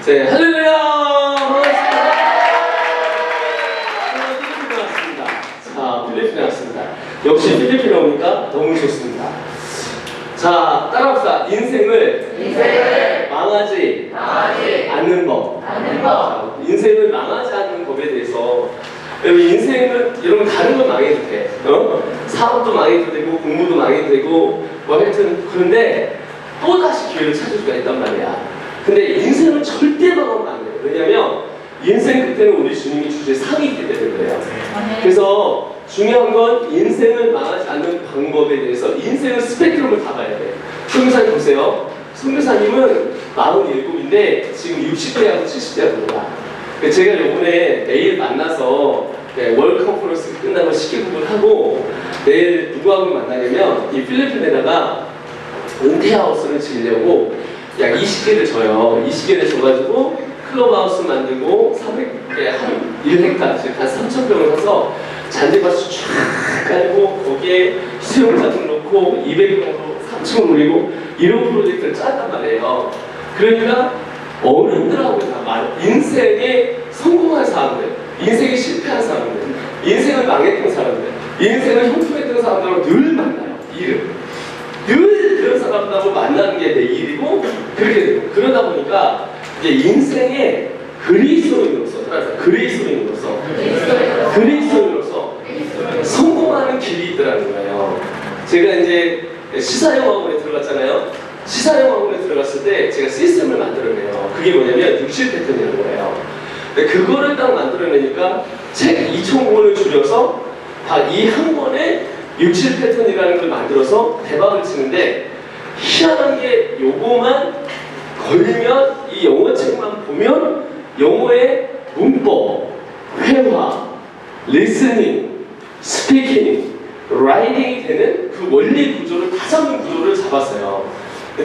네, 할렐루야! 필리핀에 왔습니다. 자, 필리핀에 왔습니다. 역시 필리핀에 오니까 너무 좋습니다. 자, 따라합시다. 인생을 망하지 않는 법. 자, 인생을 망하지 않는 법에 대해서 여러분, 인생은 여러분 다른 건 망해도 돼. 사업도 망해도 되고 공부도 망해도 되고 뭐 하여튼 그런데 또다시 기회를 찾을 수가 있단 말이야. 근데 인생은 절대 망하면 안 돼요. 왜냐면 인생 그때는 우리 주님이 주제 상이 있기 때문에. 그래서 중요한 건 인생을 망하지 않는 방법에 대해서 인생의 스펙트럼을 다 봐야 돼. 선교사님 보세요. 선교사님은 47인데 지금 60대하고 70대하고요. 제가 요번에 내일 만나서 월 컨퍼런스 끝나고 식기국을 하고 내일 누구하고 만나냐면 이 필리핀에다가 은퇴하우스를 지으려고 약 20개를 줘요. 20개를 줘가지고 클럽하우스 만들고 300개 한 1헥타 즉 한 3,000평을 사서 잔디밭을 쫙 깔고 거기에 수영장을 놓고 200평으로 3층을 올리고 이런 프로젝트를 짰단 말이에요. 그러니까 어른들하고 다 인생에 성공한 사람들, 인생에 실패한 사람들, 인생을 망했던 사람들, 인생을 형통했던 사람들하고 늘 만나요. 늘 그런 사람들하고 만나는 게 내 일이고 그렇게 되고 그러다 보니까 이제 인생의 그리스도인으로서 성공하는 길이 있더라는 거예요. 제가 이제 시사영어학원에 들어갔잖아요. 시사영어학원에 들어갔을 때 제가 시스템을 만들어내요. 그게 뭐냐면 60 패턴이라는 거예요. 근데 그거를 딱 만들어내니까 책 2,000권을 줄여서 이 한 권에 60 패턴이라는 걸 만들어서 대박을 치는데 희한한 게 요거만 걸면 이 영어책만 보면 영어의 문법, 회화, 리스닝, 스피킹, 라이팅이 되는 그 원리 구조를 다 잡는 구조를 잡았어요.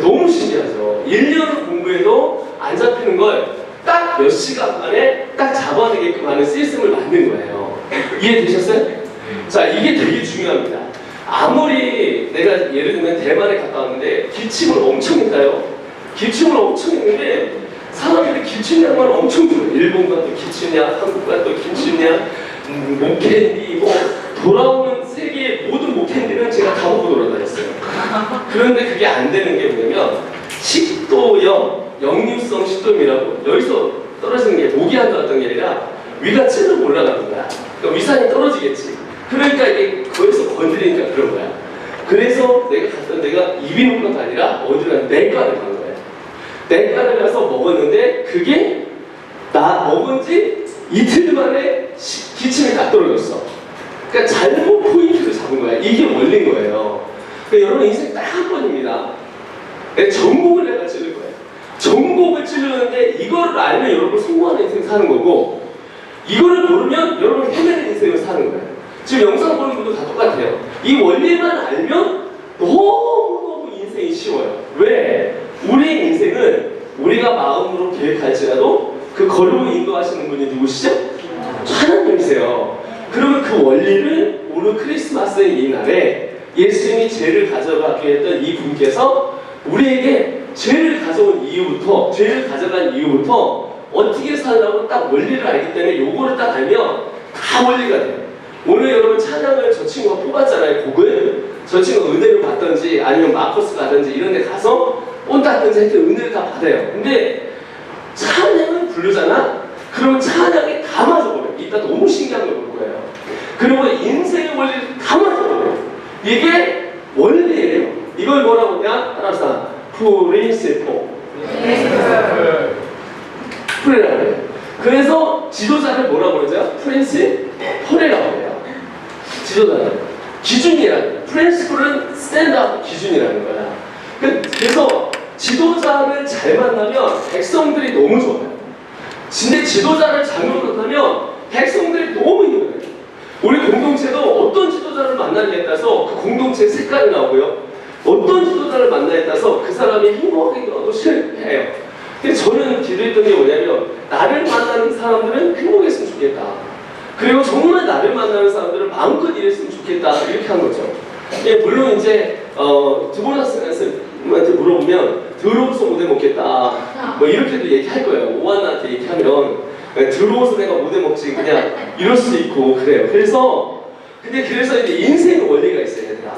너무 신기하죠. 1년을 공부해도 안 잡히는 걸 딱 몇 시간 만에 딱 잡아내게끔 하는 시스템을 만든 거예요. 이해되셨어요? 자, 이게 되게 중요합니다. 아무리 내가 예를 들면 대만에 갔다 왔는데 기침을 엄청 했다요. 기침을 엄청 했는데 사람들이 기침이라는 말 엄청 좋아요. 일본 가도 기침이야, 한국 가도 기침이야, 목캔디, 뭐 돌아오는 세계의 모든 목캔디는 제가 다 보고 돌아다녔어요. 그런데 그게 안 되는 게 뭐냐면 식도염, 역류성 식도염이라고 여기서 떨어지는 게 목이 안 좋았던 게 아니라 위가 찔러 올라가는 거야. 그러니까 위산이 떨어지겠지. 그러니까 이게 거기서 건드리니까 그런 거야. 그래서 내가 갔던 데가 이비인후과가 아니라 어디로 내과를 간 거야. 내과를 가서 먹었는데 그게 나 먹은 지 이틀 만에 기침이 다 떨어졌어. 그러니까 잘못 포인트를 잡은 거야. 이게 원리인 거예요. 그러니까 여러분 인생 딱 한 번입니다. 전곡을 내가 찌를 거예요. 전곡을 찌르는데 이거를 알면 여러분 성공하는 인생 사는 거고 이거를 모르면 여러분 헤매는 인생을 사는 거예요. 지금 영상 보는 분도 다 똑같아요. 이 원리만 알면 너무너무 인생이 쉬워요. 왜? 우리의 인생은 우리가 마음으로 계획할지라도 그 걸음을 인도하시는 분이 누구시죠? 하나님이세요. 그러면 그 원리를 오늘 크리스마스의 이 날에 예수님이 죄를 가져가게 했던 이 분께서 우리에게 죄를 가져간 이유부터 어떻게 살라고 딱 원리를 알기 때문에 요거를 딱 알면 다 원리가 돼요. 오늘 여러분 찬양을 저 친구가 뽑았잖아요. 곡을 저 친구가 은혜를 받든지 아니면 마커스 가든지 이런 데 가서 온다든지 해서 은혜를 다 받아요. 근데 찬양을 부르잖아? 그러면 찬양이 다 맞아버려요. 이따 너무 신기한 걸 볼 거예요. 그리고 인생의 원리를 다 맞아버려요. 이게 원리예요. 이걸 뭐라고 하냐? 따라서 프린시플. 프레라고 해요. 그래서 지도자를 뭐라고 그러죠? 프린시플이라고 해요. 지도자는 기준이라는, 프린시플은 스탠다드 기준이라는 거야. 그래서 지도자를 잘 만나면 백성들이 너무 좋아요. 근데 지도자를 잘못 만나면 백성들이 너무 힘들어요. 우리 공동체도 어떤 지도자를 만나냐에 따라서 그 공동체의 색깔이 나오고요. 어떤 지도자를 만나에 따라서 그 사람이 행복하기도 하고 실패해요. 근데 저는 기도했던 게 뭐냐면 나를 만나는 사람들은 행복했으면 좋겠다. 그리고 정말 나를 만나는 사람들은 마음껏 일했으면 좋겠다. 이렇게 한 거죠. 예, 물론 이제 두 번 선생님한테 물어보면 더러워서 못 해먹겠다. 뭐 이렇게도 얘기할 거예요. 오한나한테 얘기하면 더러워서 내가 못 해먹지 그냥 이럴 수 있고 그래요. 그래서 이제 인생의 원리가 있어요, 얘들아.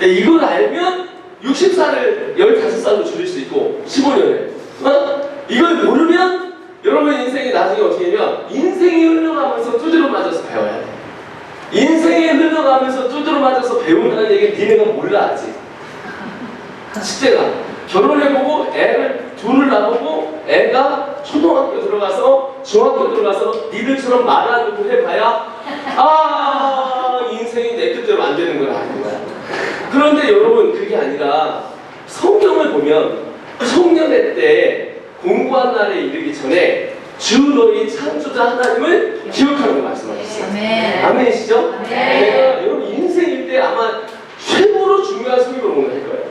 이걸 알면 60살을 15살로 줄일 수 있고 15년에 이걸 모르면 여러분 인생이 나중에 어떻게 되면 인생이 흘러가면서 두드러 맞아서 배워야 돼. 인생이 흘러가면서 두드러 맞아서 배운다는 얘기를 니네가 몰라 아직. 실제가 결혼해보고 애를 둘을 낳아보고 애가 초등학교 들어가서 중학교 들어가서 니들처럼 말하려고 해봐야 인생이 내 뜻대로 안 되는 건 아닌 거야. 그런데 여러분 그게 아니라 성경을 보면 청년의 때 공부한 날에 이르기 전에 주 너희 창조자 하나님을 기억하라고 말씀하셨어요. 아멘이시죠? 내가 여러분 인생일 때 아마 최고로 중요한 설교를 오늘 할 거예요.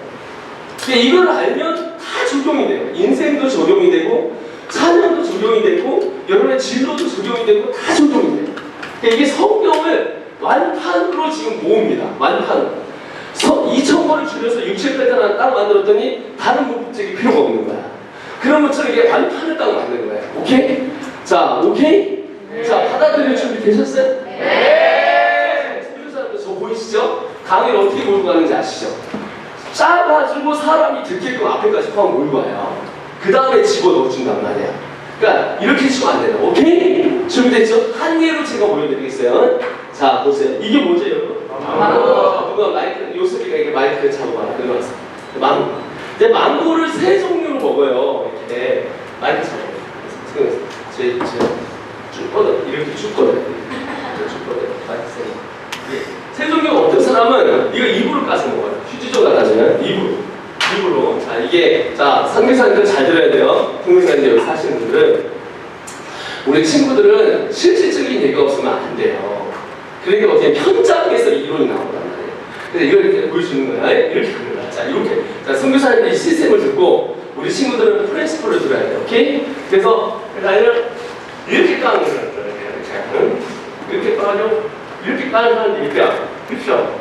이걸 알면 다 적용이 돼요. 인생도 적용이 되고 사명도 적용이 되고 여러분의 진로도 적용이 되고 다 적용이 돼요. 이게 성경을 완판으로 지금 모읍니다. 완판으로. 2,000번을 줄여서 6,700단 딱 만들었더니 다른 문법책이 필요가 없는 거야. 그런 것처럼 이게 완판을 딱 만드는 거야. 오케이? 자, 오케이? 자, 받아들일 준비 되셨어요? 네! 세율 사람들 저 보이시죠? 강의를 어떻게 몰고 가는지 아시죠? 짜가지고 사람이 듣게끔 앞에까지 확 몰고 와요. 그 다음에 집어넣어준단 말이야. 그러니까 이렇게 치면 안 돼요. 오케이? 준비됐죠? 한 예로 제가 보여드리겠어요. 자, 보세요. 이게 뭐죠, 여러분? 누가 마이크, 요셉이가 이게 마이크를 잡아봐. 들어왔어. 망고. 이제 망고를 세 종류로 먹어요. 이렇게. 마이크 잡아요. 쭉 뻗어. 이렇게 쭉 뻗어요. 쭉 뻗어요. 마이크 세 종류가 어떤 사람은 이거 입으로 까서 먹어요. 휴지조각 따지면 입으로. 자, 이게, 자, 상대사님들 잘 들어야 돼요. 동생사님들 여기 사시는 분들은. 우리 친구들은 실질적인 얘기가 없으면 안 돼요. 그러니까 어떻게 편장에서 이론이 나온단 말이에요. 근데 이걸 이렇게 보여주는 거야. 이렇게 하는 거야. 자, 이렇게. 자, 선교사님들이 이 시스템을 듣고 우리 친구들은 프린시플을 들어야 돼요. 오케이? 그래서 이렇게 까는 거예요. 이렇게 까죠? 이렇게 까는 사람들이 있고요. 그렇죠?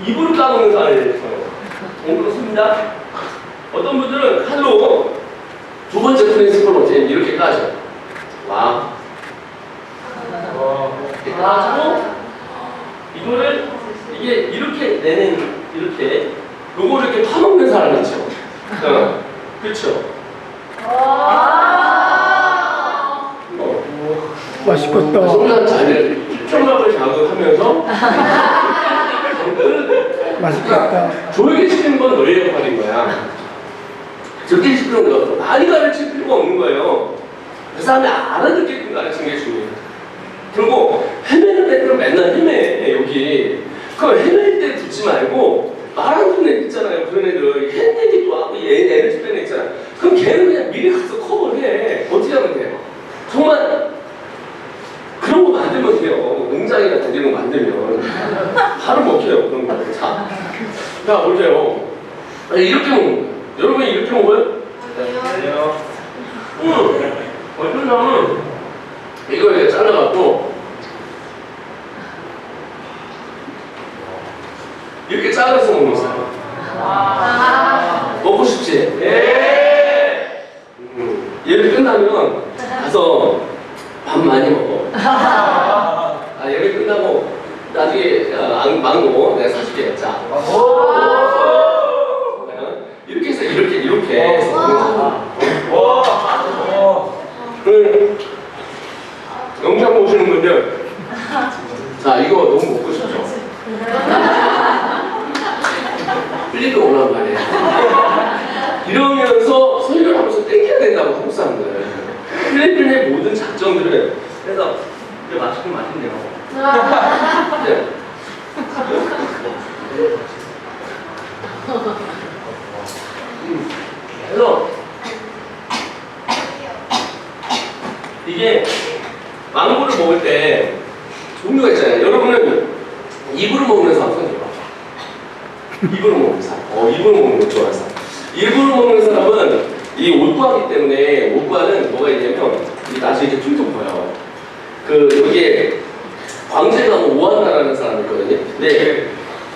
입으로 까먹는 사람들이 있어요. 그렇습니다. 어떤 분들은 칼로 두 번째 프린시플로 이렇게 까죠. 와. 이렇게 까지고 이거를 이게 이렇게 내는 이렇게 요거를 이렇게 파먹는 사람 있죠. 그렇죠. 맛있겠다. 성장 잘 청각을 자극하면서 맛있겠다. 조용히 시키는 건 너의 역할인 거야. 적게 시키는 건 많이 가르칠 필요가 없는 거예요. 그 사람이 알아듣게끔 가르치는 게 중요해요. 그리고 헤매는 애들은 맨날 헤매 여기. 그럼 헤맬 때 듣지 말고 말안 듣는 애 있잖아요. 그런 애들 한 얘기도 하고 애를 듣는 애 있잖아요. 그럼 걔는 그냥 미리 가서 커버를 해. 어떻게 하면 돼요? 정말 그런 거 만들면 돼요. 농장이나 이런 거 만들면 바로 먹혀요. 그런 거. 자, 보세요. 이렇게 먹는 거예요. 여러분이 이렇게 먹어요? 아니요. 어떤 사람은 이거 이렇게 잘라갖고 이렇게 잘라서 먹는 사람. 먹고 싶지? 예. 얘를 끝나면 가서 밥 많이 먹어. 얘를 끝나고 나중에 망고 내가 사줄게. 자. 이렇게 해서 이렇게 해서 먹는 사람. 영상 보시는 분들, 자 이거 너무 먹고 싶죠? 필리핀 오란 말이에요. 이러면서 설교를 하면서 땡겨야 된다고 한국 사람들. 필리핀의 모든 작정들은 그래서 이제 맛있긴 맛있네요. 네. 그래서 이게 망고를 먹을 때 종류가 있잖아요. 여러분은 입으로 먹는 사람 손들어. 입으로 먹는 사람. 입으로 먹는 거 좋아하는 사람. 입으로 먹는 사람은 이 올과이기 때문에 올과는 뭐가 있냐면 나중에 이렇게 퉁퉁 보여. 여기에 광주에 가면 오한나라는 사람이 있거든요. 근데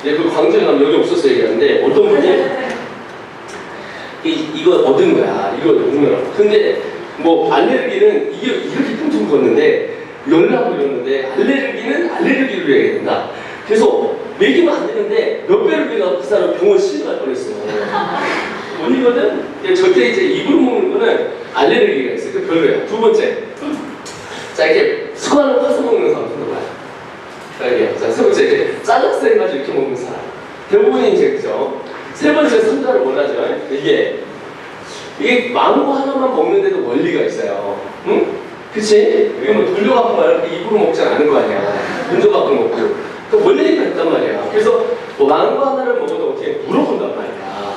그 광주에 가면 여기 없었어 얘기하는데 어떤 분이 이거 이거 얻은 거야. 이거 얻는 거야. 근데 뭐 알레르기는 이게 이렇게 퉁퉁 걷는데 열나고 이러는데 알레르기는 알레르기로 해야 된다. 그래서 먹이면 안 되는데 몇 배를 먹여서 그 사람 병원 실려갈 뻔했어. 원이거든. 절대 이제 입으로 먹는 거는 알레르기가 있어. 그 별로야. 두 번째. 자 이렇게 수건을 파서 먹는 사람 들어봐요. 자 이게 자세 번째 이렇게 잘라서 해가지고 이렇게 먹는 사람. 대부분이 이제 그죠. 세 번째 삼자를 원하죠. 이게 망고 하나만 먹는데도 원리가 있어요. 응? 그치? 이게 뭐 돌려갖고 말고 입으로 먹지 않는 거 아니야. 문져갖고 먹고. 그 원리가 있단 말이야. 그래서 뭐 망고 하나를 먹어도 어떻게 물어본단 말이야.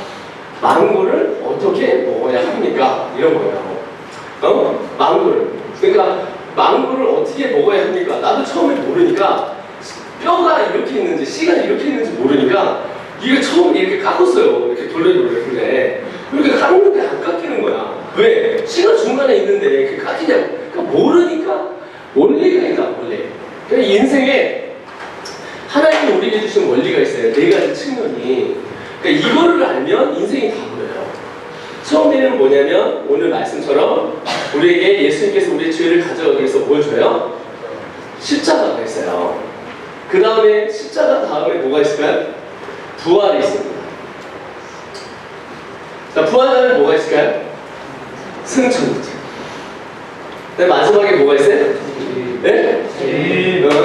망고를 어떻게 먹어야 합니까? 이런 거예요. 망고를. 그러니까 망고를 어떻게 먹어야 합니까? 나도 처음에 모르니까 뼈가 이렇게 있는지 씨가 이렇게 있는지 모르니까 이게 처음에 이렇게 깎았어요. 이렇게 돌래. 이렇게 깎는데 안 깎이는 거야. 왜? 씨가 중간에 있는데 이렇게 깎이냐고. 그러니까 모르니까 원리가 있다. 원리. 그러니까 인생에 하나님이 우리에게 주신 원리가 있어요. 네 가지 측면이. 그러니까 이거를 알면 인생이 다 보여요. 처음에는 뭐냐면 오늘 말씀처럼 우리에게 예수님께서 우리의 죄를 가져가기 위해서 뭘 줘요? 십자가가 있어요. 그 다음에 십자가 다음에 뭐가 있을까요? 부활이 있습니다. 자, 부활 다음에 뭐가 있을까요? 승천이죠. 네, 마지막에 뭐가 있어요? 네?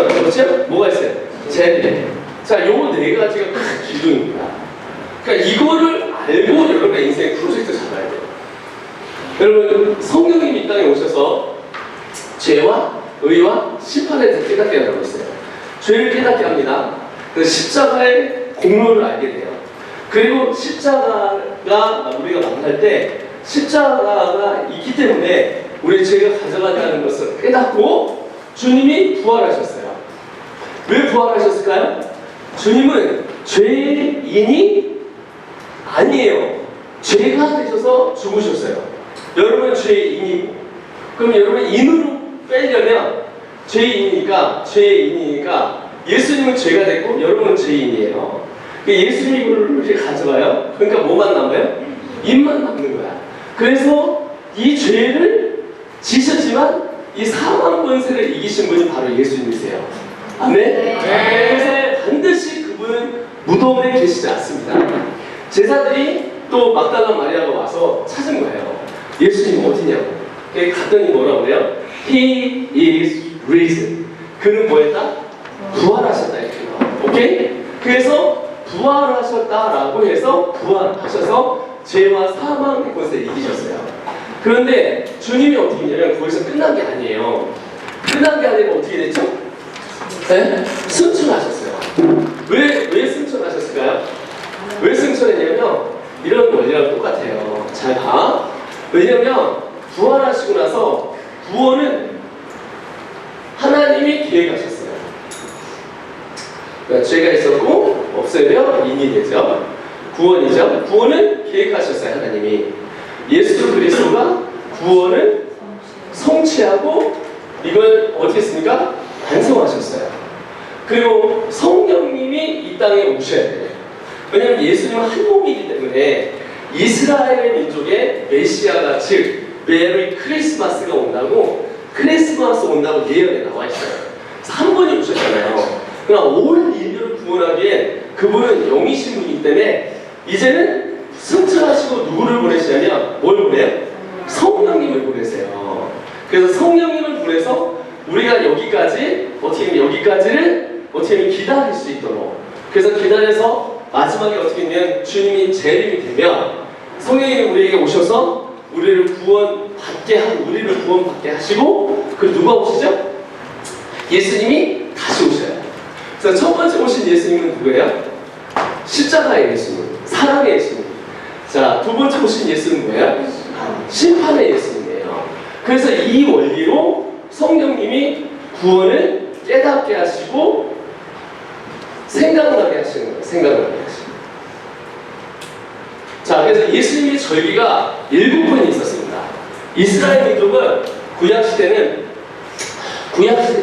그렇죠? 뭐가 있어요? 재림. 자, 요 네 가지가 큰 기둥입니다. 그러니까 이거를 알고 여러분의 인생 프로젝트 잡아야 돼요. 여러분, 성령님이 이 땅에 오셔서 죄와 의와 심판에 대해 깨닫게 한다고 했어요. 죄를 깨닫게 합니다. 그래서 십자가의 공로를 알게 돼요. 그리고 십자가가 우리가 만날 때 십자가가 있기 때문에 우리 죄가 가져가지 것을 깨닫고 주님이 부활하셨어요. 왜 부활하셨을까요? 주님은 죄인이 아니에요. 죄가 되셔서 죽으셨어요. 여러분 죄인이고, 그럼 여러분 인으로 빼려면 죄인이니까 예수님은 죄가 됐고 여러분은 죄인이에요. 예수님이 이렇게 가져가요. 그러니까 뭐만 남아요? 인만 남는 거야. 그래서 이 죄를 지셨지만 이 사망 권세를 이기신 분이 바로 예수님이세요. 아멘? 네. 그래서 반드시 그분은 무덤에 계시지 않습니다. 제자들이 또 막달라 마리아가 와서 찾은 거예요. 예수님 어디냐고. 갔더니 뭐라고 그래요? He is risen. 그는 뭐했다? 부활하셨다. 이렇게 나와요. 오케이? 그래서 부활하셨다라고 해서 부활하셔서 죄와 사망의 것을 이기셨어요. 그런데 주님이 어떻게 했냐면 거기서 끝난 게 아니에요. 끝난 게 아니라 어떻게 됐죠? 네? 승천하셨어요. 왜 승천하셨을까요? 왜 승천했냐면 이런 원리랑 똑같아요. 잘 봐. 왜냐면 부활하시고 나서 구원은 하나님이 계획하셨어요. 그러니까 죄가 있었고 없애려 인이 되죠. 구원이죠. 구원은 계획하셨어요. 하나님이. 예수 그리스도가 구원을 성취하고 이걸 어떻게 했습니까? 완성하셨어요. 그리고 성령님이 이 땅에 오셔야 돼요. 왜냐하면 예수님은 한 몸이기 때문에 이스라엘 민족의 메시아가 즉 메리 크리스마스가 온다고 크리스마스 온다고 예언에 나와 있어요. 그래서 한 번이 오셨잖아요. 그러나 온 인류를 구원하기에 그분은 영이신 분이기 때문에 이제는 승천하시고 누구를 보내시냐면 뭘 보내요? 성령님을 보내세요. 그래서 성령님을 보내서 우리가 여기까지 어떻게 하면 여기까지를 어떻게 하면 기다릴 수 있도록 그래서 기다려서 마지막에 어떻게 하면 주님이 재림이 되면 성령님이 우리에게 오셔서 우리를 구원받게 하시고 그 누가 오시죠? 예수님이 다시 오셔요. 그래서 첫 번째 오신 예수님은 누구예요? 십자가의 예수님, 사랑의 예수님. 자, 두 번째 오신 예수는 뭐예요? 심판의 예수님이에요. 그래서 이 원리로 성령님이 구원을 깨닫게 하시고 생각나게 하시는 거예요. 생각나게 하시는. 자, 그래서 예수님의 절기가 7번이 있었습니다. 이스라엘 민족은 구약시대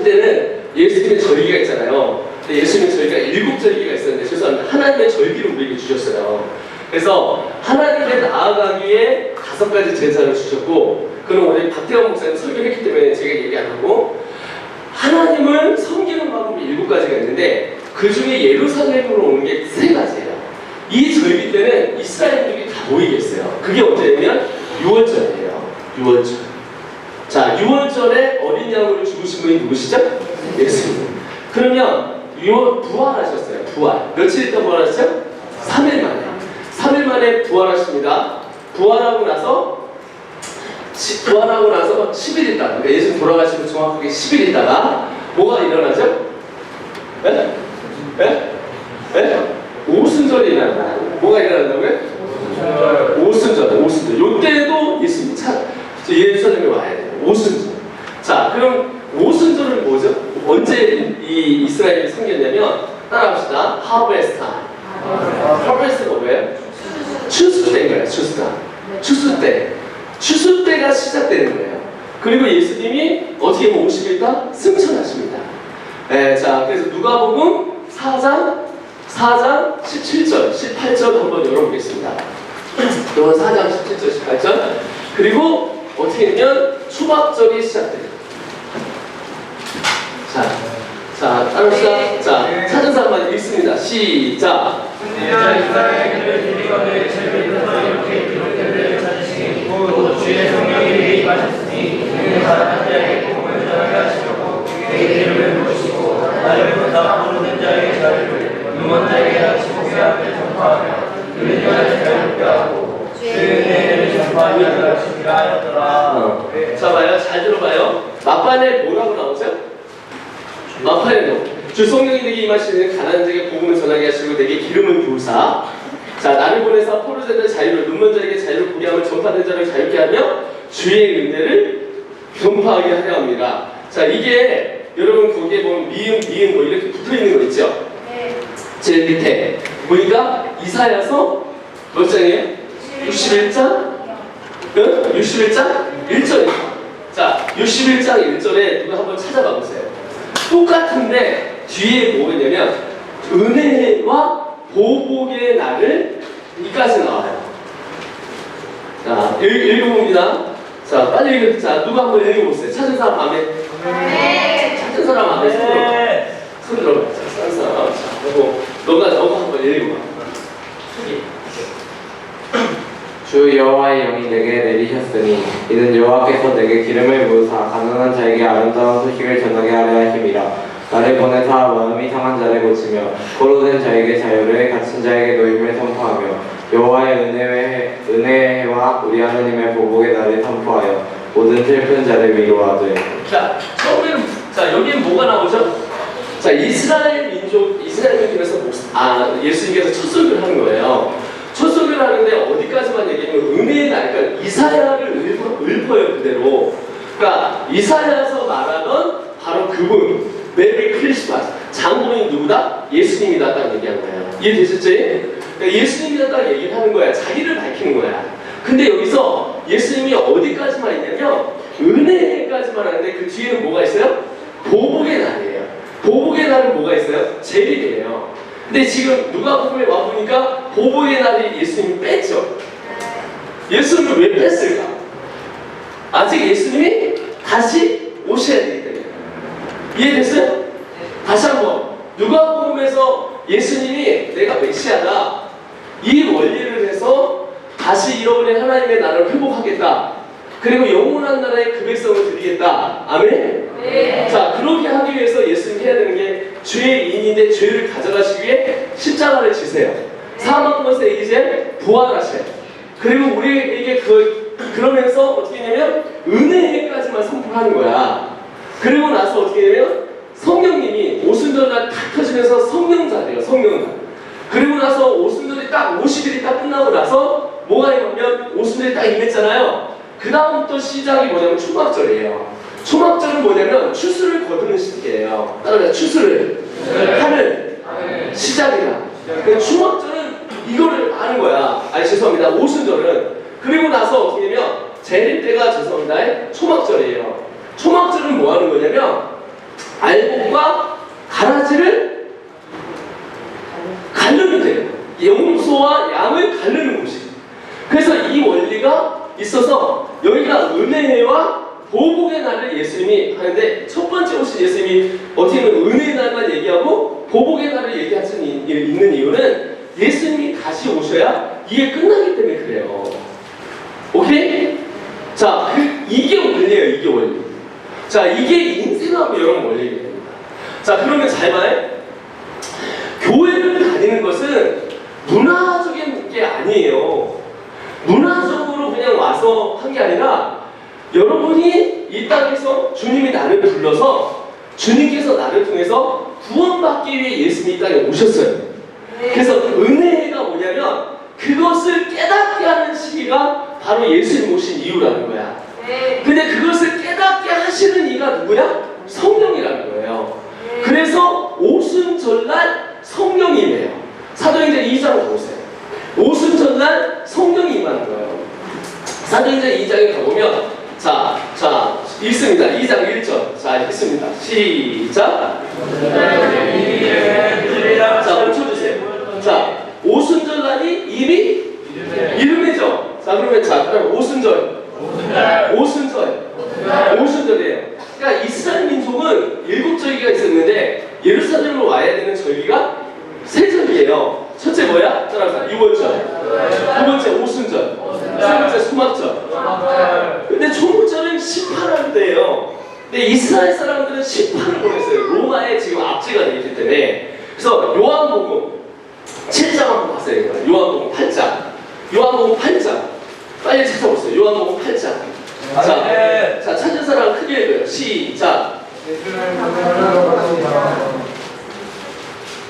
때는 예수님의 절기가 있잖아요. 근데 예수님의 절기가 7절기가 있었는데 죄송합니다. 하나님의 절기를 우리에게 주셨어요. 그래서 하나님께 나아가기에 5가지 제사를 주셨고, 그는 오늘 박태원 목사님 설교했기 때문에 제가 얘기 안 하고, 하나님을 섬기는 방법이 7가지가 있는데 그 중에 예루살렘으로 오는 게 3가지예요. 이 절기 때는 이스라엘들이 다 모이게 했어요. 그게 언제냐면 6월절이에요. 6월절. 자, 6월절에 어린 양으로 죽으신 분이 누구시죠? 예수님. 그러면 6월 부활하셨어요. 부활. 며칠 있다 부활하셨어요? 3일 만에. 3일 만에 부활하십니다. 부활하고 나서 10일 있다가, 그러니까 예수님 돌아가시고 정확하게 10일 있다가 뭐가 일어나죠? 네? 네? 네? 오순절이 일어난다. 뭐가 일어난다고요? 오순절. 요때도 예수님 예루살렘에 와야 돼요. 오순절. 자, 그럼 오순절은 뭐죠? 언제 이 이스라엘이 생겼냐면, 따라합시다. 하베스트 타임. 하베스트가 뭐예요? 추수 때인 거예요. 추수 때. 추수 때가 시작되는 거예요. 그리고 예수님이 어떻게 보면 50일간 승천하십니다. 자, 그래서 누가복음 4장 17절, 18절 한번 열어보겠습니다. 이건 4장 17절, 18절. 그리고 어떻게 되면 초막절이 시작돼요. 자, 따라합시다. 자, 찾은 사람만 읽습니다. 시작. 주의 성령이 개입하셨으니 그는 가난한 자에게 복음을 전하게 하시려고 그의 이름을 부르시고 나를 본다 모르는 자에게 자유를 눈먼 자에게 하시고 쇠함을 전파하며 그는 자를 자유롭게 하고 주의 은혜를 전파하며 하시리라 하였더라. 자, 봐요. 잘 들어봐요. 마판에 뭐라고 나오죠? 마판에 주 성령이 내게 임하시는 가난한 자에게 복음을 전하게 하시고 내게 기름을 부으사 자, 나를 보내서 포로자들 자유를, 눈먼 자에게 자유를 보게 하며 전파된 자를 자유케 하며 주의 은혜를 전파하게 하려 합니다. 자, 이게 여러분 거기에 보면 미음 뭐 이렇게 붙어있는 거 있죠? 네. 제일 밑에 보니까 이사야서 몇 장이에요? 61장? 61장? 1절입니다. 자, 61장 1절에 누가 한번 찾아봐 보세요. 똑같은데 뒤에 뭐냐면 은혜와 보복의 날을 이까지 나와요. 자, 읽어봅니다. 자, 빨리 읽어. 자, 누가 한번 읽어보세요. 찾은 사람 마음에. 네. 찾은 사람 마음에 손 들어봐. 찾은 사람. 자, 너가 한번 읽어봐. 주 여호와의 영이 내게 내리셨으니 이는 여호와께서 내게 기름을 부으사 가난한 자에게 아름다운 소식을 전하게 하려 하심이라. 나를 보내사 마음이 상한 자를 고치며 포로된 자에게 자유를, 갇힌 자에게 노임을 선포하며 여호와의 은혜와 우리 하나님의 보복의 날을 선포하여 모든 슬픈 자를 위로하되. 자, 처음에는 여기엔 뭐가 나오죠? 자, 이스라엘 민족에서 예수님께서 첫 설교를 하는 거예요. 첫 설교를 하는데 어디까지만 얘기하면 은혜의 날, 그러니까 이사야를 읊어요 그대로. 그러니까 이사야에서 말하던 바로 그분. 메리 크리스마스. 장본인이 누구다? 예수님이다. 딱 얘기한 거예요. 이해되셨죠? 그러니까 예수님이다. 딱 얘기를 하는 거야. 자기를 밝히는 거야. 근데 여기서 예수님이 어디까지만 있냐면 은혜까지만 하는데 그 뒤에는 뭐가 있어요? 보복의 날이에요. 보복의 날은 뭐가 있어요? 재림이에요. 근데 지금 누가복음에 와보니까 보복의 날이 예수님이 뺐죠. 예수님을 왜 뺐을까? 아직 예수님이 다시 오셔야 되기 때문에. 이해됐어요? 다시 한번 누가복음에서 예수님이 내가 메시아다 이 원리를 해서 다시 잃어버린 하나님의 나라를 회복하겠다. 그리고 영원한 나라의 그 백성을 드리겠다. 아멘? 네. 자, 그렇게 하기 위해서 예수님이 해야 되는 게 죄의 인인데 죄를 가져가시기 위해 십자가를 지세요. 사망 것에 이제 부활하셔요. 그리고 우리에게 그러면서 어떻게 하냐면 은혜까지만 선포하는 거야. 그리고 나서 어떻게 되면 성령님이 오순절날 탁 터지면서 성령자래요. 성령자. 그리고 나서 오순절이 딱 50일이 딱 끝나고 나서 뭐가 있냐면 오순절이 딱 임했잖아요. 그 다음부터 시작이 뭐냐면 초막절이에요. 초막절은 뭐냐면 추수를 거두는 시기예요. 따라서 추수를 하는 시작이다. 그러니까 초막절은 이거를 하는 거야. 죄송합니다. 오순절은. 그리고 나서 어떻게 되면 재림 때가 죄송합니다. 초막절이에요. 초막절은 뭐 하는 거냐면 알곡과 가라지를 가르면 돼요. 염소와 양을 가르는 곳이. 그래서 이 원리가 있어서 여기가 은혜와 보복의 날을 예수님이 하는데 첫 번째 오신 예수님이 어떻게 보면 은혜의 날만 얘기하고 보복의 날을 얘기할 수 있는 이유는 예수님이 다시 오셔야 이게 끝나기 때문에 그래요. 오케이? 자, 이게 원리예요. 이게 원리. 자, 이게 인생하고 여러분 원리입니다. 자, 그러면 잘 봐. 교회를 다니는 것은 문화적인 게 아니에요. 문화적으로 그냥 와서 한 게 아니라 여러분이 이 땅에서 주님이 나를 불러서 주님께서 나를 통해서 구원받기 위해 예수님이 이 땅에 오셨어요. 그래서 은혜가 뭐냐면 그것을 깨닫게 하는 시기가 바로 예수님 오신 이유라는 거야. 근데 그것을 깨닫게 하시는 이가 누구야? 성령이라는 거예요. 그래서 오순절날 성령이 임해요. 사도행전 2장을 보세요. 오순절날 성령이 임하는 거예요. 사도행전 2장에 가보면 자 읽습니다. 2장 1절. 자, 읽습니다. 시작. 자, 멈춰주세요. 자, 오순절날이 이미 이름이죠. 자, 그럼 오순절. 오순절이에요. 그러니까 이스라엘 민족은 7절기가 있었는데 예루살렘으로 와야 되는 절기가 3절기예요. 첫째 뭐야? 따라서 유월절, 두 번째 오순절, 세 번째 소막절. 근데 초막절은 18일이에요. 근데 이스라엘 사람들은 18을 보냈어요. 로마에 지금 압제가 되어 있기 때문에. 그래서 요한복음 7장 한번 봤어요. 요한복음 8장. 요한복음 8장. 빨리 찾아보세요. 요한복음 8장. 자, 찾은 사람 크게 읽어요. 시작.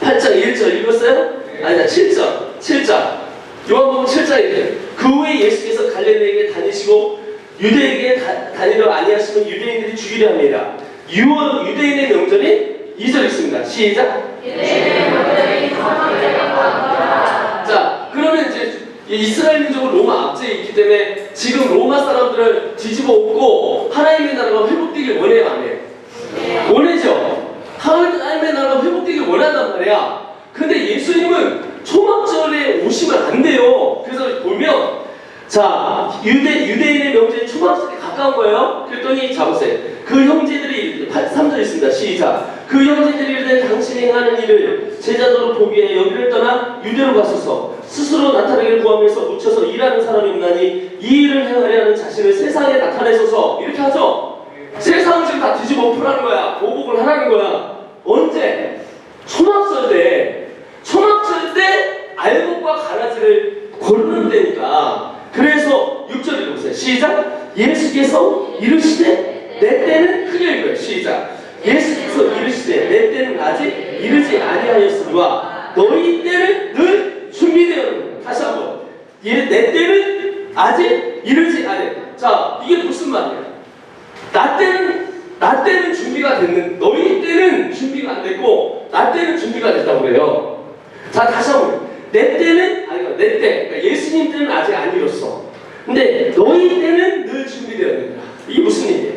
8장 1절 읽었어요? 아니다, 7장. 요한복음 7장이에요. 그 후에 예수께서 갈릴리에게 다니시고 유대에게 다니러 아니하시면 유대인들이 죽이려 합니다. 유대인의 명절이 2절 있습니다. 시작. 자, 그러면 이제 이스라엘 민족은 로마 압제에 있기 때문에 지금 로마 사람들을 뒤집어 엎고 하나님의 나라가 회복되길 원해요, 안 해요? 원해죠. 하나님의 나라가 회복되길 원한단 말이야. 근데 예수님은 초막절에 오시면 안 돼요. 그래서 보면 자, 유대인의 명절이 초막절에 가까운 거예요. 그랬더니 잡으세요. 그 형제들이 3절 있습니다. 시작. 그 형제들이 이르되 당신이 행하는 일을 제자도로 보기 위해 여기를 떠나 유대로 가소서. 스스로 나타내기를 구하면서 묻혀서 일하는 사람이 없나니 이 일을 행하려 하는 자신을 세상에 나타내소서. 이렇게 하죠. 세상을 지금 다 뒤집어 엎으라는 거야. 보복을 하라는 거야. 언제? 초막절 때 알곡과 가라지를 고르는 때니까. 그래서 6절 읽어보세요. 시작. 예수께서 이르시되 내 때는 크게 읽어요. 시작. 예수께서 이르시되 내 때는 아직 이르지 아니하였으니와 너희 때는 늘 준비되었느니라. 다시 한번. 내 때는 아직 이르지 아니. 자, 이게 무슨 말이야? 나 때는 준비가 됐는, 너희 때는 준비가 안 됐고 나 때는 준비가 됐다고 그래요. 자, 다시 한번. 내 때는 내 때, 그러니까 예수님 때는 아직 안 이뤘어. 근데 너희 때는 늘 준비되었느니라. 이게 무슨 얘기예요?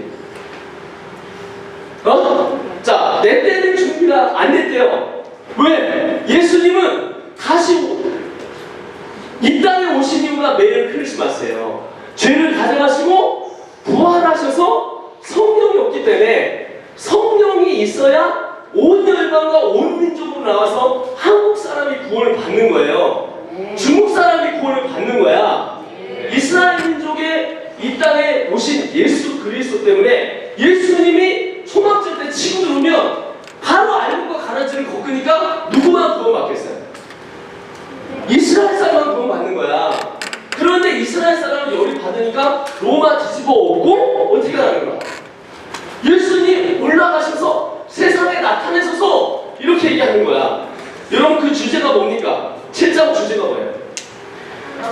자, 내 때는 준비가 안 됐대요. 왜? 예수님은 다시 이 땅에 오신 이유가 매일 크리스마스예요. 죄를 가져가시고 부활하셔서 성령이 없기 때문에 성령이 있어야 온 열방과 온 민족으로 나와서 한국 사람이 구원을 받는 거예요. 중국 사람이 구원을 받는 거야. 이스라엘 민족의 이 땅에 오신 예수 그리스도 때문에 예수님이 초막절 때 치고 들어오면 바로 알곡과 가라지를 걷으니까 누구만 구원받겠어요? 이스라엘 사람만 구원받는 거야. 그런데 이스라엘 사람은 열이 받으니까 로마 뒤집어 엎고 어떻게 하는 거야? 예수님 올라가셔서 세상에 나타내셔서 이렇게 얘기하는 거야. 여러분, 그 주제가 뭡니까? 7장 주제가 뭐예요?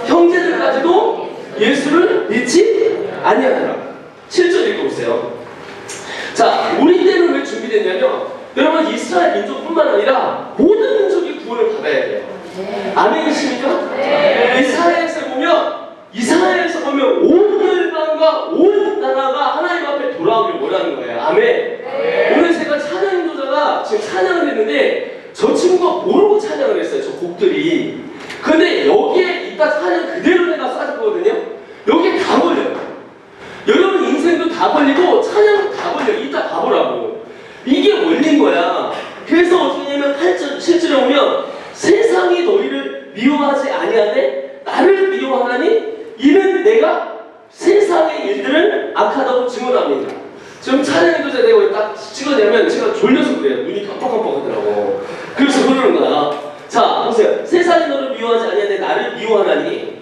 형제들까지도 예수를 믿지 아니하더라. 7절 읽어보세요. 자, 우리 때는 왜 준비됐냐면 여러분, 이스라엘 민족뿐만 아니라 모든 민족이 구원을 받아야 돼요. 아멘이십니까? 네. 이스라엘에서 보면 온 열방과 온 나라가 하나님 앞에 돌아오길 원하는 거예요. 아멘. 네. 오늘 제가 찬양 인도자가 지금 찬양을 했는데 저 친구가 모르고 찬양을 했어요. 저 곡들이. 바뀐 거야. 그래서 어떻게 하냐면 8절, 7절에 보면 세상이 너희를 미워하지 아니하되 나를 미워하나니 이는 내가 세상의 일들을 악하다고 증언합니다. 지금 촬영해도 내가 왜 딱 찍었냐면 제가 졸려서 그래요. 눈이 깜빡깜빡하더라고. 그래서 그러는 거야. 자, 보세요. 세상이 너를 미워하지 아니하되 나를 미워하나니.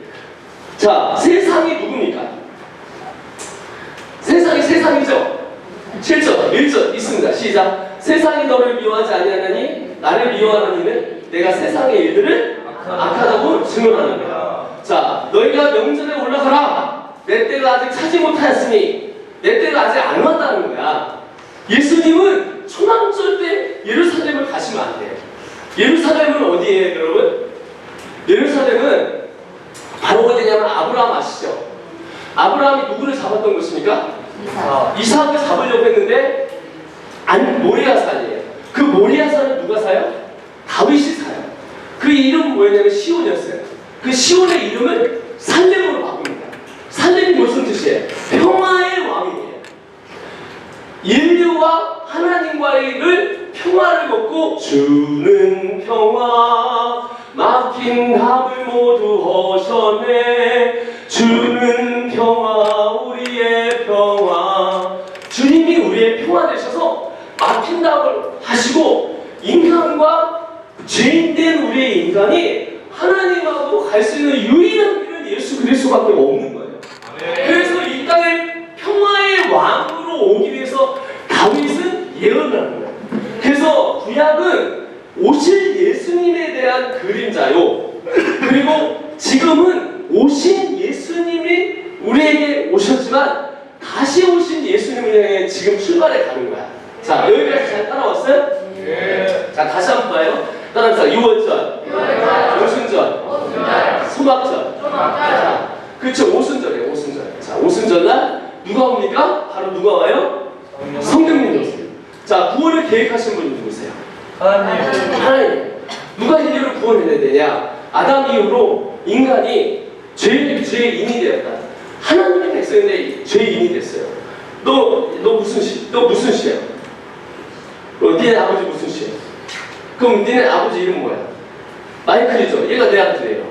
자, 세상이 누굽니까? 세상이 세상이죠? 7절, 1절 있습니다. 시작. 세상이 너를 미워하지 아니하나니 나를 미워하나니는 내가 세상의 일들을 악하다고 증언하느니라. 자, 너희가 명절에 올라가라. 내 때가 아직 차지 못하였으니 내 때가 아직 안 왔다는 거야. 예수님은 초난절 때 예루살렘을 가시면 안 돼요. 예루살렘은 어디예요, 여러분? 예루살렘은 바로 어디냐면 아브라함 아시죠? 아브라함이 누구를 잡았던 것입니까? 이삭을 잡으려고 했는데 모리아산이에요. 그 모리아산을 누가 사요? 다윗이 사요. 그 이름은 뭐였냐면 시온이었어요. 그 시온의 이름을 살렘으로 바꿉니다. 살렘이 무슨 뜻이에요? 평화의 왕이에요. 인류와 하나님과의 평화를 걷고 주는 평화 막힌 답을 모두 허셔내 주는 평화 우리의 평화. 주님이 우리의 평화 되셔서 막힌 답을 하시고 인간과 죄인된 우리의 인간이 하나님하고 갈 수 있는 유일한 길은 예수 그리스도밖에 없는 거예요. 그래서 이 땅에 평화의 왕으로 오기 위해서 다윗은 예언을 하는 거예요. 그래서 구약은 오실 예수님에 대한 그림자요. 그리고 지금은 오신 예수님이 우리에게 오셨지만 다시 오신 예수님을 향해 지금 출발해 가는 거야. 자, 여기까지 잘 따라왔어요? 네. 자, 다시 한번 봐요. 따라합시다. 유월절, 오순절, 소막절. 자, 그렇죠. 오순절이에요. 오순절. 자, 오순절날 누가 옵니까? 바로 누가 와요? 성령님이 오세요. 자, 구원을 계획하신 분이 누구세요? 하나님. 누가 인류를 구원해야 되냐? 아담 이후로 인간이 죄인이 되었다. 하나님의 백성인데 죄인이 됐어요. 너 무슨 씨야? 니네 아버지 무슨 씨야? 그럼 니네 아버지 이름 뭐야? 마이클이죠. 얘가 내 아들이에요.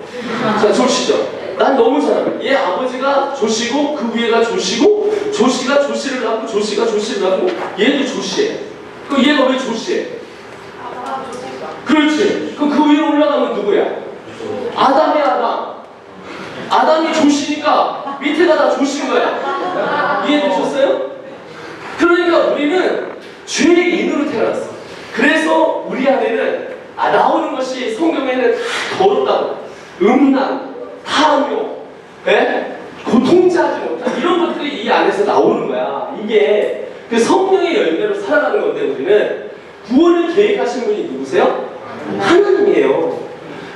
자, 조씨죠. 난 너무 잘알아. 얘 아버지가 조씨고 그 위에가 조씨고 조씨가 조씨를 낳고 조씨가 조씨를 낳고 얘도 조씨예요. 그럼 얘가 왜 조씨예요? 그렇지. 그럼 그 위로 올라가면 누구야? 아담이야, 아담. 아담이 조씨니까 밑에가 다 조씨인 거야. 이해되셨어요? 그러니까 우리는 죄인으로 태어났어. 그래서 우리 안에는 나오는 것이 성경에는 다 더럽다고, 음란, 탐욕, 고통자하지 못한 이런 것들이 이 안에서 나오는 거야. 이게 그 성령의 열매로 살아가는 건데 우리는 구원을 계획하신 분이 누구세요? 하나님이에요.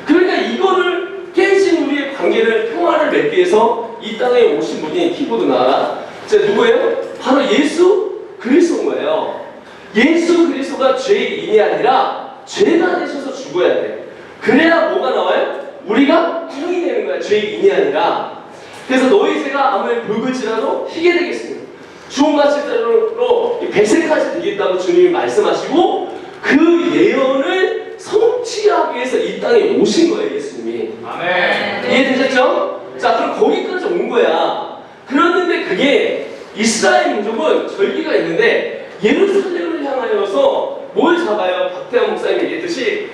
그러니까 이거를 깨진 우리의 관계를 평화를 맺기 위해서 이 땅에 오신 분이 키보드 나와라. 누구예요? 바로 예수 그리스도인 거예요. 예수 그리스도가 죄인이 아니라 죄가 되셔서 죽어야 돼. 그래야 뭐가 나와요? 우리가 구원이 되는 거야. 죄인이 아니라. 그래서 너희 죄가 아무리 붉을지라도 희게 되겠습니다. 주홍같이 대로 백색까지 되겠다고 주님이 말씀하시고 그 예언을 성취하기 위해서 이 땅에 오신 거예요. 예수님이. 아멘. 이해되셨죠? 자, 그럼 거기까지 온 거야. 그랬는데 그게 이스라엘 민족은 절기가 있는데 예루살렘을 향하여서 뭘 잡아요? 박태환 목사님이 얘기했듯이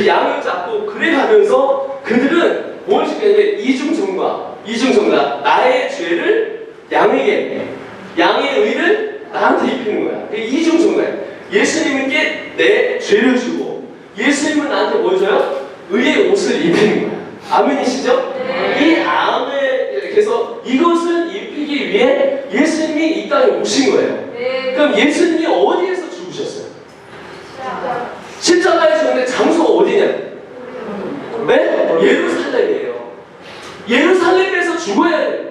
양을 잡고 그래 가면서 그들은 뭘 시켰냐면 이중정가 나의 죄를 양에게 양의 의를 나한테 입히는 거야. 이중정가예요. 예수님께 내 죄를 주고 예수님은 나한테 뭘 줘요? 의의 옷을 입히는 거야. 아멘이시죠? 네. 이 아멘, 그래서 이것을 입히기 위해 예수님이 이 땅에 오신 거예요. 네. 그럼 예수님이 어디에서 죽으셨어요? 십자가에 죽는데 장소가 어디냐? 네? 예루살렘이에요. 예루살렘에서 죽어야 돼요.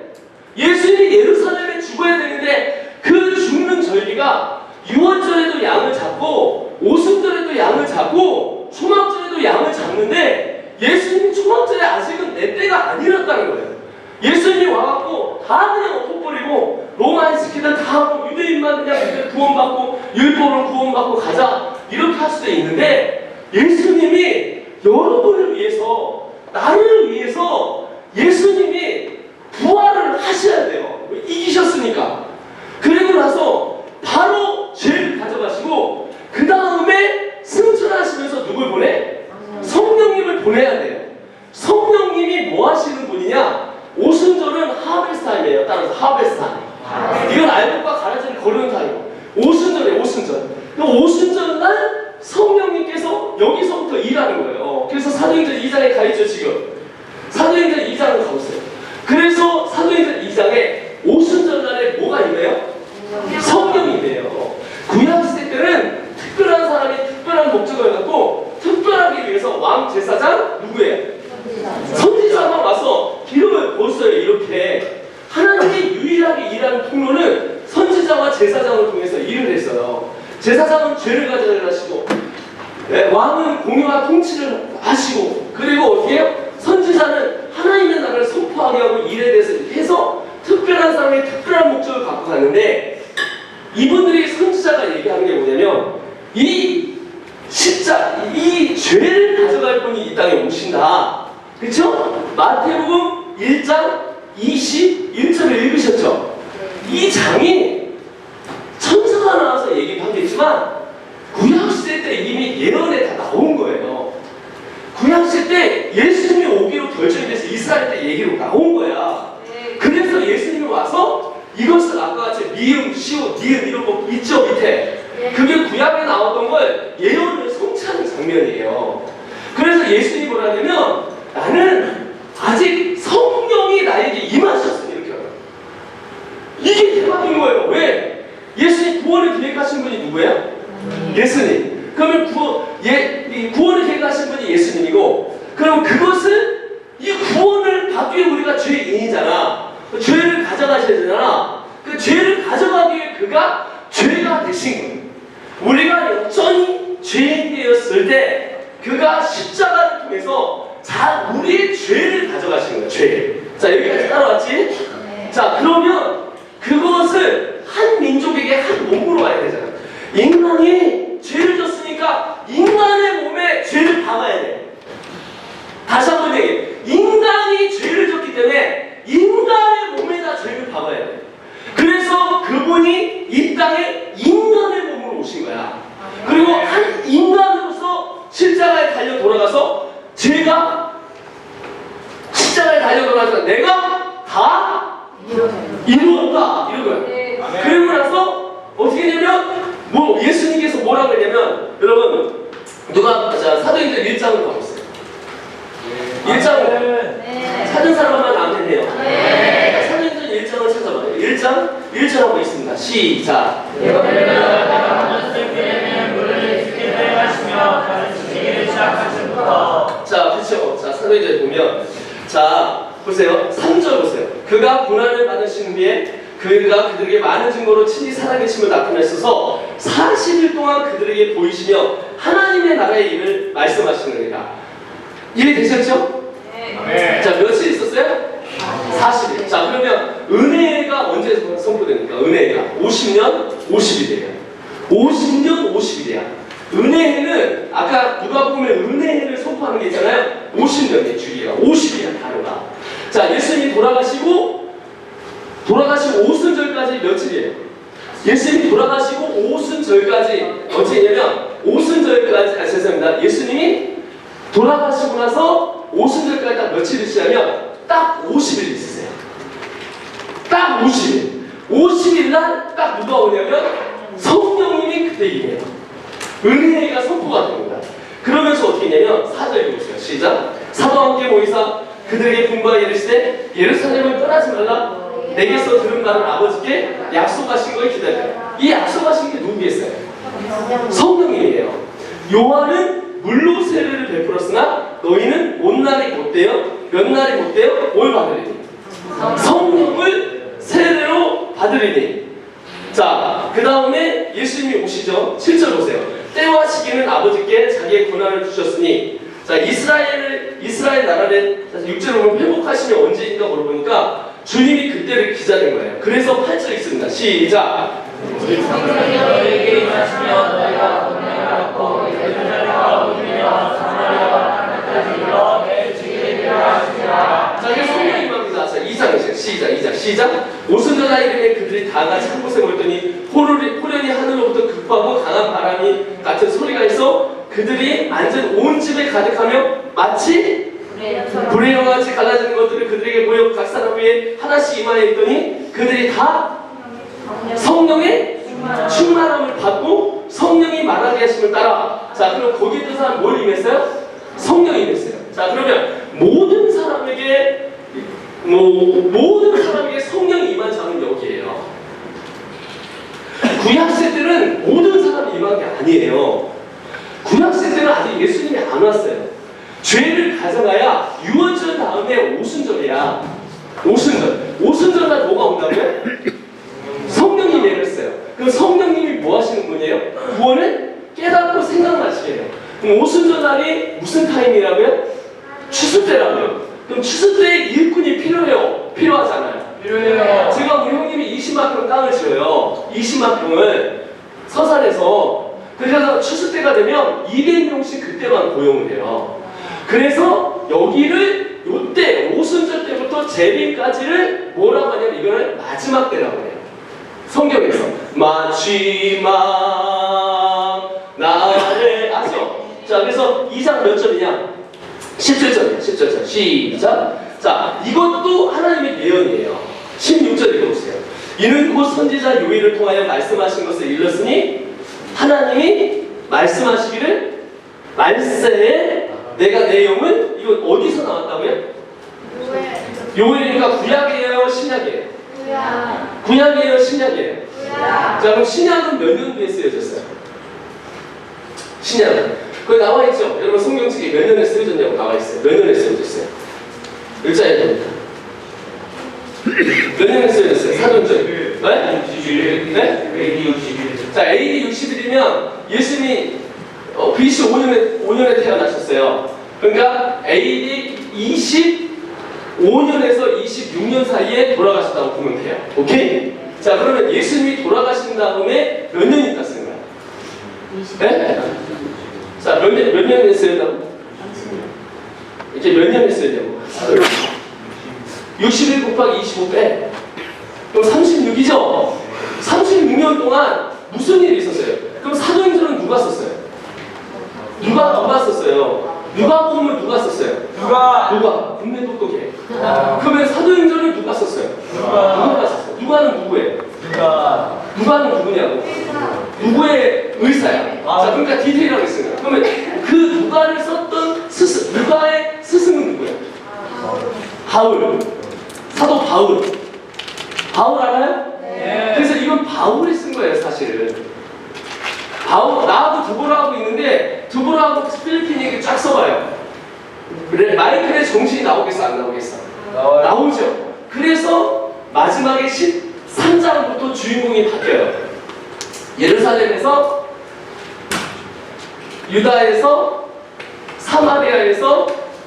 예수님이 예루살렘에 죽어야 되는데 그 죽는 절기가 유월절에도 양을 잡고 오순절에도 양을 잡고 초막절에도 양을 잡는데 예수님이 초막절에 아직은 내 때가 아니었다는 거예요. 예수님이 와갖고 다 그냥 엎어버리고 로마 이스키들 다 하고 유대인만 그냥 구원받고 율법으로 구원받고 가자. 이렇게 할 수도 있는데 예수님이 여러분을 위해서, 나를 위해서 예수님이 부활을 하셔야 돼요. 이기셨으니까. 그리고 나서 바로 죄를 가져가시고 그 다음에 승천하시면서 누굴 보내? 성령님을 보내야 돼요. 성령님이 뭐 하시는 분이냐? 오순절은 하베스타임이에요. 따라서 하베스타임. 이건 알곡과 가라지를 거르는 타임. 오순절이에요. 오순절. 오순절 날 성령님께서 여기서부터 일하는 거예요. 그래서 사도행전 2장에 가있죠 지금. 사도행전 2장을 가보세요. 그래서 사도행전 2장에 오순절 날에 뭐가 있나요? 성령이 있네요. 구약시대 때는 특별한 사람이 특별한 목적을 갖고 특별하기 위해서 왕 제사장 누구예요? 선지자만 와서 기름을 부었어요. 이렇게 하나님이 유일하게 일하는 통로는 선지자와 제사장을 통해서 일을 했어요. 제사장은 죄를 가져가시고 왕은 공유와 통치를 하시고, 그리고 어떻게 해요? 선지자는 하나님의 나라를 선포하게 하고 일에 대해서 해서 특별한 사람이 특별한 목적을 갖고 가는데, 이분들이 선지자가 얘기하는 게 뭐냐면 이 죄를 가져갈 분이 이 땅에 오신다. 그렇죠? 마태복음 1장 21절을 읽으셨죠? 이 장이 천사가 나와서 얘기하겠지만 구약시대 때 이미 예언에 다 나온 거예요. 구약시대 때 예수님이 오기로 결정이 돼서 이스라엘 때 얘기로 나온 거야. 그래서 예수님이 와서 이것을 아까 같이 미음, 시오, 니은 이런 거 있죠 밑에. 그게 구약에 나왔던 걸 예언을 성취하는 장면이에요. 그래서 예수님이 뭐라냐면 나는 아직 성령이 나에게 임하셨으니 이렇게 하요. 이게 대박인 거예요. 왜? 예수님 구원을 계획하신 분이 누구예요? 예수님. 그러면 구원을 계획하신 분이 예수님이고, 그럼 그것을 이 구원을 받기 위해 우리가 죄인이잖아. 죄를 가져가셔야 되잖아. 그 죄를 가져가기 위해 그가 죄가 되신 거예요. 우리가 여전히 죄인 되었을 때 그가 십자가를 통해서 우리의 죄를 가져가신 거예요. 죄. 자, 여기까지 따라왔지? 자, 그러면 그것을 한 민족에게 한 몸으로 와야 되잖아. 인간이 죄를 졌으니까 인간의 몸에 죄를 박아야 돼. 다시 한번 얘기해. 인간이 죄를 졌기 때문에 인간의 몸에다 죄를 박아야 돼. 그래서 그분이 이 땅에 인간의 몸으로 오신 거야. 그리고 한 인간으로서 십자가에 달려 돌아가서 십자가에 달려 돌아가서 내가 다 이루었다 이런 거야. 그리고 나서 어떻게 되냐면 예수님께서 뭐라고 했냐면, 여러분 누가 사도행전 1장으로 가보세요. 1장을 찾은 사람만 아멘 해요. 사도행전 1장을 찾아봐요. 1장 한번 있습니다. 시작. 자, 그렇죠. 자, 사도행전에 보면, 자, 보세요. 3절 보세요. 그가 고난을 받으신 후에 그가 그들에게 많은 증거로 친히 살아계심을 나타내셔서 40일 동안 그들에게 보이시며 하나님의 나라의 일을 말씀하시느니라. 이해되셨죠? 네. 자, 며칠 있었어요? 40일. 자, 그러면 은혜가 언제 선포됩니까? 은혜가 50년 50일이에요. 50년 50일이야. 은혜는 아까 누가 보면 은혜를 선포하는 게 있잖아요. 50년의 주기가 50일이야. 단어가. 자, 예수님이 돌아가시고 오순절까지 며칠이에요? 예수님이 돌아가시고 오순절까지 언제냐면 죄송합니다. 예수님이 돌아가시고 나서 오순절까지 딱 며칠 있으냐면 딱 50일 있으세요. 딱 50일. 50일 날 딱 누가 오냐면 성령님이 그때 임해요. 은혜가 선포가 됩니다. 그러면서 어떻게 했냐면 4절 읽어보세요. 시작. 사도와 함께 모이사 그들에게 분부하여 이르시되 예루살렘을 떠나지 말라. 내게서 들은 바를 아버지께 약속하신 걸 기다려요. 이 약속하신 게 누구겠어요? 성령이에요. 요한은 물로 세례를 베풀었으나 너희는 몇 날이 못 되어 뭘 받으리니? 성령을 세례로 받으리니. 자, 그 다음에 예수님이 오시죠. 7절 보세요. 때와 시기는 아버지께 자기의 권한을 주셨으니. 자, 이스라엘 나라를 6절을 보면 회복하시면 언제인가 물어보니까 주님이 그때를 기자된 거예요. 그래서 8절 있습니다. 시작. 우리 성령이 너희에게 임하시며 너희가 권능을 받고 시작. 2장 시작. 오순절날 이름에 그들이 다 같이 한 곳에 모였더니 호련히 하늘로부터 급하고 강한 바람이 같은 소리가 있어 그들이 앉은 온 집에 가득하며 마치 불의 영같이 갈라지는 것들을 그들에게 보여 각 사람 위에 하나씩 임하여 있더니 그들이 다 성령의 충만함을 받고 성령이 말하게 하심을 따라. 자, 그럼 거기 있던 사람 뭘 임했어요? 성령이 임했어요. 자, 그러면 모든 사람에게 성령이 임한 자는 여기에요. 구약세 때는 모든 사람이 임한 게 아니에요. 구약세 때는 아직 예수님이 안 왔어요. 죄를 가져가야 유언절 다음에 오순절이야. 오순절날 뭐가 온다고요? 성령이 내렸어요. 그럼 성령님이 뭐 하시는 분이에요? 구원을 깨닫고 생각나시게 해요. 그럼 오순절날이 무슨 타임이라고요? 추수 때라고요. 그럼 추수 때에 일꾼이 필요해요? 필요하잖아요. 필요해요. 제가 우리 형님이 20만 평 땅을 지어요. 20만 평을 서산에서. 그래서 추수 때가 되면 200명씩 그때만 고용을 해요. 그래서 여기를 요때 오순절 때부터 제비까지를 뭐라고 하냐면 이거는 마지막 때라고 해요. 성경에서 마지막 날에 아죠? 자, 그래서 2장 몇 절이냐? 17절이야. 17절 시작. 자, 이것도 하나님의 예언이에요. 16절 읽어보세요. 이는 곧 선지자 요엘을 통하여 말씀하신 것을 일렀으니 하나님이 말씀하시기를 말세에 내가 내 영은 이거 어디서 나왔다고요? 요엘이니까 구약이에요, 신약이에요? 구약이에요, 신약이에요? 자, 그럼 신약은 몇 년도에 쓰여졌어요? 신약은 거기 나와 있죠? 여러분 성경책에 몇 년에 쓰여졌냐고 나와 있어요. 몇 년에 쓰여졌어요? 일자에 됩니다. 몇 년에 쓰여졌어요? 사도행전. 네? 네? AD 61. 자, AD 60일이면 예수님이 BC 5년에 태어나셨어요. 그러니까 AD 25년에서 26년 사이에 돌아가셨다고 보면 돼요. 오케이? 자, 그러면 예수님이 돌아가신 다음에 몇 년 있다 쓴 거야? 네? 자, 몇 년 했어요? 이제 몇 년 했어요? 61 곱하기 25 빼. 그럼 36이죠? 36년 동안 무슨 일이 있었어요? 그럼 사도행전은 누가 썼어요? 누가 썼어요? 누가복음을 누가 썼어요? 누가? 국내 똑똑해. 그러면 사도행전을 누가 썼어요? 누가 썼어요? 누가는 누구예요? 누가는 누구냐고? 누구의 의사야? 자, 그러니까 디테일하게 있습니다. 그러면 그 누가를 썼던 누가의 스승은 누구야? 바울. 사도 바울. 바울 알아요? 네. 그래서 이건 바울이 쓴 거예요, 사실은. 바울, 나하고 두보라하고 있는데 두보라하고 필리핀 얘기 쫙 써봐요. 그래, 마이클의 정신이 나오겠어, 안 나오겠어? 나오죠. 그래서 마지막에 13장부터 주인공이 바뀌어요. 예루살렘에서, 유다에서, 사마리아에서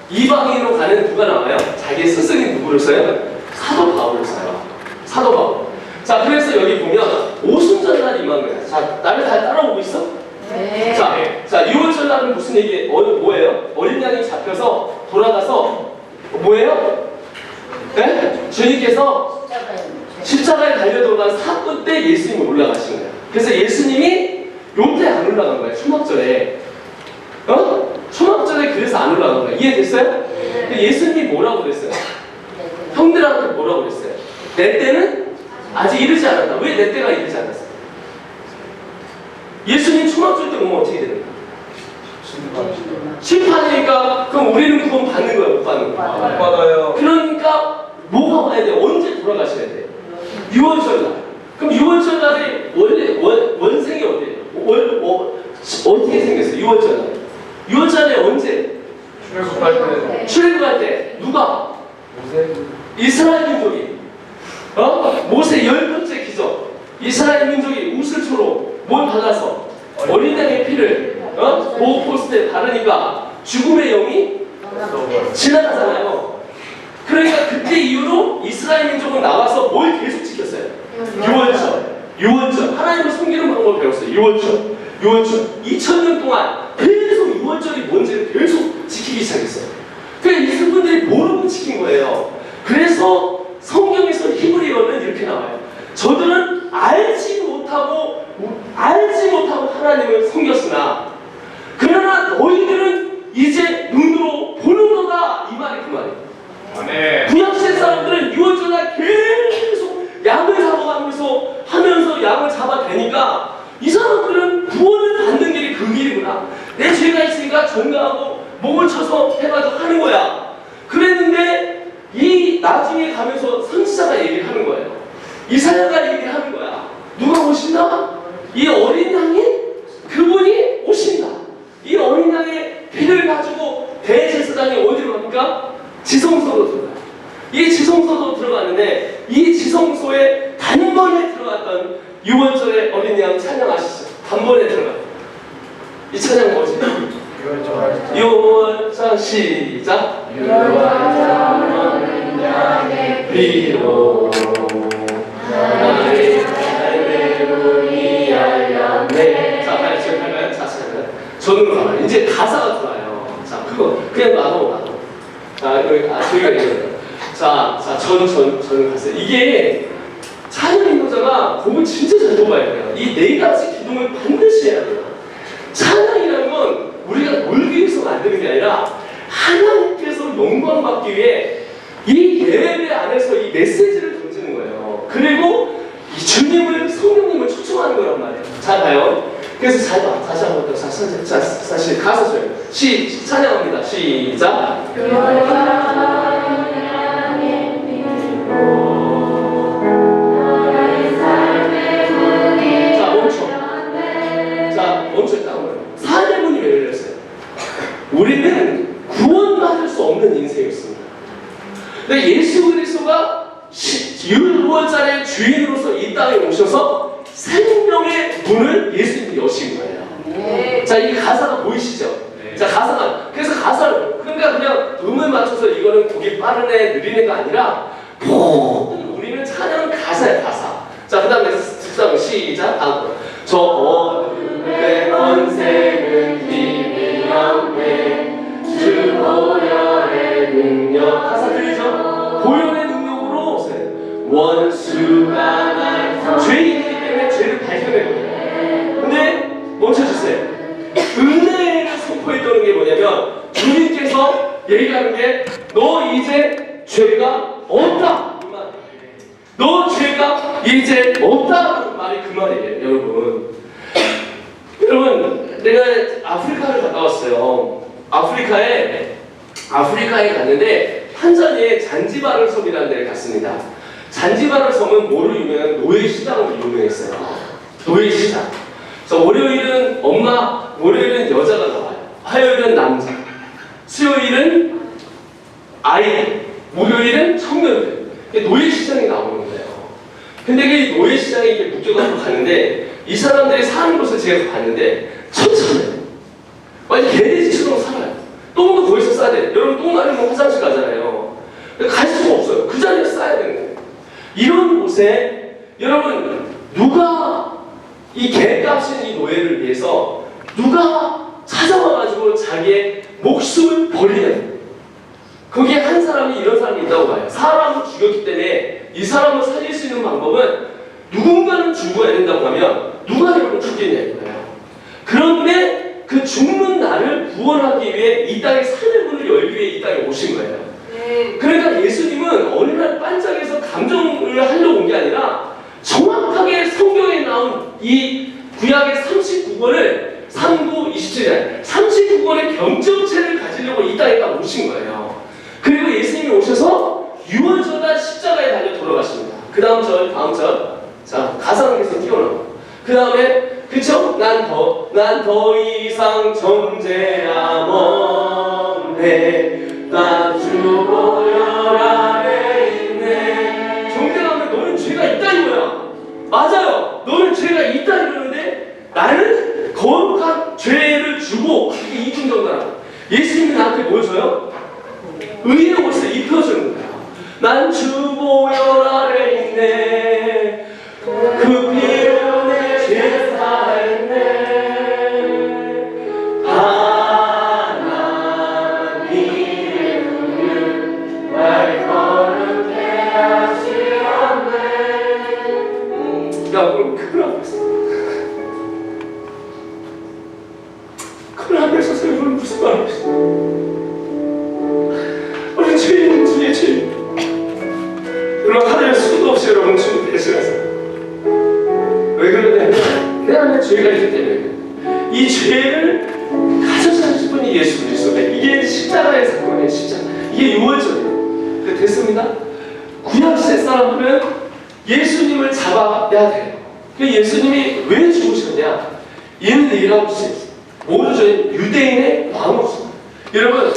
이방인으로 가는 누가 나와요? 자기 스승이 누구를 써요? 사도 바울을 써요. 사도 바울. 자, 그래서 여기 보면 오순절날 임한 거야. 자, 나를 다 따라오고 있어? 네. 자, 6월절 날은 무슨 얘기? 뭐예요? 어린 양이 잡혀서 돌아가서 뭐예요? 네? 주님께서 십자가에 달려 들어간 사건 때 예수님이 올라가신 거예요. 그래서 예수님이 요때 안 올라간 거예요. 초막절에. 초막절에 그래서 안 올라간 거예요. 이해됐어요? 근데 예수님이 뭐라고 그랬어요? 형들한테 뭐라고 그랬어요? 내 때는 아직 이르지 않았다. 왜 내 때가 이르지 않았어요? 예수님 초막절 때 오면 어떻게 되는 거야? 심판이니까 그럼 우리는 구원 받는 거야, 못 받는 거야? 못 받아요. 그러니까 뭐가 와야 돼? 언제 돌아가셔야 돼? 6월절 날. 그럼 6월절 날이 원래 원생이 어디예요? 어떻게 생겼어요? 6월절 날. 6월절 날에 언제? 출애굽할 때. 출애굽할 때 누가? 모세. 이스라엘 민족이 모세 10번째 기적. 이스라엘 민족이 우슬초로 뭘 받아서 어린 양의 피를 보호 포스트에 바르니까 죽음의 영이 지나가잖아요. 그러니까 그때 이후로 이스라엘 민족은 나와서 뭘 계속 지켰어요? 유월절. 하나님을 섬기는 방법을 배웠어요. 유월절. 2000년 동안 계속 유월절이 뭔지를 계속 지키기 시작했어요. 그러니까 이분들이 모르고 지킨 거예요. 그래서 성경에 나와요. 저들은 알지 못하고 하나님을 섬겼으나 그러나 너희들은 이제 눈으로 보는도다. 이 말이 그 말이에요. 구약시대 사람들은 유월절날 계속 양을 하면서 양을 잡아대니까 이 사람들은 구원을 받는 길이 그 길이구나. 내 죄가 있으니까 전가하고 목을 쳐서 해가지고 하는 거야. 그랬는데 이 나중에 가면서 선지자가 얘기를 하는 거예요. 이사야가 얘기를 하는 거야. 누가 오신다? 이 어린 양이 그분이 오신다. 이 어린 양의 피를 가지고 대제사장이 어디로 갑니까? 지성소로 들어가요. 이 지성소로 들어가는데 이 지성소에 단번에 들어갔던 유월절의 어린 양 찬양하시죠. 단번에 들어가요. 이 찬양 뭐지? 유월절 시작. 유월절 양의 피로 나의 삶의 문이 열렸네. 자, 빨리 시작할까요? 자, 저는 가만히 이제 가사가 들어와요. 자, 그거 그냥 놔둬. 저희가 얘기해요. 자, 저는 갔어요. 이게 찬양 인도자가 곡을 진짜 잘 뽑아야 돼요. 이 네 가지 기둥을 반드시 해야 돼요. 찬양이라는 건 우리가 놀기 위해서가 안 되는 게 아니라 하나님께서 영광 받기 위해 이 예배 안에서 이 메시지를 던지는 거예요. 그리고 이 주님을, 성령님을 초청하는 거란 말이에요. 잘 봐요. 그래서 잘 봐. 다시 한번 더. 사실 가사 줘요. 찬양합니다. 시작. 멈췄다. 삶의 문이 왜 열렸어요? 우리는 구원받을 수 없는 인생이었습니다. 근데 예수 그리스도가 6월절의 주인으로서 이 땅에 오셔서 생명의 문을 예수님이 여신 거예요. 자, 이 가사가 보이시죠? 자, 가사가. 그래서 가사를, 그러니까 그냥 음을 맞춰서 이거는 곡이 빠른 애, 느린 애가 아니라 모든 우리는 찬양은 가사야, 가사. 자, 그 다음에 시작. 저 어둠의 번색은 힘이 없네. 주 보혈의 능력. 가사 들리죠? 보혈의 능력으로 원수가 날 죄인이기 때문에 죄를 발견해요. 근데 멈춰주세요. 은혜를 선포했다는 게 뭐냐면 주님께서 얘기하는 게 너 이제 죄가 없다. 너 죄가 이제 없다는 말이 그 말이에요, 여러분. 여러분, 내가 아프리카를 갔다 왔어요. 아프리카에 갔는데 탄자니아의 잔지바르 섬이라는 데를 갔습니다. 잔지바르 섬은 뭐로 유명한? 노예 시장으로 유명했어요. 노예 시장. 그래서 월요일은 여자가 나와요. 화요일은 남자. 수요일은 아이들. 목요일은 청년들. 노예 시장이 나오는 거예요. 근데 그 노예 시장에 이렇게 묶여가지고 가는데 이 사람들이 사는 곳을 제가 봤는데 천천해요. 완전 개돼지처럼 살아요. 똥도 거기서 싸야 돼요. 여러분 똥 마려면 화장실 가잖아요. 갈 수가 없어요. 그 자리에 싸야 되는 거예요. 이런 곳에 여러분 누가 이 개값인 이 노예를 위해서 누가 찾아와가지고 자기의 목숨을 버리는 거기에 한 사람이 이런 사람이 있다고 봐요. 사람을 죽였기 때문에 이 사람을 살릴 수 있는 방법은 누군가는 죽어야 된다고 하면 누가 여러분 죽겠냐 이거예요. 그런데 그 죽는 나를 구원하기 위해 이 땅에 산의 문을 열기 위해 이 땅에 오신 거예요. 그러니까 예수님은 어느 날 반짝에서 감정을 하려고 온 게 아니라 정확하게 성경에 나온 이 구약의 39권을 39, 27년 39권의 경정체를 가지려고 이 땅에 딱 오신 거예요. 그리고 예수님이 오셔서 유월절날 십자가에 달려 돌아가십니다. 그 다음 절. 자, 가사는 계속 띄워놔. 그 다음에, 그쵸? 난 더 이상 존재함 없네. 나 주 보혈 아래 있네. 존재하면 너는 죄가 있다 이거야. 맞아요. 너는 죄가 있다 이러는데 나는 거룩한 죄를 주고 이게 이중정당하다. 예수님이 나한테 뭘 줘요? 의의 옷을 입혀주는 거야. 난 주 보혈 아래 있네. 그 피로 내 죄 사했네. 하나님의 은혜 날 거룩해 하시었네. 우리 죄인 중에 죄인. 여러분 하루에 수도 없이 여러분 주님 대신하세요. 왜 그러냐면 내 안에 죄가 있기 때문에 이 죄를 가져가실 분이 예수 그리스도예요. 이게 십자가의 사건이에요. 십자가. 이게 유월절이에요. 됐습니다. 구약시대 사람들은 예수님을 잡아야 돼요. 예수님이 왜 죽으셨냐? 얘네들이라고 했어요. 모르죠. 유대인의 왕으로서. 여러분,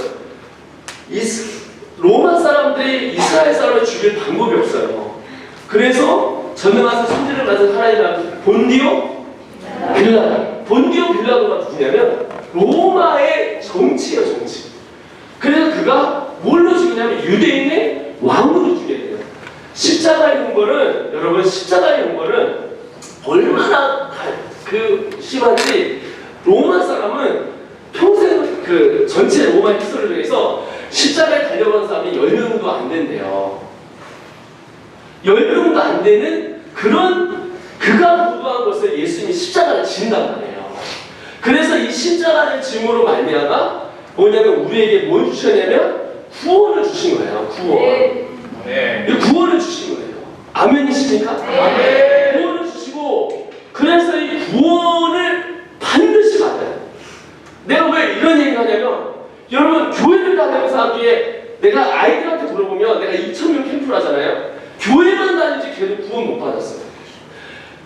로마 사람들이 이스라엘 사람을 죽일 방법이 없어요. 그래서 전능하신 선지를 가진 하나님 앞에 본디오 빌라도. 본디오 빌라도가 누구냐면 로마의 정치예요, 정치. 그래서 그가 뭘로 죽이냐면 유대인의 왕으로 죽여야 돼요. 십자가의 형벌은, 여러분, 십자가의 형벌은 얼마나 심한지 로마 사람은 평생 그 전체 로마 히스토리 중에서 십자가에 달려간 사람이 10명도 안 된대요. 10명도 안 되는 그런 그가 부도한 것을 예수님이 십자가를 진단 말이에요. 그래서 이 십자가를 짐으로 말미암아 뭐냐면 우리에게 뭘 주셨냐면 구원을 주신 거예요. 구원. 네. 구원을 주신 거예요. 아멘이십니까? 네. 구원을 주시고 그래서 이 구원을 반드시 받아요. 내가 왜 이런 얘기를 하냐면 여러분 교회를 다니면서 하기에 내가 아이들한테 물어보면 내가 2,000명 캠프를 하잖아요. 교회만 다니지 걔도 구원 못 받았어요.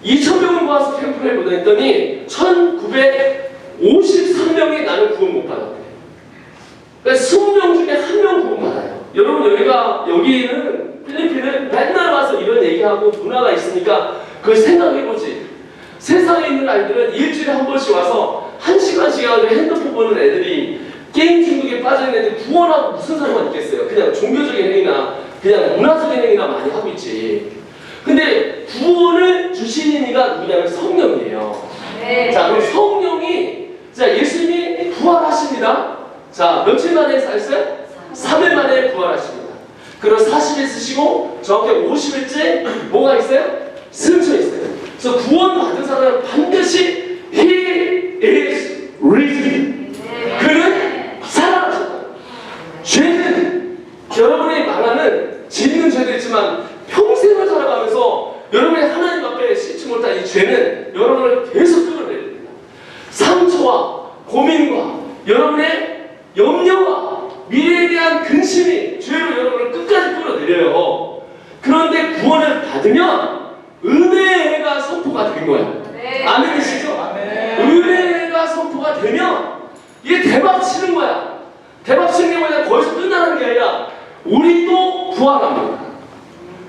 2,000명을 모아서 캠프를 해보다 했더니 1,953명이 나는 구원 못 받았대. 그러니까 20명 중에 1명 구원 받아요. 여러분 여기는 필리핀은 맨날 와서 이런 얘기하고 문화가 있으니까 그걸 생각해보지. 세상에 있는 아이들은 일주일에 한 번씩 와서 1시간씩 하고 핸드폰 보는 애들이 게임 중독에 빠져있는 애들 구원하고 무슨 상관 있겠어요. 그냥 종교적인 행위나 그냥 문화적인 행위나 많이 하고 있지. 근데 구원을 주시는 이가 누구냐면 성령이에요. 네. 자, 그럼 성령이 예수님이 부활하십니다. 자, 며칠 만에 살았어요? 3일 만에 부활하십니다. 그럼 40일 쓰시고 정확히 50일째 뭐가 있어요? 승천이 있어요. 그래서 구원 받은 사람은 반드시 He is risen. 그는 살아나셨다. 죄는 여러분이 말하는 짓는 죄도 있지만 평생을 살아가면서 여러분이 하나님 앞에 씻지 못한 이 죄는 여러분을 계속 끌어내립니다. 상처와 고민과 여러분의 염려와 미래에 대한 근심이 죄로 여러분을 끝까지 끌어내려요. 그런데 구원을 받으면 은혜가 선포가 된 거예요. 네. 아멘이시죠? 네. 은혜가 선포가 되면 이게 대박 치는 거야. 대박 치는 게 뭐냐? 거기서 끝나는 게 아니라 우리도 부활합니다.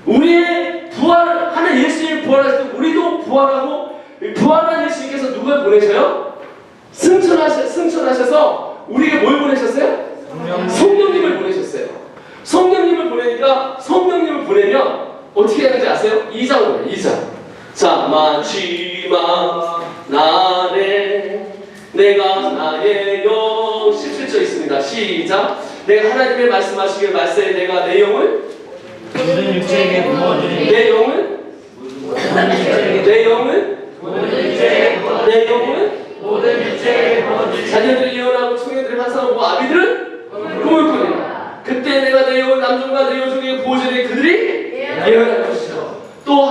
우리의 부활하는 예수님이 부활할 때 우리도 부활하고 부활한 예수님께서 누굴 보내셔요? 승천하셔서 우리에게 뭘 보내셨어요? 성령님을 보내셨어요. 성령님을 보내니까 성령님을 보내면 어떻게 하는지 아세요? 2장으로요. 2장. 자, 마지막 날에 내가 나의 영 17절 있습니다. 시작. 내가 하나님의 말씀하시길 말세에 내가 내 영을 모든 육체에게 부어주니 내 영을 내 영을 내 영을 모든 육체에게 부어주니 자녀들이 예언하고 청년들이 환상하고 아비들은 꿈을 꾸리라. 그때 내가 내 영을 남종과 내 여종에게 부어주니 그들이 예언할 것이요. 또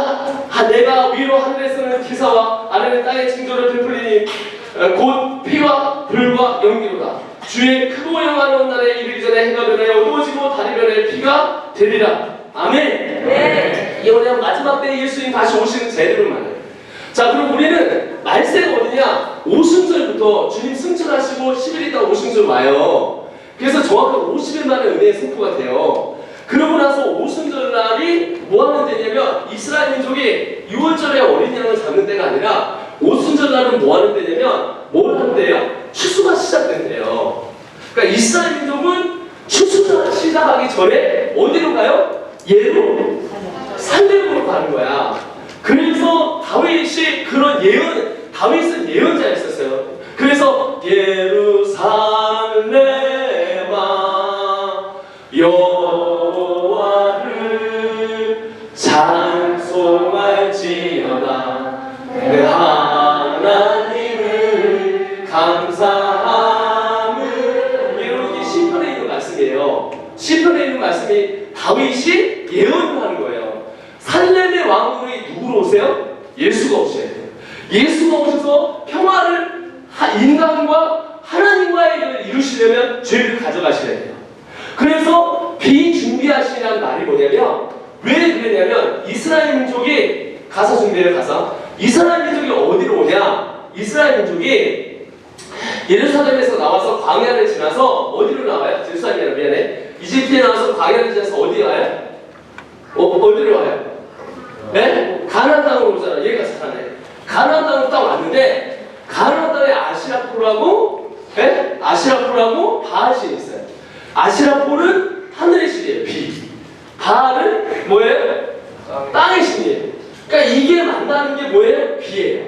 내가 위로 하늘에서는 기사와 아래는 땅의 징조를 베풀리니 곧 피와 불과 연기로다. 주의 크고 영화로운 날에 이르기 전에 해가 변해 어두워지고 달이 변해 피가 되리라. 아멘. 네. 이게 뭐냐면 마지막 때 예수님 다시 오시는 제도를 말해요. 자, 그럼 우리는 말세가 어디냐? 오순절부터 주님 승천하시고 10일 있다 오순절 와요. 그래서 정확하게 50일 만에 은혜의 승포가 돼요. 그러고 나서 오순절 날이 뭐 하는 때냐면 이스라엘 민족이 6월절에 어린 양을 잡는 때가 아니라 오순절 날은 뭐 하는 때냐면 뭘 하는데요? 추수가 시작된대요. 그러니까 이스라엘 민족은 추수가 시작하기 전에 어디로 가요? 예로 살렘으로 가는 거야. 그래서 다윗이 그런 다윗은 예언자였었어요. 그래서 예루살렘아 여호와를 찬송할지어다. 내 하나님을 감사함을 이루어서 평화를 인간과 하나님과의 걸 이루시려면 죄를 가져가셔야 돼요. 그래서 비준비하시라는 말이 뭐냐면, 왜 그러냐면 이스라엘 민족이 가서 준비해요. 가서 이스라엘 민족이 어디로 오냐? 이스라엘 민족이 예루살렘에서 나와서 광야를 지나서 어디로 나와요? 예루살렘이라 미안해. 이집트에 나와서 광야를 지나서 어디 와요? 어디로 와요? 네? 가나안 땅으로 오잖아. 얘가 잘하네. 가나안 땅으로 딱 왔는데 가나안 땅에 아시라포라고, 네? 아시라포라고 바알신이 있어요. 아시라포는 하늘의 신이에요. 비. 바알은 뭐예요? 땅의 신이에요. 그러니까 이게 만나는 게 뭐예요? 비예요.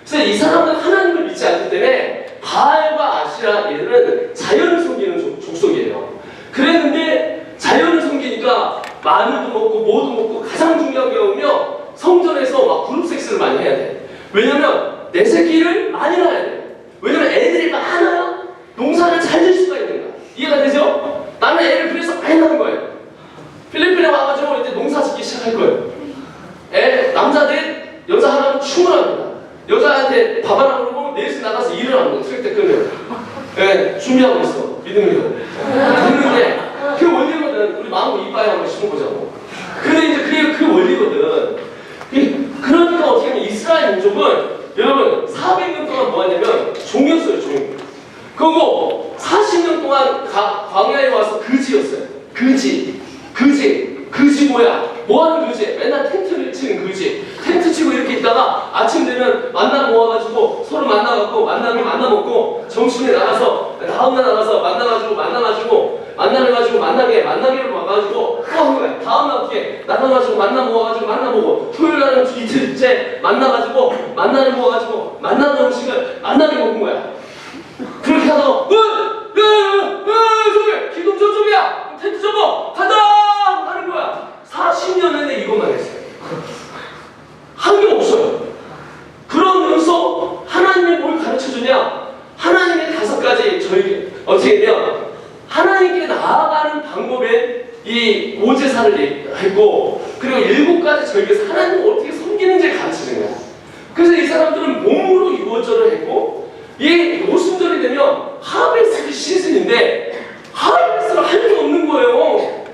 그래서 이 사람은 하나님을 믿지 않기 때문에 바알과 아시라 얘들은 자연을 섬기는 족속이에요. 그랬는데 자연을 섬기니까 마늘도 먹고 뭐도 먹고 가장 중요한 게 뭐냐면 성전에서 막 그룹 섹스를 많이 해야 돼. 왜냐면 내 새끼를 많이 낳아야 돼. 왜냐면 애들이 많아야 농사를 잘 질 수가 있는 거야. 이해가 되죠? 나는 애를 그래서 많이 낳는 거예요. 필리핀에 와가지고 이제 농사 짓기 시작할 거예요. 남자들 여자 하나면 충분합니다. 여자한테 밥 하나 그러고 내일씩 나가서 일을 하는 거야. 트랙터 끄면. 준비하고 있어. 믿음으로. 듣는데 그 원리거든. 우리 마음고 이빠이 한번 심어보자고. 근데 이제 그게 그 원리거든. 그러니까 어떻게 하면 이스라엘 민족은 여러분 400년 동안 뭐 하냐면 종이었어요. 종. 그리고 40년 동안 광야에 와서 거지였어요. 거지 뭐야? 뭐하는 거지? 맨날 텐트를 치는 거지. 텐트 치고 이렇게 있다가 아침 되면 만나 모아가지고 서로 만나갖고 만나면 만나 먹고 점심에 나가서 다음날 나가서 만나가지고 만나기를 와가지고 또 하는 거야. 다음날 어떻게 나가가지고 만나 모아가지고 만나 먹고 토요일 날은 이틀째 만나가지고 만나를 모아가지고 만나는 음식을 만나게 먹은 거야. 그렇게 하다가 저기 기둥 저쪽이야. 텐트 접어 간다 하는 거야. 40년 내내 이것만 했어요. 한 게 없어요. 그러면서 하나님이 뭘 가르쳐주냐? 하나님의 5가지 저희 어떻게 되면 하나님께 나아가는 방법에 이 오제사를 했고 그리고 7가지 저에게서 하나님을 어떻게 섬기는지 가르치는 거야. 그래서 이 사람들은 몸으로 유월절을 했고 이 오순절이 되면 하베스트 시즌인데 하베스트를 할 게 없는 거예요.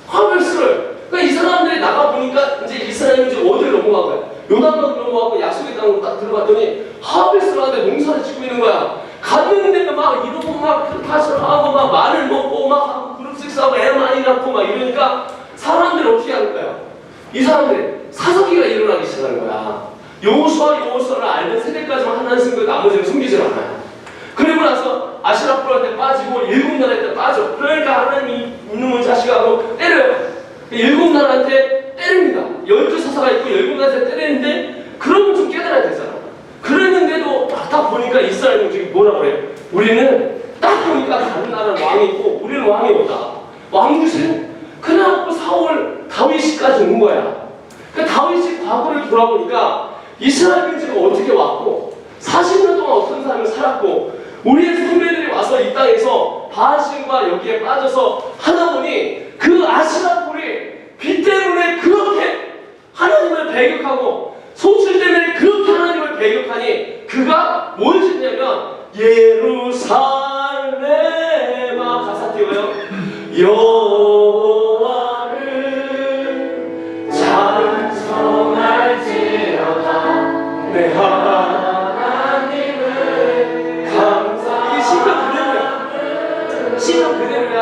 하베스트를. 그러니까 이 사람들이 나가보니까 이제 이스라엘은 이제 어디를 넘어간 거야? 요단강을 넘어가고 약속의 땅으로 딱 들어갔더니 하베스트를 하는데 농사를 짓고 있는 거야. 갔는데 막 이러고 막 탓을 하고 막 마늘 먹고 막 하고 그룹 섹스하고 애 많이 낳고 막 이러니까 사람들이 어떻게 하는 거야? 이 사람들이 사사기가 일어나기 시작하는 거야. 여호수아를 알던 세대까지만 하나님 섬기고 나머지는 섬기질 않아요. 그리고 나서 아시라포한테 빠지고 7나라한테 빠져. 그러니까 하나님 이놈의 자식하고 때려요. 7나라한테 때립니다. 12사사가 있고 7나라한테 때리는데 그러면 좀 깨달아야 되잖아. 그랬는데도 딱 보니까 이스라엘 민족이 뭐라 그래요? 우리는 딱 보니까 다른 나라는 왕이 있고 우리는 왕이 없다. 왕주세요. 그래갖고 사울 다윗이까지 온 거야. 그 다윗이 과거를 돌아보니까 이스라엘 민족이 어떻게 왔고 40년 동안 어떤 삶을 살았고 우리의 선배들이 와서 이 땅에서 바알신과 여기에 빠져서 하다 보니 그 아시라폴이 비 때문에 그렇게 하나님을 배격하고 소출 때문에 그렇게 하나님을 배격하니 그가 뭘 짓냐면 예루살렘아 가사 띄워요. 여호와를 찬송할지어다 내 하나님을 감사. 이게 시편 그대로야.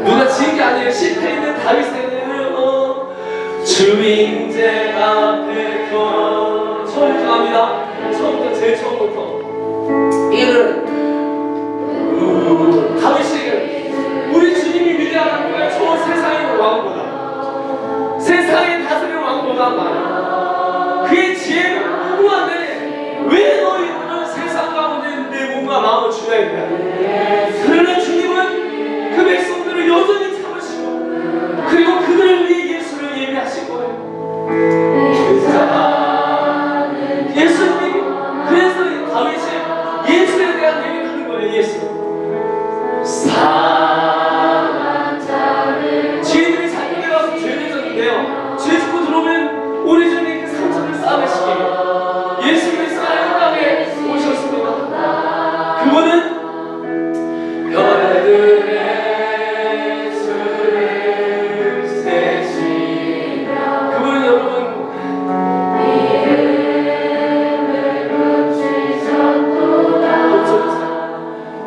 누가 지은 게 아니에요. 시편에 있는 다윗의 주인제 앞에 처음부터 갑니다. 처음부터 제일 처음부터 이는 다윗이 우리 주님이 위대하시다.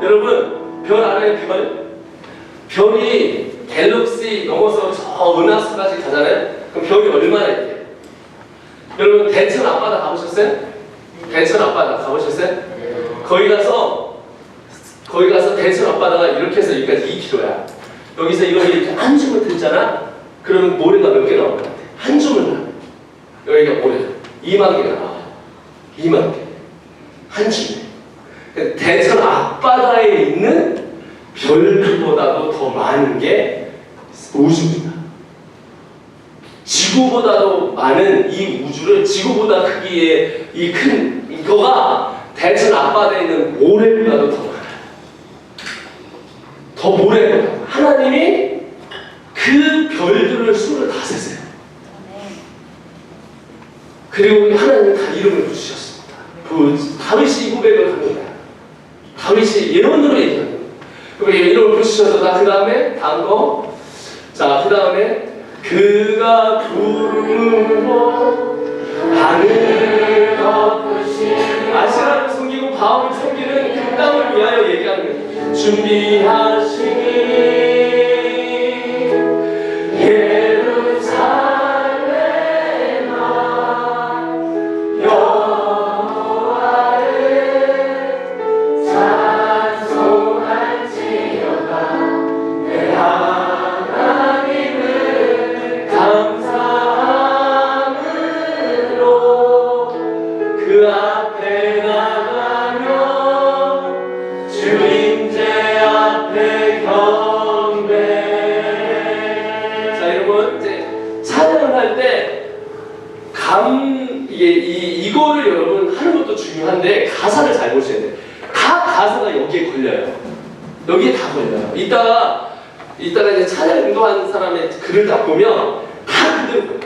여러분, 별 알아요, 별? 별이 갤럭시 넘어서 저 은하수까지 가잖아요? 그럼 별이 얼마나 있대요? 여러분, 대천 앞바다 가보셨어요? 대천 앞바다 가보셨어요? 거기 가서 대천 앞바다가 이렇게 해서 여기까지 2km야. 여기서 이렇게 한 줌을 들잖아? 그러면 모래가 몇 개 나올 것 같아? 한 줌을 나. 여기가 모래 2만 개가 나와요. 2만 개. 한 줌에. 대천 앞바다에 있는 별보다도 더 많은 게 우주입니다. 지구보다도 많은 이 우주를 지구보다 크기의 이 큰 이거가 대천 앞바다에 있는 모래보다도 더 많아요. 더 모래보다. 하나님이 그 별들을 수를 다 세세요. 그리고 하나님은 다 이름을 붙이셨습니다. 그 다윗이 이 고백을 합니다. 다윗이 예언으로 얘기합니다. 그리고 이름을 붙이셔서 그 다음에 다음 거. 자, 그 다음에 그가 구름으로 하늘을 덮으신 아시라를 섬기고 바울을 섬기는 그 땅을 위하여 얘기하는 거예요. 준비하시니 예루살렘아 여호와를 찬송할지어다. 내 하나님을 감사함으로 그 앞에 나가며 주 임재 앞에 경배. 자, 여러분 이제 찬양을 할 때 이거를 여러분 하는 것도 중요한데 가사를 잘 보셔야 돼요. 다 가사가 여기에 걸려요. 여기에 다 걸려요. 이따가 이제 찬양 인도하는 사람의 글을 딱 보면 다 그대로 걸려요.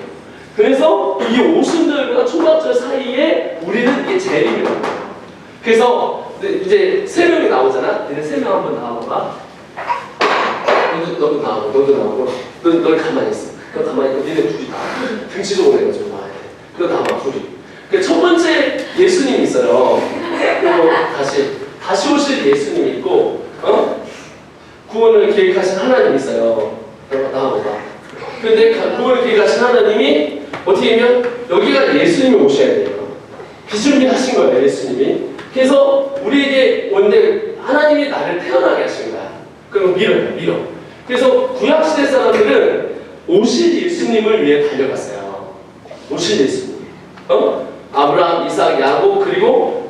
그래서 이 오순절과 초막절 사이에 우리는 이게 재림이라고 해요. 그래서 이제 3명이 나오잖아. 니네 3명 한번 나와봐. 너도 나오고, 너도 나오고. 너 가만히 있어. 너 가만히 있고, 니네 둘이 다 등치적으로 해가지고 나와야 돼. 너 나와, 둘이. 첫 번째 예수님 있어요. 그리고 다시 오실 예수님 있고, 구원을 계획하신 하나님 있어요. 나와봐. 근데 구원을 계획하신 하나님이 어떻게 보면 여기가 예수님이 오셔야 돼요. 비준비하신 거예요, 예수님이. 그래서 우리에게 원래 하나님이 나를 태어나게 하신 거야. 그럼 밀어. 그래서 구약시대 사람들은 오실 예수님을 위해 달려갔어요. 오실 예수님. 아브라함, 이삭, 야곱,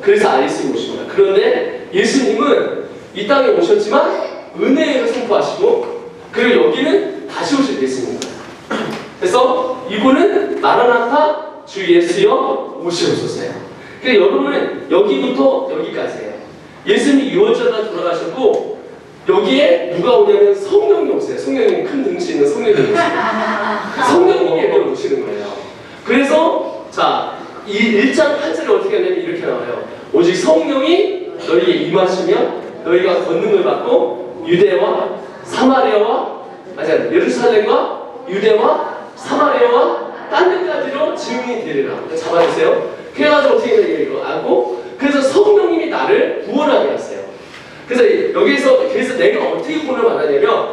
그래서 예수님 오신 거야. 그런데 예수님은 이 땅에 오셨지만 은혜를 선포하시고, 그리고 여기는 다시 오실 예수님입니다. 그래서 이분은 마라나타 주 예수여 오시옵소서예요. 그래서 여러분은 여기부터 여기까지예요. 예수님이 6월절날 돌아가셨고, 여기에 누가 오냐면 성령이 오세요. 성령님, 큰 등치 있는 성령님이 오세요. 성령님이 여기 오시는 거예요. 그래서 자, 이 1장 8절에 어떻게 하냐면 이렇게 나와요. 오직 성령이 너희에게 임하시면 너희가 권능을 받고 유대와 사마리아와 예루살렘과 유대와 사마리아와 딴 데까지로 증인이 되리라. 잡아주세요. 그래가지고 어떻게 되냐 이거 알고, 그래서 성령님이 나를 구원하게 하세요. 그래서 그래서 내가 어떻게 구원을 받았냐면,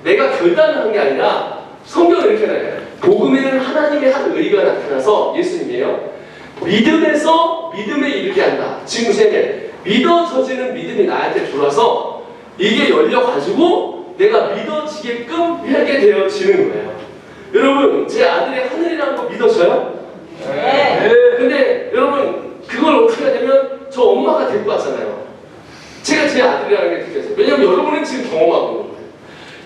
내가 결단을 한 게 아니라 성경은 이렇게 나와요. 복음에는 하나님의 한 의가 나타나서, 예수님이에요. 믿음에서 믿음에 이르게 한다. 지금 보시면 믿어져지는 믿음이 나한테 들어와서 이게 열려가지고 내가 믿어지게끔 하게 되어지는 거예요. 여러분, 제 아들의 하늘이라는 거 믿어져요? 네. 근데 여러분, 그걸 어떻게 하냐면 저 엄마가 데리고 왔잖아요. 제가 제 아들이라는 게 느껴져요. 왜냐면 여러분은 지금 경험하고 있는 거예요.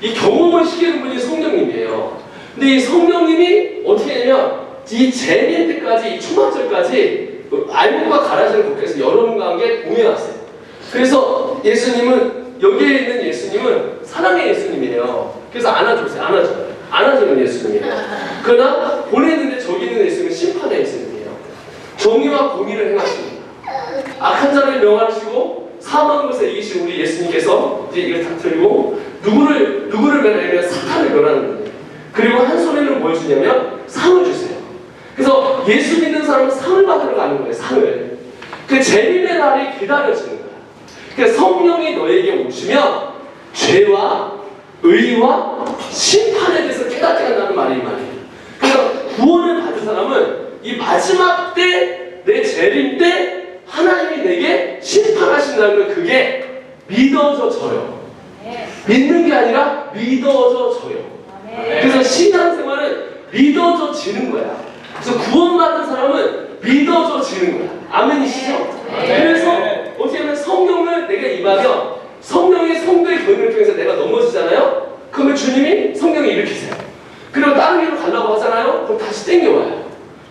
이 경험을 시키는 분이 성령님이에요. 근데 이 성령님이 어떻게 하냐면 이 재림 때까지, 이 초막절까지 알고가 가라지는 곳에서 여러분과 함께 공연하세요. 그래서 예수님은, 여기에 있는 예수님은 사랑의 예수님이에요. 그래서 안아주세요. 안아주는 예수님이에요. 그러나 보내는데 저기 있는 예수님은 심판의 예수님이에요. 정의와 공의를 행하십니다. 악한 자를 명하시고 사망한 것을 이기신 우리 예수님께서 이제 이걸 다 드리고 누구를 멸하냐면 사탄을 멸하는 거예요. 그리고 한 손에는 뭘 주냐면 상을 주세요. 그래서 예수 믿는 사람은 상을 받으러 가는 거예요. 상을. 그 재림의 날이 기다려지는 거예요. 그러니까 성령이 너에게 오시면 죄와 의와 심판에 대해서 깨닫게 한다는 말이 이 말이에요. 그러니까 구원을 받은 사람은 이 마지막 때, 내 재림 때 하나님이 내게 심판하신다는 걸 그게 믿어져져요. 믿는 게 아니라 믿어져져요. 그래서 신앙생활은 믿어져지는 거야. 그래서 구원받은 사람은 믿어져지는 거야. 아멘이시죠? 그래서 어떻게 보면 성령을 내가 임하면 성령의 성도의 교훈을 통해서 내가 넘어지잖아요. 그러면 주님이 성령을 일으키세요. 그리고 다른 길로 가려고 하잖아요. 그럼 다시 땡겨와요.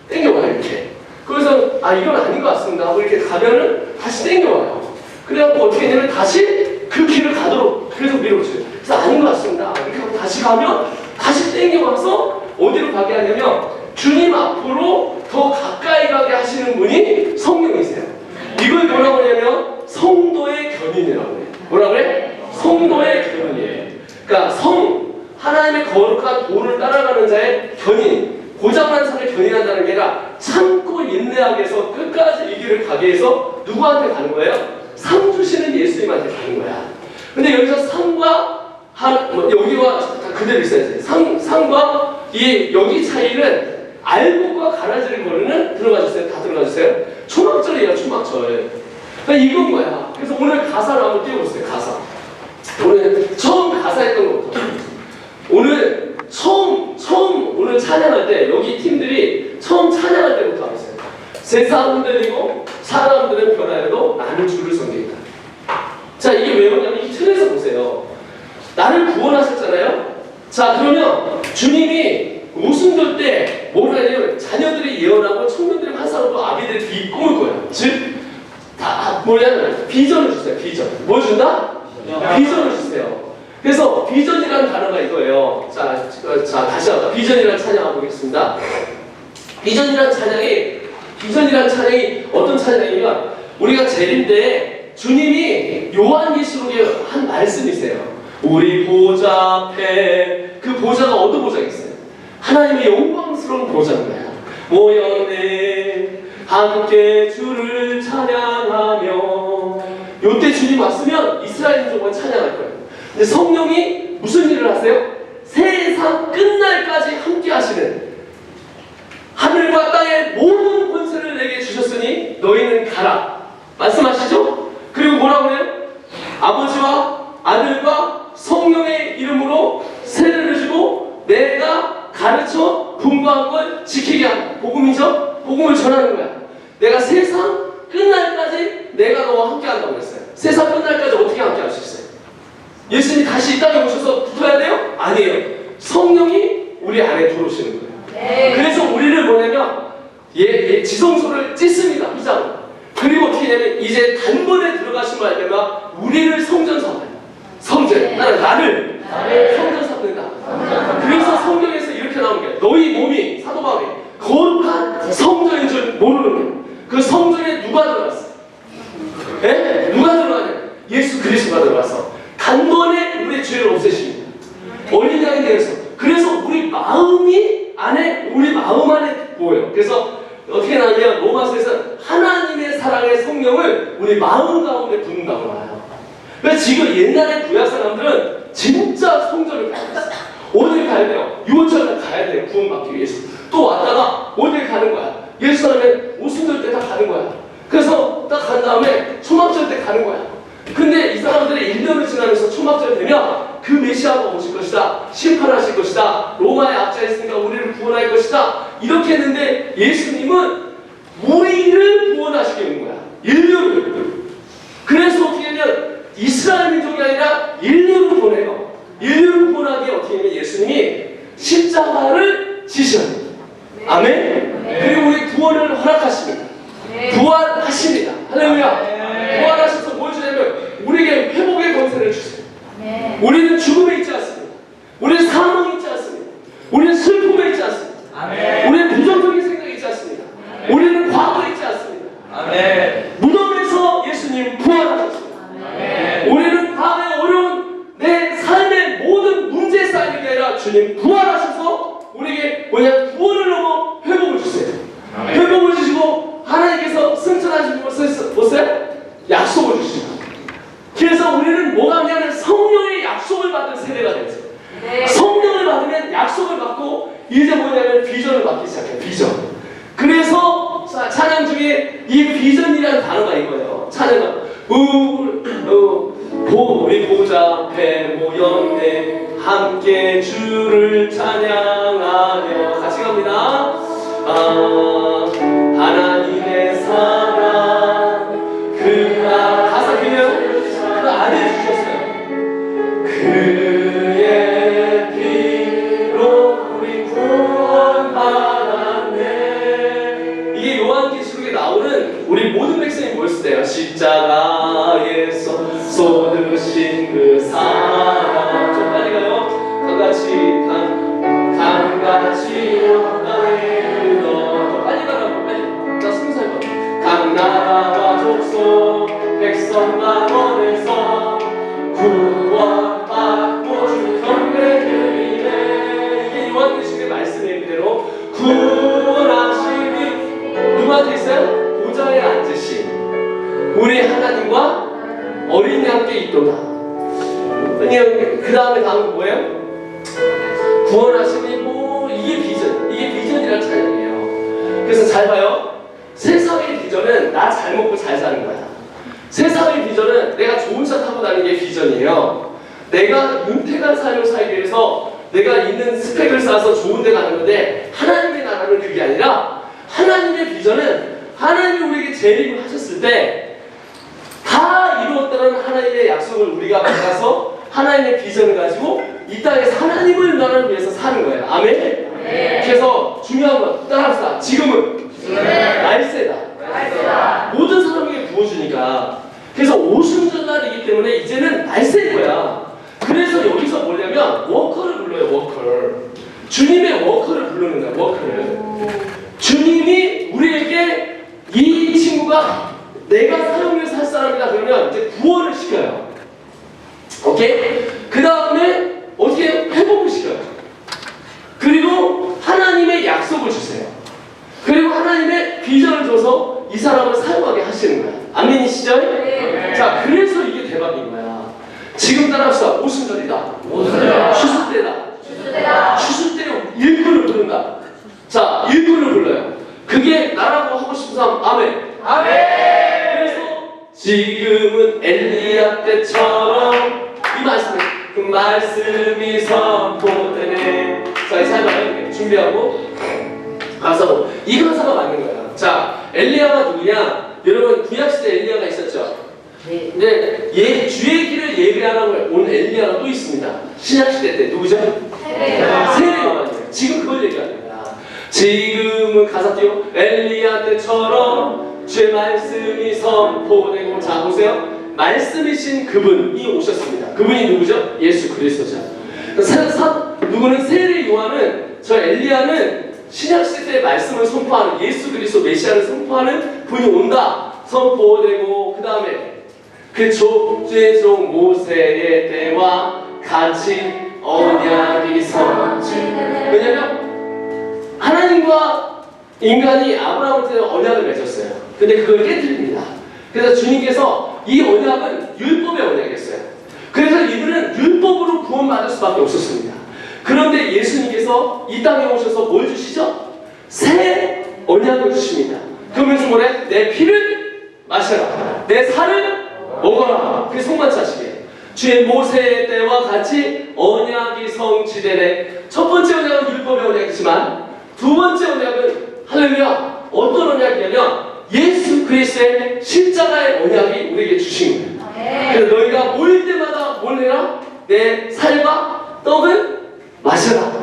이렇게. 그래서 이건 아닌 것 같습니다 하고 이렇게 가면은 다시 땡겨와요. 그래갖고 어떻게 되냐면 다시 그 길을 가도록 계속 밀어줘요. 그래서 아닌 것 같습니다. 이렇게 하고 다시 가면 다시 땡겨와서 어디로 가게 하냐면 주님 앞으로 더 가까이 가게 하시는 분이 성령이세요. 이걸 뭐라고 하냐면 성도의 견인이라고 해요. 뭐라고 그래? 성도의 견인이에요. 그러니까 하나님의 거룩한 도를 따라가는 자의 견인, 고장난 삶을 견인한다는 게 아니라 참고 인내하게 해서 끝까지 이 길을 가게 해서 누구한테 가는 거예요? 상 주시는 예수님한테 가는 거야. 근데 여기서 상과 여기와 그대로 있어야지. 상과 이 여기 차이는 알곡과 가라지를 거르는 들어가 주세요. 다 들어가 주세요. 초막절이에요. 초막절. 그러니까 이건 거야. 그래서 오늘 가사를 한번 띄워보세요. 가사. 오늘 처음 가사 했던 것부터. 오늘 처음 오늘 찬양할 때 여기 팀들이 처음 찬양할 때부터 하셨어요. 세상 흔들리고 사람들은 변하여도 나는 주를 섬기겠다. 자, 이게 왜 그러냐면 이 틀에서 보세요. 나를 구원하셨잖아요. 자, 그러면 주님이 오순절 때 뭐를 하냐면 자녀들이 예언하고 청년들이 환상하고 아비들이 비꿈을 거예요. 즉, 뭐냐면 비전을 주세요. 비전. 뭐 준다? 비전을 주세요. 그래서 비전이라는 단어가 이거예요. 자 다시 한번 비전이라는 찬양 한번 보겠습니다. 비전이라는 찬양이 어떤 찬양이면 우리가 재림 때 주님이 요한계시록에 한 말씀이세요. 우리 보좌 앞에 그 보좌가 어떤 보좌겠어요? 하나님의 영광스러운 보좌인 거야. 모였네 함께 주를 찬양하며. 요때 주님 왔으면 이스라엘 민족은 찬양할 거예요. 근데 성령이 무슨 일을 하세요? 세상 끝날까지 함께 하시는, 하늘과 땅의 모든 권세를 내게 주셨으니 너희는 가라 말씀하시죠? 그리고 뭐라고 해요? 아버지와 아들과 성령의 이름으로 세례를 주고 내가 가르쳐 분부한 걸 지키게 하는 복음이죠? 복음을 전하는 거야. 내가 세상 끝날까지 내가 너와 함께 한다고 했어요. 세상 끝날까지 어떻게 함께 할 수 있어요? 예수님이 다시 이 땅에 오셔서 붙어야 돼요? 아니에요. 성령이 우리 안에 들어오시는 거예요. 네. 그래서 우리를 뭐냐면 지성소를 찢습니다. 피자로. 그리고 어떻게 되냐면 이제 단번에 들어가신 거 알면 우리를 성전 삼아요. 성전. 나를 성전 삼는다. 그래서 성경에서 이렇게 나오는 게 너희 몸이 사도 바울이 거룩한 성전인 줄 모르는 거예요. 그 성전에 누가 들어갔어? 예? 누가 들어가냐? 예수 그리스도가 들어가서 단번에 우리의 죄를 없애십니다. 어린 양이 되어서. 그래서 우리 마음 안에 보여요. 그래서 어떻게 나오냐면 로마서에서 하나님의 사랑의 성령을 우리 마음 가운데 붓는다고 나와요. 그래서 지금 옛날에 구약 사람들은 진짜 성전을 가야 됐어요. 어딜 가야 돼요? 유언장을 가야 돼요. 구원받기 위해서. 또 왔다가 어딜 가는 거야? 예루살렘에 오순절 때 다 가는 거야. 그래서 딱 간 다음에 초막절 때 가는 거야. 근데 이 사람들이 1년을 지나면서 초막절 되면 그 메시아가 오실 것이다. 심판하실 것이다. 로마의 압자했으니까 우리를 구원할 것이다. 이렇게 했는데 예수님은 우리를 구원하시게 온 거야. 인류를. 그래서 어떻게 하면 이스라엘 민족이 아니라 인류를 보내요. 인류를 구원하기에 어떻게 하면 예수님이 십자가를 지셔요. 아멘? 그리고 우리 구원을 허락하십니다. 부활하십니다. 할렐루야. 부활하셔서 뭘 주냐면 우리에게 회복의 권세를 주세요. 우리는 죽음에 있지 않습니다. 우리는 사망에 있지 않습니다. 우리는 슬픔에 있지 않습니다. 우리는 부정적인 생각이 있지 않습니다. 우리는 과거에 있지 않습니다. 무덤에서 예수님 부활하셨습니다. 우리는 다음에 어려운 내 삶의 모든 문제 쌓이는 게 아니라 주님 부활하셔서 우리에게 구원을 넘어 회복을 주세요. 회복을 주시고 하나님께서 승천하신 것을 보세요. 약속을 주시고 그래서 우리는 뭐가 하냐면 성령의 약속을 받은 세대가 됐어요. 성령을 받으면 약속을 받고 이제 뭐냐면 비전을 받기 시작해요. 비전. 그래서 찬양 중에 이 비전이라는 단어가 이거예요. 찬양가 우리 보좌 앞에 모였네 함께 주를 찬양하며 같이 갑니다. 하나님의 사랑 가사 그냥 그 안에 주셨어요. 그의 피로 우리 구원받았네. 이게 요한계시록에 나오는 우리 모든 백성이 모였을 때요. 십자가에서 쏟으신 그 사랑. 좀 빨리 가요. 강같이 땅에 흘러. 빨리 가라고 빨리. 나 승사해 봐. 각 나라와 족속 백성 만원에서 구원받고 주 경배드리네. 이게 요한계시록의 말씀이에요. 그대로 구원하심이 누구한테 있어요? 보좌에 앉으신 우리 하나님과 어린 양께 있도다. 그 다음에 다음 뭐예요? 구원하심이 이게 비전이라는 찬양이에요. 그래서 잘 봐요. 세상의 비전은 나 잘 먹고 잘 사는 거야. 세상의 비전은 내가 좋은 차 타고 다니는 게 비전이에요. 내가 윤택한 삶을 살기 위해서 내가 있는 스펙을 쌓아서 좋은 데 가는 건데, 하나님의 나라는 그게 아니라 하나님의 비전은 하나님이 우리에게 재림을 하셨을 때 다 이루었다는 하나님의 약속을 우리가 받아서 하나님의 비전을 가지고 이 땅에서 하나님을 나라를 위해서 사는 거예요. 아멘? 네. 그래서 중요한 건 따라합시다. 지금은 말세다. 모든 사람에게 부어주니까. 그래서 오순절날이기 때문에 이제는 말세인 거야. 그래서 여기서 뭐냐면 워커를 불러요. 워커를. 주님의 워커를 부르는 거야. 워커를. 주님이 우리에게 이 친구가 내가 사용해서 할 사람이다 그러면 이제 구원을 시켜요. 오케이? 그 다음에 어떻게 회복을 시켜요. 그리고 하나님의 약속을 주세요. 그리고 하나님의 비전을 줘서 이 사람을 사용하게 하시는 거야. 아멘이시죠? 네. 자, 그래서 이게 대박인 거야. 지금 따라합시다. 오순절이다. 추수때다. 추수때로 일꾼을 부른다. 자, 일꾼을 불러요. 그게 나라고 하고 싶은 사람 아멘. 그래서 지금은 엘리야 때처럼 이 말씀을 그 말씀이 선포되네. 자, 잘 봐요. 준비하고 가사. 이 가사가 맞는 거야. 자, 엘리야가 누구냐? 여러분 구약시대 엘리야가 있었죠. 근데 주의 길을 예비하라고 온 엘리야가 또 있습니다. 신약시대 때 누구죠? 세례 요한이에요. 지금 그걸 얘기하는 거야. 지금은 가사 띄워. 엘리야 때처럼 주의 말씀이 선포되고. 자, 보세요. 말씀이신 그분이 오셨습니다. 그분이 누구죠? 예수 그리스도죠. 누구는 세례 요한은, 저 엘리야는 신약시대 때 말씀을 선포하는, 예수 그리스도 메시아를 선포하는 분이 온다 선포되고, 그 다음에 그 족제종 모세의 때와 같이 언약이 성취되네. 왜냐면 하나님과 인간이 아브라함한테 언약을 맺었어요. 근데 그걸 깨뜨립니다. 그래서 주님께서 이 언약은 율법의 언약이었어요. 그래서 이들은 율법으로 구원받을 수밖에 없었습니다. 그런데 예수님께서 이 땅에 오셔서 뭘 주시죠? 새 언약을 주십니다. 그러면서 뭐래? 내 피를 마셔라. 내 살을 먹어라. 그게 성만치 하시게. 주의 모세의 때와 같이 언약이 성취되네. 첫 번째 언약은 율법의 언약이지만 두 번째 언약은 할렐루야. 어떤 언약이냐면 예수 그리스도의 십자가의 언약이 우리에게 주신 거예요. 그래서 너희가 모일 때마다 뭘 해라? 내 살과 떡을 마셔라.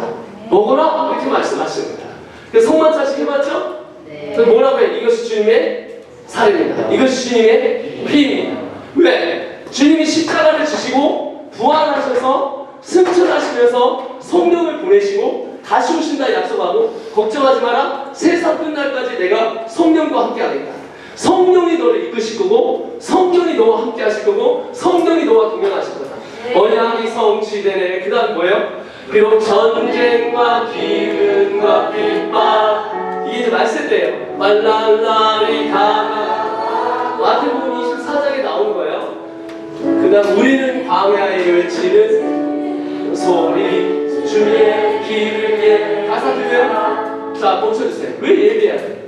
먹어라. 이렇게 말씀하시는 거예요. 그래서 성만치 하시게 해봤죠? 그래서 뭐라고 해? 이것이 주님의 살입니다. 이것이 주님의 피입니다. 왜? 주님이 십자가를 지시고 부활하셔서 승천하시면서 성령을 보내시고 다시 오신다 약속하고, 걱정하지 마라. 세상 끝날까지 내가 성령과 함께 하겠다. 성령이 너를 이끄실 거고, 성령이 너와 함께 하실 거고, 성령이 너와 동행하실 거다. 언약이 성취되네. 그 다음 뭐예요? 비록 전쟁과 기근과 핍박, 이게 이제 말세 때예요. 말랄라리 다가 마태복음 24장에 나온 거예요. 그 그다음 우리는 광야에 외치는 소리 주의 길을 예 가사 들려요? 자 멈춰주세요. 왜 예배해야 돼?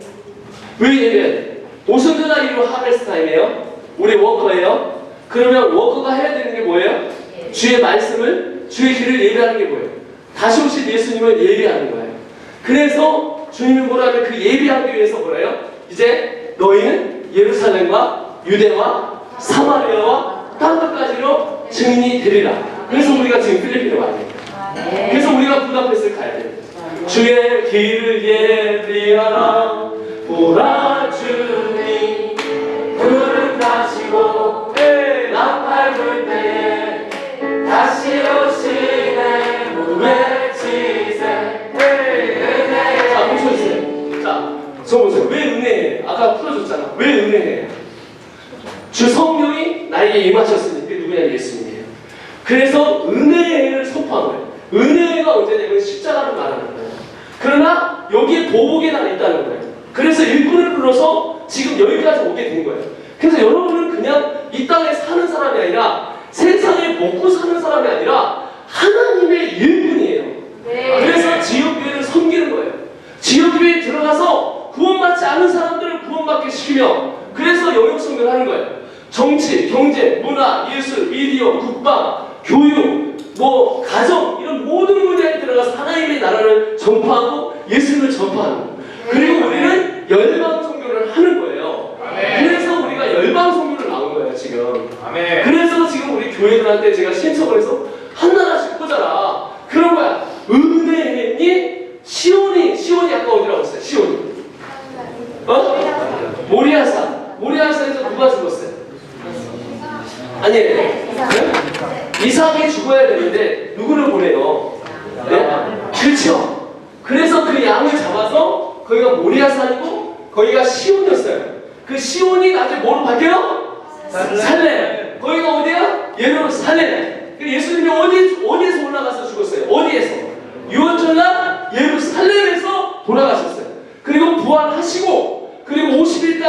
왜 예배해야 돼? 오순절날 이루 하베스트 타임이에요. 우리 워커예요. 그러면 워커가 해야 되는 게 뭐예요? 주의 말씀을 주의 길을 예배하는 게 뭐예요? 다시 오실 예수님을 예배하는 거예요. 그래서 주님이 뭐라면 그 예배하기 위해서 뭐래요? 이제 너희는 예루살렘과 유대와 사마리아와 땅 끝까지로 증인이 되리라. 그래서 우리가 지금 필리핀에 와야 돼요. 그래서 우리가 부다페스트를 가야 돼요. 주의 길을 예비하라 보라 주님 구름 다시고 나팔 불 때에 다시 오시네 모두 외치세 은혜. 자 멈춰주세요. 저 보세요. 왜 은혜해? 아까 풀어줬잖아. 왜 은혜해? 주 성령이 나에게 임하셨으니 그게 누구냐? 예수님이에요. 그래서 은혜를 선포한 거예요. 은혜가 언제냐면 십자가를 말하는 거예요. 그러나 여기에 보복의 날이 있다는 거예요. 그래서 일꾼을 불러서 지금 여기까지 오게 된 거예요. 그래서 여러분은 그냥 이 땅에 사는 사람이 아니라 세상에 먹고 사는 사람이 아니라 하나님의 일꾼이에요. 그래서 지역교회를 섬기는 거예요. 지역교회에 들어가서 구원받지 않은 사람들을 구원받게 시키며 그래서 영역성교를 하는 거예요. 정치, 경제, 문화, 예술, 미디어, 국방, 교육, 가정 이런 모든 분야에 들어가서 하나님의 나라를 전파하고 예수님을 전파하는 거예요. 그리고 우리는 열방 선교를 하는 거예요. 그래서 우리가 열방 선교를 나온 거예요 지금. 그래서 지금 우리 교회들한테 제가 신청을 해서 하나씩 꽂아라. 그런 거야. 은혜니 시온이 아까 어디라고 했어요? 시온이. 모리아산에서 누가 죽었어요? 아니, 네? 이삭이 죽어야 되는데 누구를 보내요? 네? 그렇죠. 그래서 그 양을 잡아서 거기가 모리아산이고 거기가 시온이었어요. 그 시온이 나중에 뭐로 바뀌어요? 살렘. 거기가 어디야? 예루살렘. 예수님이 어디에서 올라가서 죽었어요? 어디에서? 유월절날 예루살렘에서 돌아가셨어요. 그리고 부활하시고 그리고 50일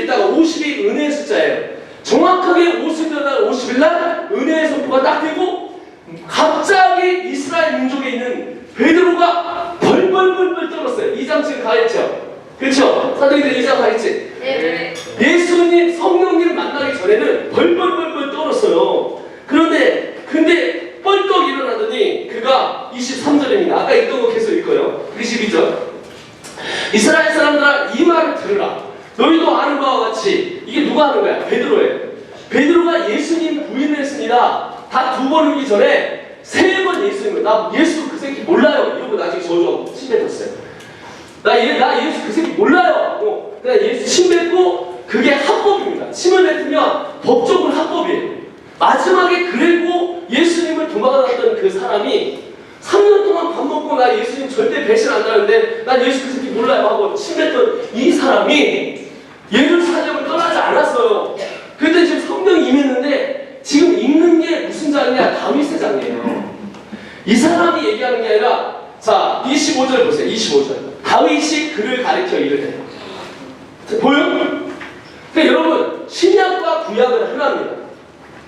있다가 50이 은혜의 숫자예요. 정확하게 오순절날 50일날 은혜의 선포가 딱 되고 갑자기 이스라엘 민족에 있는 베드로가 벌벌벌벌 떨었어요. 2장 지금 가했죠? 그렇죠? 사도행전 2장 가했지? 네. 예수님 성령님 만나기 전에는 벌벌벌벌 떨었어요. 근데 뻘떡 일어나더니 그가 23절입니다. 아까 읽던 거 계속 읽어요. 22절. 이스라엘 사람들아 이 말을 들으라. 너희도 아는 바와 같이 이게 누가 하는 거야? 베드로예요. 베드로가 예수님 부인을 했습니다. 다 2번 오기 전에 3번 예수님을 나 예수 그 새끼 몰라요 이러고 나중에 저주하고 침뱉었어요. 나 예수 그 새끼 몰라요. 그냥 예수 침뱉고 그게 합법입니다. 침을 뱉으면 법적으로 합법이에요. 마지막에 그리고 예수님을 도망갔던 그 사람이 3년 동안 밥 먹고 나 예수님 절대 배신 안 하는데 난 예수 그 새끼 몰라요 하고 침뱉던 이 사람이 예루살렘을 떠나지 않았어요. 그때 지금 성경이 임했는데 지금 읽는 게 무슨 장이냐? 다윗의 장이에요. 이 사람이 얘기하는 게 아니라 자 25절 보세요. 25절 다윗이 그를 가리켜 이르되 보여? 그러니까 여러분 신약과 구약은 하나입니다.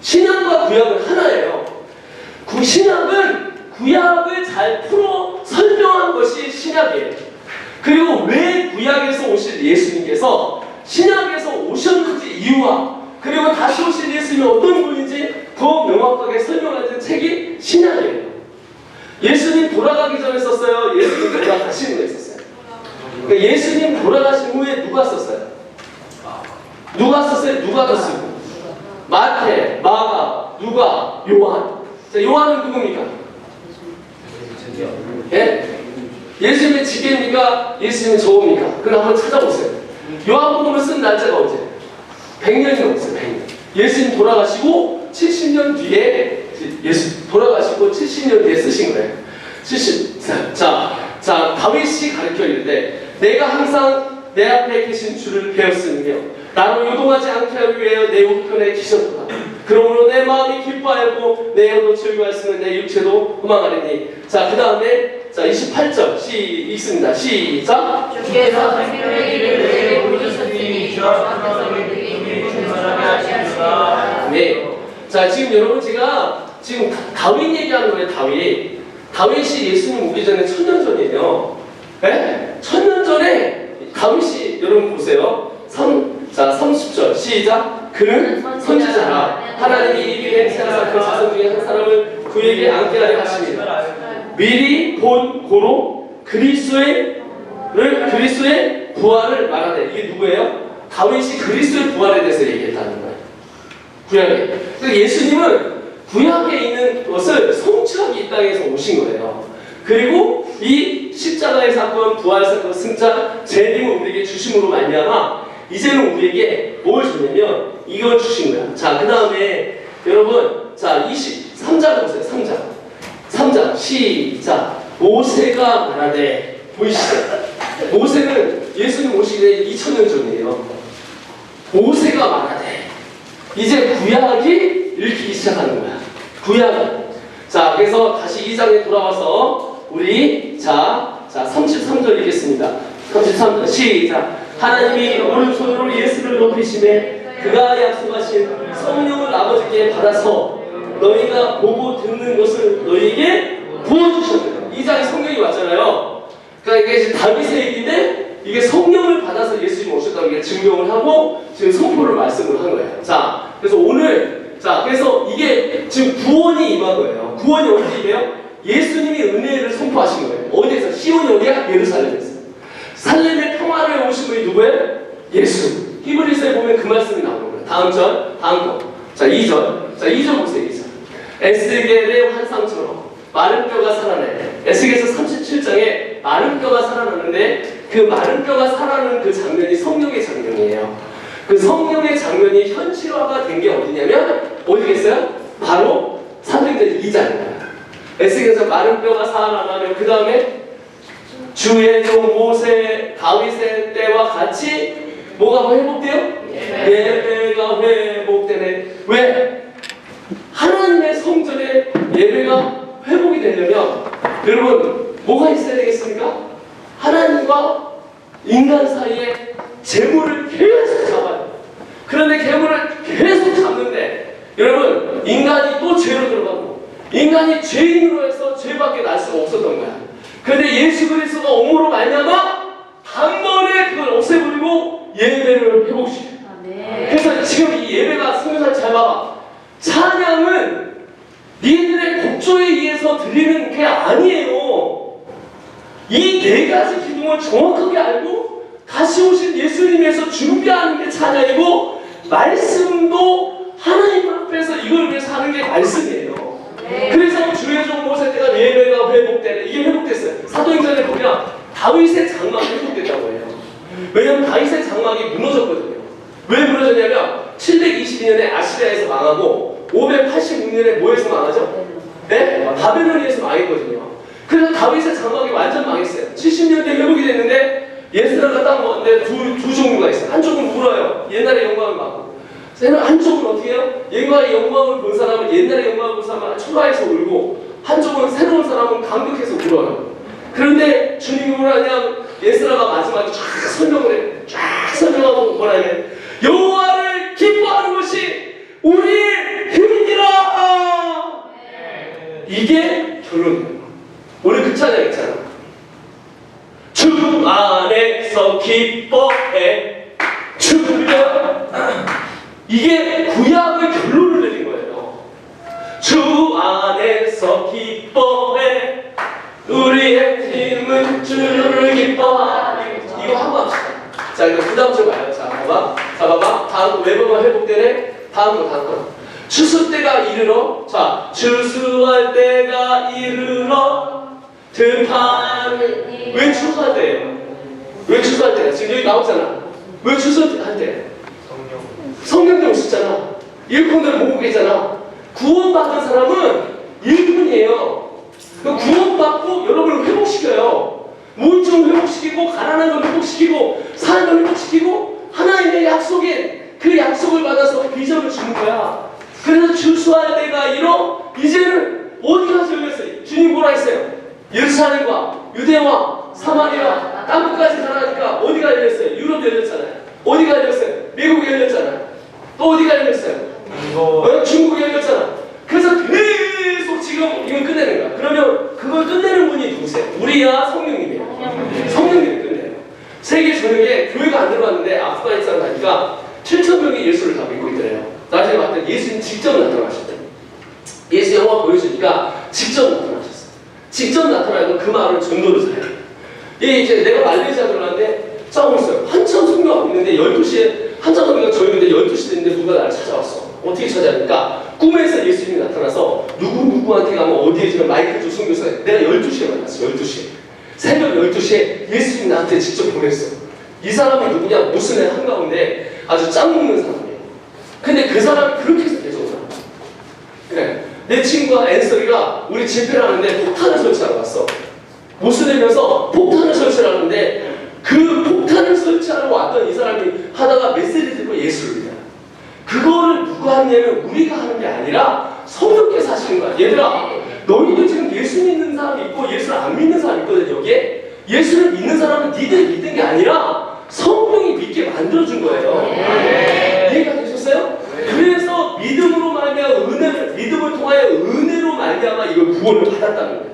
신약과 구약은 하나예요. 신약은 구약을 잘 풀어 설명한 것이 신약이에요. 그리고 왜 구약에서 오실 예수님께서 신약에서 오셨는지 이유와 그리고 다시 오실 예수님이 어떤 분인지 더 명확하게 설명하는 책이 신약이에요. 예수님 돌아가기 전에 썼어요? 예수님 돌아가신 후에 썼어요? 그러니까 예수님 돌아가신 후에 누가 썼어요? 누가 썼어요? 누가 더 쓰고? 마태, 마가, 누가, 요한. 자, 요한은 누굽니까? 예? 예수님의 지게입니까? 예수님의 저입니까? 그걸 한번 찾아보세요. 요한복음을 쓴 날짜가 언제? 100년이 넘었어요. 100년. 예수님 돌아가시고 70년 뒤에 예수 돌아가시고 70년 뒤에 쓰신 거예요. 70. 자 다윗이 가르쳐 이르되 내가 항상 내 앞에 계신 주를 배웠으며 나로 요동하지 않게 하기 위하여 내 우편에 계셨도다. 그러므로 내 마음이 기뻐하였고 내 영도 즐거워하였으며 내 육체도 소망하리니. 자, 그 다음에 자 28절 읽습니다. 시작. 주께서 생명의 길을 내게 보여주셨으니 주 앞에서 우리들이 충만하게 하시리라. 네. 자, 지금 여러분 제가 지금 다윗 얘기하는 거예요, 다윗. 다윗이 예수님 오기 전에 1000년 전이에요. 네? 1000년 전에 다윗이 여러분 보세요. 30절 시작. 그는 선지자라 하나님이 이비에 세라사 그 자손 중에 한 사람을 그에게 앉게 하려 하십니다. 미리 본 고로 그리스도의 부활을 말하네. 이게 누구예요? 다윗이 그리스도의 부활에 대해서 얘기했다는 거예요. 구약에. 그래서 예수님은 구약에 있는 것을 성취하기 이 땅에서 오신 거예요. 그리고 이 십자가의 사건, 부활 사건, 승자, 재림을 우리에게 주심으로 말미암아 이제는 우리에게 뭘 주냐면 이걸 주신 거야. 자, 그 다음에 여러분, 자 23장 보세요. 3장 시작. 모세가 말하되 보이시죠? 모세는 예수님 오시기 2000년 전이에요. 모세가 말하되 이제 구약이 읽히기 시작하는 거야. 구약은. 자, 그래서 다시 2장에 돌아와서 우리 자 33절 읽겠습니다. 33절 시작. 하나님이 오른손으로 예수를 높이시매 그가 약속하신 성령을 아버지께 받아서 너희가 보고 듣는 것을 너희에게 부어주셨다. 2장에 성령이 왔잖아요. 그러니까 이게 지금 다윗의 얘기인데 이게 성령을 받아서 예수님이 오셨다고 이게 증명을 하고 지금 선포를 말씀을 한 거예요. 자, 그래서 오늘 그래서 이게 지금 구원이 임한 거예요. 구원이 어디 임해요? 예수님이 은혜를 선포하신 거예요. 어디에서? 시온이 어디야? 예루살렘에서. 살렘의 평화를 오신 분이 누구예요? 예수. 히브리서에 보면 그 말씀이 나오는 거예요. 다음 거. 자, 2절. 자, 2절 보세요. 2절. 에스겔의 환상처럼 마른 뼈가 살아나요. 에스겔서 37장에 마른 뼈가 살아나는데 그 마른 뼈가 살아나는 그 장면이 성령의 장면이에요. 그 성령의 장면이 현실화가 된 게 어디냐면 어디겠어요? 바로 사도행전 2장입니다. 에스겔서 마른 뼈가 살아나면 그 다음에 주의 종 모세 다윗의 때와 같이 뭐가 회복돼요? 예배가 회복되네. 왜? 하나님의 성전에 예배가 회복이 되려면 여러분 뭐가 있어야 되겠습니까? 하나님과 인간 사이에 재물을 계속 잡아요. 그런데 재물을 계속 잡는데 여러분 인간이 또 죄로 들어가고 인간이 죄인으로 해서 죄밖에 날 수가 없었던 거야. 그런데 예수 그리스도가 옴으로 말미암아 단번에 그걸 없애버리고 예배를 회복시켜요. 그래서 지금 이 예배가 성경상 잘 봐봐. 찬양은 니들의 곡조에 의해서 드리는 게 아니에요. 이 네 가지 기둥을 정확하게 알고 다시 오신 예수님에서 준비하는 게 찬양이고 말씀도 하나님 앞에서 이걸 위해서 하는 게 말씀이에요. 그래서 주의 종 모세 때가 예배가 회복되네. 이게 회복됐어요. 사도행전에 보면 다윗의 장막이 회복됐다고 해요. 왜냐하면 다윗의 장막이 무너졌거든요. 왜 무너졌냐면 722년에 아시리아에서 망하고 586년에 뭐에서 망하죠? 네? 바벨론에서 망했거든요. 그래서 다윗의 장막이 완전 망했어요. 70년대 회복이 됐는데 예스라가 딱 먹었는데 두 종류가 있어요. 한쪽은 울어요. 옛날의 영광을 받고. 한쪽은 어떻게 해요? 옛날의 영광을 본 사람은 옛날의 영광을 본 사람은 초라해서 울고 한쪽은 새로운 사람은 감격해서 울어요. 그런데 주님이 뭐라냐? 예스라가 마지막에 쫙 설명을 해. 쫙 설명하고 뭐라 해? 여호와를 기뻐하는 것이 우리의 힘이니라. 이게 결론이에요. 오늘 그 찬양 있잖아. 주 안에서 기뻐해 주여. 이게 구약의 결론을 내린 거예요. 주 안에서 기뻐해 우리의 힘은 주를 기뻐하니. 이거 한번 합시다. 자, 이거 그 다음 줄 봐요. 자, 봐봐. 다음 거 외모가 회복되네. 다음 거. 추수 때가 이르러. 자, 추수할 때가 이르러 등판을. 왜 추수할 때예요? 왜 추수할 때야? 지금 여기 나오잖아. 왜 추수할 때? 성령님 오셨잖아. 일꾼들 모으고 계잖아. 구원받은 사람은 일꾼이에요. 구원받고 여러분을 회복시켜요. 무인증을 회복시키고 가난한 걸 회복시키고 사는 걸 회복시키고 하나님의 약속인 그 약속을 받아서 비전을 주는 거야. 그래서 추수할 때가 이러. 이제는 어디까지 열렸어요? 주님 뭐라 했어요? 예루살렘과 유대와 사마리아 땅끝까지 가라니까 어디가 열렸어요? 유럽 열렸잖아요. 어디가 열렸어요? 미국 열렸잖아요. 또 어디가 열렸어요? 중국 열렸잖아요. 가운데 예수님 직접 나타나셨대요. 예수 영화 보여주니까 직접 나타나셨어요. 직접 나타나고 그 마을을 전도를 사요. 이제 내가 말레이시아 들어갔는데 싸우고 있어요. 한참 성경하고 있는데 12시에 한참 성경가 조용인데 12시 됐는데 누가 나를 찾아왔어. 어떻게 찾아왔니까 꿈에서 예수님이 나타나서 누구한테 가면 어디에 지금 마이크 주 선교사 내가 12시에 만났어. 12시에 새벽 12시에 예수님이 나한테 직접 보냈어. 이 사람이 누구냐? 무슨 애 한가운데 아주 짱 먹는 사람이에요. 근데 그 사람이 그렇게 해서 계속 오잖아. 그래. 내 친구와 앤서리가 우리 집회를 하는데 폭탄을 설치하러 갔어. 모슬렘에서 폭탄을 설치하는데 그 폭탄을 설치하러 왔던 이 사람이 하다가 메시지 듣고 예수를 믿어요. 그거를 누가 하냐면 우리가 하는 게 아니라 성령께서 하시는 거야. 얘들아, 너희도 지금 예수 믿는 사람이 있고 예수를 안 믿는 사람이 있거든. 여기에 예수를 믿는 사람은 니들이 믿는 게 아니라 성령이 믿게 만들어준 거예요. 이해가 되셨어요? 그래서 믿음으로 말미암아 믿음을 통하여 은혜로 말미암아 이걸 구원을 받았다는 거예요.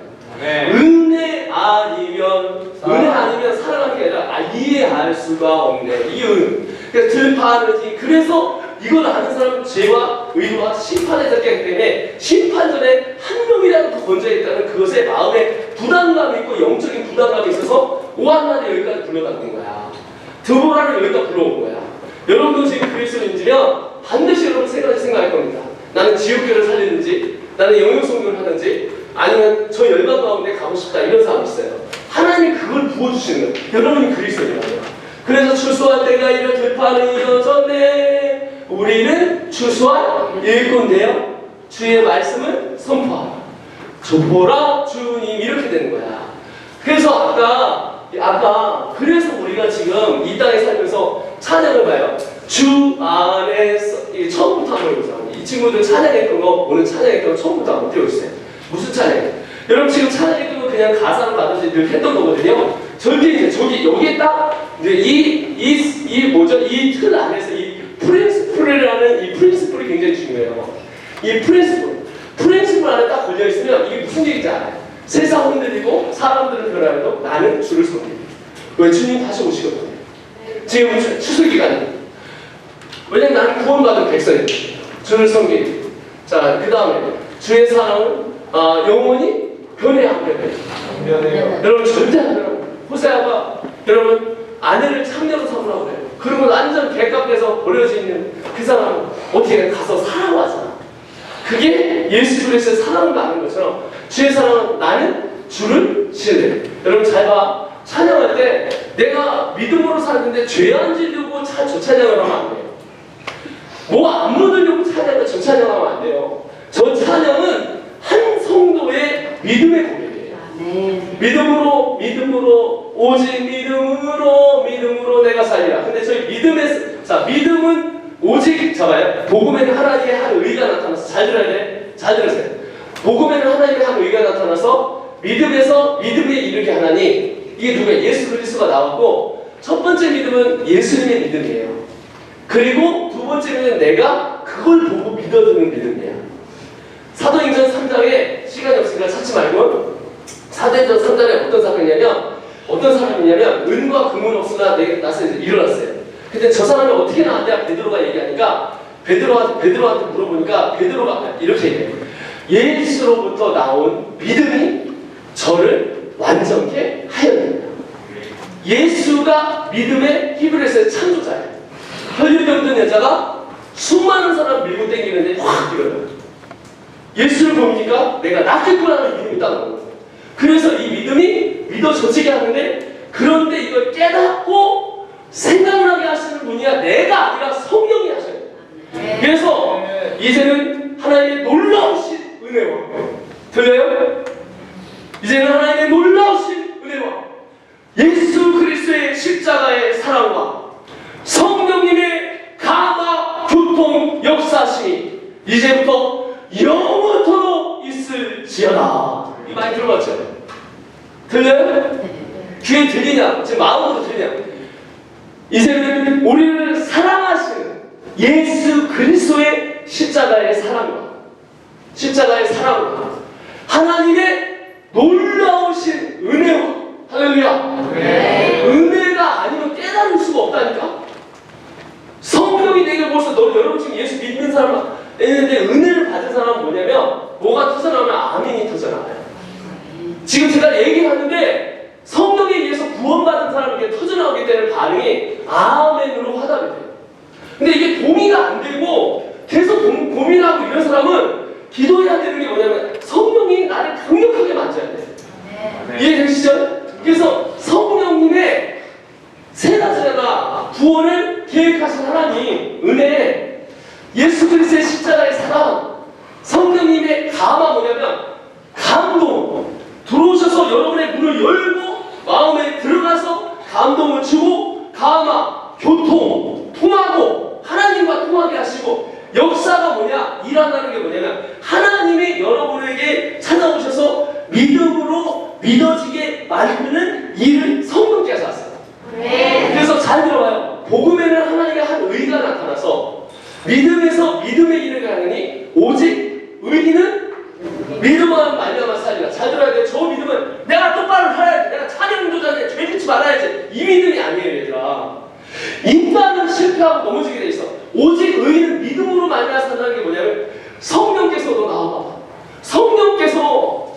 은혜 아니면 사랑하는 게 아니라 이해할 수가 없네. 이 은. 그래서 들파르지. 그래서 이걸 아는 사람은 죄와 의와 심판에 닿게 하기 때문에 심판 전에 한 명이라도 더 건져야 있다는 그것에 마음에 부담감이 있고 영적인 부담감이 있어서 오한나를 여기까지 불러다는 거야. 드보라를 여기다 불러온 거야. 여러분도 지금 그리스도를 인지면 반드시 여러분 세 가지 생각할 겁니다. 나는 지옥교를 살리든지 나는 영역성교를 하든지 아니면 저 열방 가운데 가고 싶다 이런 사람이 있어요. 하나님이 그걸 부어주시는 거예요. 여러분이 그리스도인이라고요. 그래서 추수할 때가 이르 들판은 이어졌네. 우리는 추수할 일꾼되어 주의 말씀을 선포하라. 보라 주님 이렇게 되는 거야. 그래서 아까 그래서 우리가 지금 이 땅에 살면서 찬양을 봐요. 주 안에서 처음부터 한번 해보세요. 이 친구들 찬양했던 거 오늘 찬양했던 거 처음부터 한번 띄워주세요. 무슨 찬양? 여러분 지금 찬양했던 거 그냥 가사를 받아서 늘 했던 거거든요. 저기 이제 저기 여기에 딱 이제 이 틀 안에서 이 프린스플이라는 이 프린스플이 굉장히 중요해요. 이 프린스플 안에 딱 걸려 있으면 이게 무슨 얘기인지 알아요. 세상 흔들리고 사람들은 변하여도 나는 주를 섬깁니다. 왜 주님 다시 오시거든요. 지금 추수 기간입니다. 왜냐면 나는 구원받은 백성입니다. 주를 섬깁니다. 자, 그 다음에 주의 사랑은 영원히 변해 안 변해요. 여러분 절대 안 변해요. 호세아가 여러분 아내를 창녀로 삼으라고 그래요. 그러면 완전 개값에서 버려져 있는 그 사람 어떻게 가서 사랑을 하잖아. 그게 예수 그리스도의 사랑을 아는 것처럼 주의 사랑은 나는 주를 신뢰해. 여러분 잘 봐. 찬양할 때 내가 믿음으로 살았는데 죄 안 지려고 저 찬양을 하면 안 돼요. 뭐 안 묻으려고 찬양을 저 찬양하면 안 돼요. 저 찬양은 한 성도의 믿음의 고백이에요. 믿음으로 오직 믿음으로 내가 살리라. 근데 저희 믿음은 오직 잡아요. 복음에는 하나님의 한 의가 나타나서 잘 들어야 돼. 잘 들으세요. 복음에는 하나님의 한 의가 나타나서 믿음에서 믿음에 이르게 하나니 이게 누구예요? 예수 그리스도가 나왔고 첫 번째 믿음은 예수님의 믿음이에요. 그리고 두 번째는 내가 그걸 보고 믿어드는 믿음이에요. 사도행전 3장에 시간이 없으니까 찾지 말고 사도행전 3장에 어떤 사람이냐면 은과 금은 없으나 내게 나서 일어났어요. 근데 저 사람이 어떻게 나왔냐 베드로가 얘기하니까 베드로한테 물어보니까 베드로가 이렇게 얘기해요. 예수로부터 나온 믿음이 저를 완전케 하였느니라. 예수가 믿음의 히브리서의 창조자예요. 혈류병든 여자가 수많은 사람 밀고 땡기는데 확 일어나요. 예수를 보니까 내가 낫겠구나는 믿음이 딱 나오는 거예요. 그래서 이 믿음이 믿어져지게 하는데 그런데 이걸 깨닫고 생각나게 하시는 분이야 내가 아니라 성령이 하셔요. 그래서 이제는 하나님의 놀라우신 은혜와 들려요? 이제는 하나님의 놀라우신 은혜와 예수 그리스도의 십자가의 사랑과 성령님의 감화 교통 역사심이 이제부터 영원토록 있을지어다. 이 많이 들어봤죠? 들려요? 귀에 들리냐? 제 마음으로 들리냐? 이제는 우리를 사랑하시는 예수 그리스도의 십자가의 사랑과 하나님의 놀라우신 은혜와 할렐루야. 은혜가 아니면 깨달을 수가 없다니까. 성령이 내게 벌써 여러분 지금 예수 믿는 사람 했는데 은혜를 받은 사람은 뭐냐면 뭐가 터져나오면 아멘이 터져나와요. 지금 제가 얘기하는데 성령에 의해서 구원받은 사람에게 터져나오게 되는 반응이 아멘으로 화답이 돼요. 근데 이게 동의가 안 되고 계속 고민하고 이런 사람은 기도해야 되는 게 뭐냐면 성령이 나를 강력하게 만져야 돼요. 이해되시죠? 그래서 성령님의 세 가지가 구원을 계획하신 하나님, 은혜, 예수 그리스도의 십자가의 사랑, 성령님의 감화 뭐냐면 감동, 들어오셔서 여러분의 문을 열고 마음에 들어가서 감동을 주고 감화, 교통, 통하고 하나님과 통하게 하시고 역사가 뭐냐? 일어나는 게 뭐냐면 하나님이 여러분에게 찾아오셔서 믿음으로 믿어지게 만드는 일을 성령께서 하세요. 그래서 잘 들어봐요. 복음에는 하나님의 한 의가 나타나서 믿음에서 믿음의 일을 하느니 오직 의인은 믿음만 말미암아 살리라. 잘 들어야 돼요. 저 믿음은 내가 똑바로 살아야지, 내가 찬양도 잘해, 죄 짓지 말아야지, 이 믿음이 아니에요, 얘들아. 인간은 실패하고 넘어지게 돼 있어. 오직 의인은 믿음으로 말미암아 산다는 게 뭐냐면 성령께서도 나와봐. 성령께서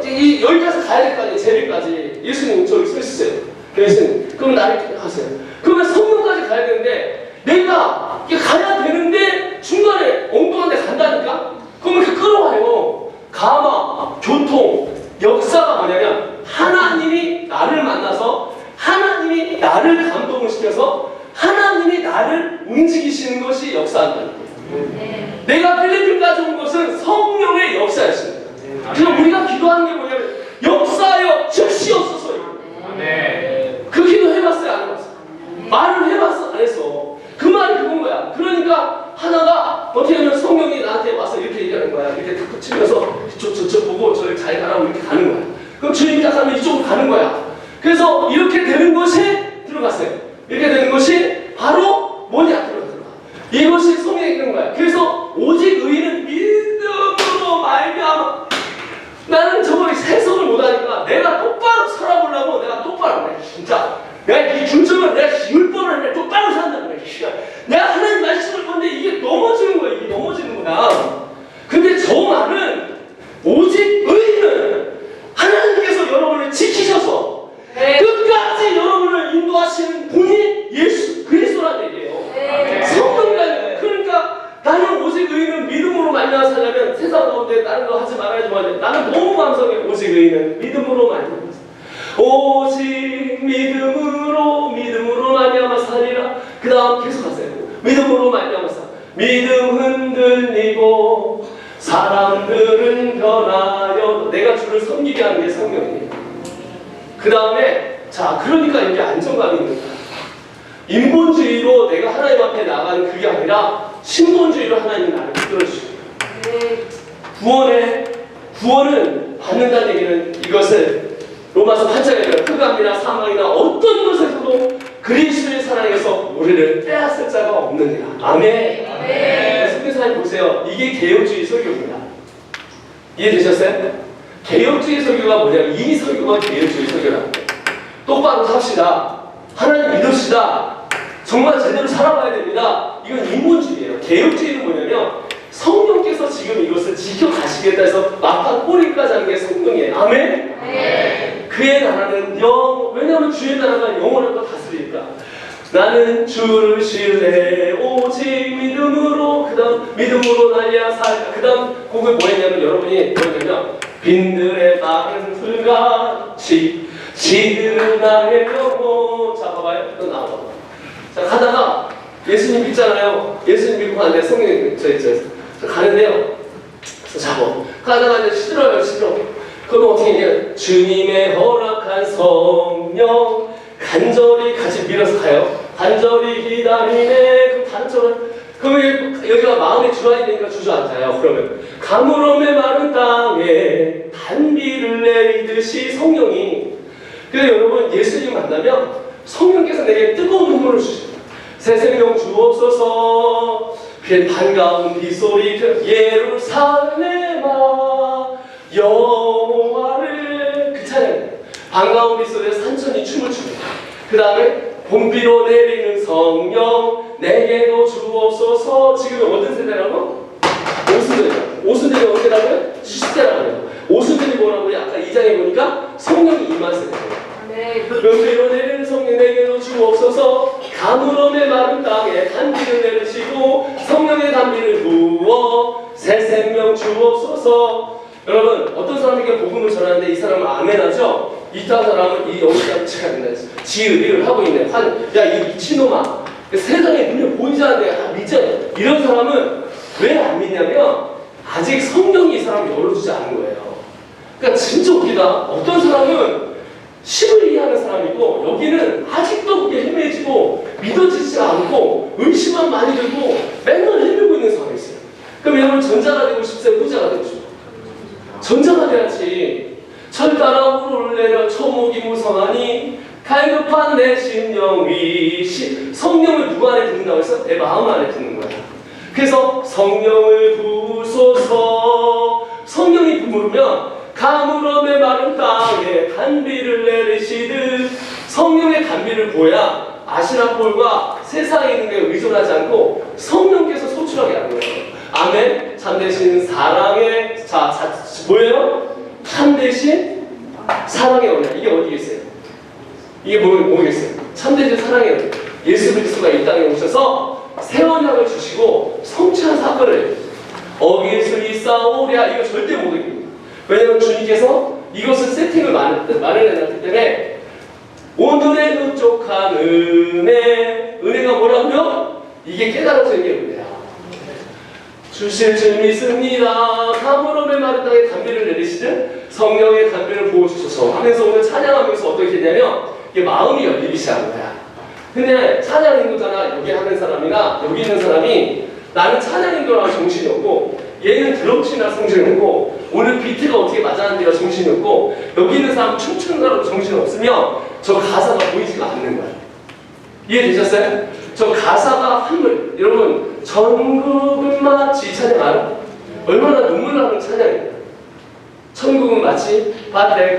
이 여기까지 가야 될 거 아니에요. 제일까지. 예수님 저기 서 있으세요. 예수님 그럼 나를 하세요. 그러면 성령까지 가야 되는데 내가 이게 가야 되는데 중간에 엉뚱한 데 간다니까? 그러면 이렇게 끌어와요. 감화, 교통, 역사가 뭐냐면 하나님이 나를 만나서 하나님이 나를 감동을 시켜서 하나님이 나를 움직이시는 것이 역사한다는 거예요. 내가 필리핀까지 온 것은 성령의 역사였습니다. 그래서 우리가 기도하는 게 뭐냐면 역사여 즉시옵소서요. 그 기도 해봤어요? 안 해봤어요? 말을 해봤어? 안 했어. 그 말이 그건 거야. 그러니까 하나가 어떻게 하면 성령이 나한테 와서 이렇게 얘기하는 거야. 이렇게 탁 치면서 저쪽 보고 저를 잘 가라고 이렇게 가는 거야. 그럼 주님이 딱 하면 이쪽으로 가는 거야. 그래서 이렇게 되는 것이 들어갔어요. 이렇게 되는 것이 바로 뭐냐? 들어가. 이것이 성령이 있는 거야. 그래서 오직 의인은 믿음으로 말미암아. 나는 저번에 해석을 못하니까 내가 똑바로 살아보려고 내가 똑바로 해. 진짜 내가 이 중점을 내가 율법을 내 똑바로 산다 그래. 내가 하나님 말씀을 보는데 이게 넘어지는 거야. 이게 넘어지는 거야. 근데 저 말은 오직 의인은 하나님께서 여러분을 지키셔서 끝까지 여러분을 인도하시는 분이 예수 그리스도라는 얘기예요. 성령이라는. 그러니까 나는 오직 의인은 믿음으로 말미암아 살려면 세상 가운데 다른 거 하지 말아야지만 나는 너무 감성해. 오직 의인은 믿음으로 말미암아 오직 믿음으로 말미암아 살리라. 그 다음 계속 하세요. 믿음으로 말미암아 살. 믿음 흔들리고 사람들은 변하여. 내가 주를 섬기게 하는 게 성령이에요. 그 다음에 자 그러니까 이게 안정감이 있는 거야. 인본주의로 내가 하나님 앞에 나가는 그게 아니라 신본주의로 하나님이 나를 이끌어주시는 거예요. 구원은 받는다는 얘기는 이것을 로마서 8장에 흑암이나 사망이나 어떤 것에서도 그리스도의 사랑에서 우리를 빼앗을 자가 없느니라. 아멘. 선교사님 보세요. 이게 개혁주의 설교입니다. 이해되셨어요? 개혁주의 설교가 뭐냐면 이 설교가 개혁주의 설교라고. 똑바로 삽시다. 하나님 믿읍시다. 정말 제대로 살아가야 됩니다. 이건 인본주의예요. 개혁주의는 뭐냐면 성령께서 지금 이것을 지켜가시겠다 해서 막판 꼬리까지 하는 게 성령이에요. 아멘? 그의 나라는 왜냐하면 주의 나라가 영원한 거 다스리니까. 나는 주를 신뢰 오직 믿음으로. 그 다음 믿음으로 날려 살. 그 다음 곡을 뭐 했냐면 여러분이 뭐냐면 빈들의 마른 풀같이 시들은 나의 영혼. 자 봐봐요. 또 나와봐. 자 가다가 예수님 믿잖아요. 예수님 믿고 가는데 성령이 저 가는데요. 그래서 잡어. 가다가 이제 시들어요. 그럼 어떻게 해요? 주님의 허락한 성령 간절히 같이 밀어서 가요. 간절히 기다리네. 그럼 다른 쪽은 그럼 여기가 마음이 주저앉으니까 주저앉아요. 그러면 가물음의 마른 땅에 단비를 내리듯이 성령이. 그래서 여러분 예수님 만나면 성령께서 내게 뜨거운 눈물을 주십니다. 새 생명 주옵소서. 반가운 빗소리 예루살렘아 여호와를. 그 찬양 반가운 빗소리에 산천이 춤을 춥니다. 그 다음에 봄비로 내리는 성령 내게도 주옵소서. 지금 어떤 세대라고? 오순절이요. 오순절이 언제라고요? 70대라고요. 오순절이 뭐라고요? 아까 2장에 보니까 성령이 임한 세대예요. 명태로 내리는 성령 내게도 주옵소서. 가물음의 마른 땅에 단비를 내리시고 성령의 단비를 부어 새 생명 주옵소서. 여러분 어떤 사람에게 복음을 전하는데 이 사람은 아멘하죠? 이딴 사람은 이 여기다 제가 된다. 지의를 하고 있네. 야이 미친놈아. 세상에 눈에 보이지 않는데 믿잖아. 이런 사람은 왜 안 믿냐면 아직 성령이 이 사람을 열어주지 않은 거예요. 그러니까 진짜 웃기다. 어떤 사람은 10을 이해하는 사람이고 여기는 아직도 그게 헤매지고 믿어지지 않고 의심만 많이 들고 맨날 헤매고 있는 사람이 있어요. 그럼 여러분 전자가 되고 싶으세요? 후자가 되고 싶어요? 전자가 돼야지. 철 따라 오르내려 초목이 무성하니 갈급한 내 심령이 성령을 누구 안에 듣는다고 해서 내 마음 안에 듣는 거야. 그래서 성령을 부소서. 성령이 부르면 가물음의 마른 땅에 단비를 내리시듯 성령의 단비를 보야 아시라폴과 세상에 있는 게 의존하지 않고 성령께서 소출하게 하는 거예요. 아멘. 참되신 사랑의 뭐예요? 참되신 사랑의 언약. 이게 어디겠어요? 이게 뭐겠어요? 참되신 사랑의 언약. 예수 그리스도가 이 땅에 오셔서 새 언약을 주시고 성취한 사건을 어길 수 있사오랴. 이거 절대 못 이깁니다. 왜냐하면 주님께서 이것을 세팅을 마련해놨기 때문에 오늘의 흡족한 은혜가 뭐라고요? 이게 깨달아지는 게 은혜야. 주실 줄 믿습니다. 가물음의 마른 땅에 단비를 내리시는 성령의 단비를 부어주셔서 하면서 오늘 찬양하면서 어떻게 했냐면 이게 마음이 열리기 시작한 거야. 근데 찬양 인도잖아. 여기 하는 사람이나 여기 있는 사람이 나는 찬양 인도라고 정신이 없고 얘는 드럼치나 성질이 없고 오늘 비트가 어떻게 맞았는데가 정신이 없고 여기 있는 사람 춤추는 거라고 정신이 없으면 저 가사가 보이지가 않는 거야. 이해되셨어요? 저 가사가 한물. 여러분 전국은 마치 찬양 알아? 얼마나 눈물 나는 찬양이에요. 천국은 마치 밭에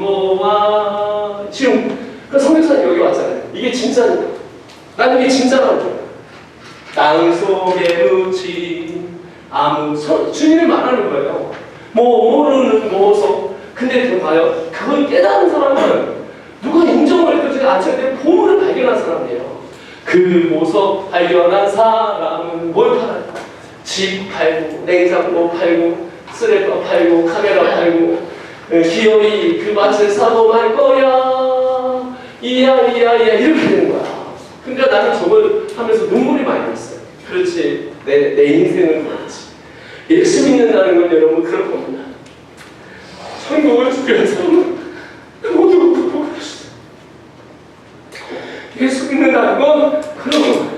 감주인보와 지금 그 성경사님 여기 왔잖아요. 이게 진짜니까. 난 이게 진짜라고 해요. 땅 속에 묻힌 아무 주님이 말하는 거예요. 뭐 모르는 모속. 근데 그 봐요. 그걸 깨달은 사람은 누가 인정을 해주지 않는데 보물을 발견한 사람이에요. 그 모속 발견한 사람은 뭘 팔아요? 집 팔고 냉장고 팔고 쓰레빠 팔고 카메라 팔고 기어이 그 밭을 사고 말 거야. 이야 이렇게 되는 거야. 그러니까 나는 저걸 하면서 눈물이 많이 났어요. 그렇지. 내 인생은 그렇지. 예수 믿는다는 건 여러분 그런 겁니다. 천국을 주변 사람은 모두 보고 계시죠. 예수 믿는다는 건 그런 거예요.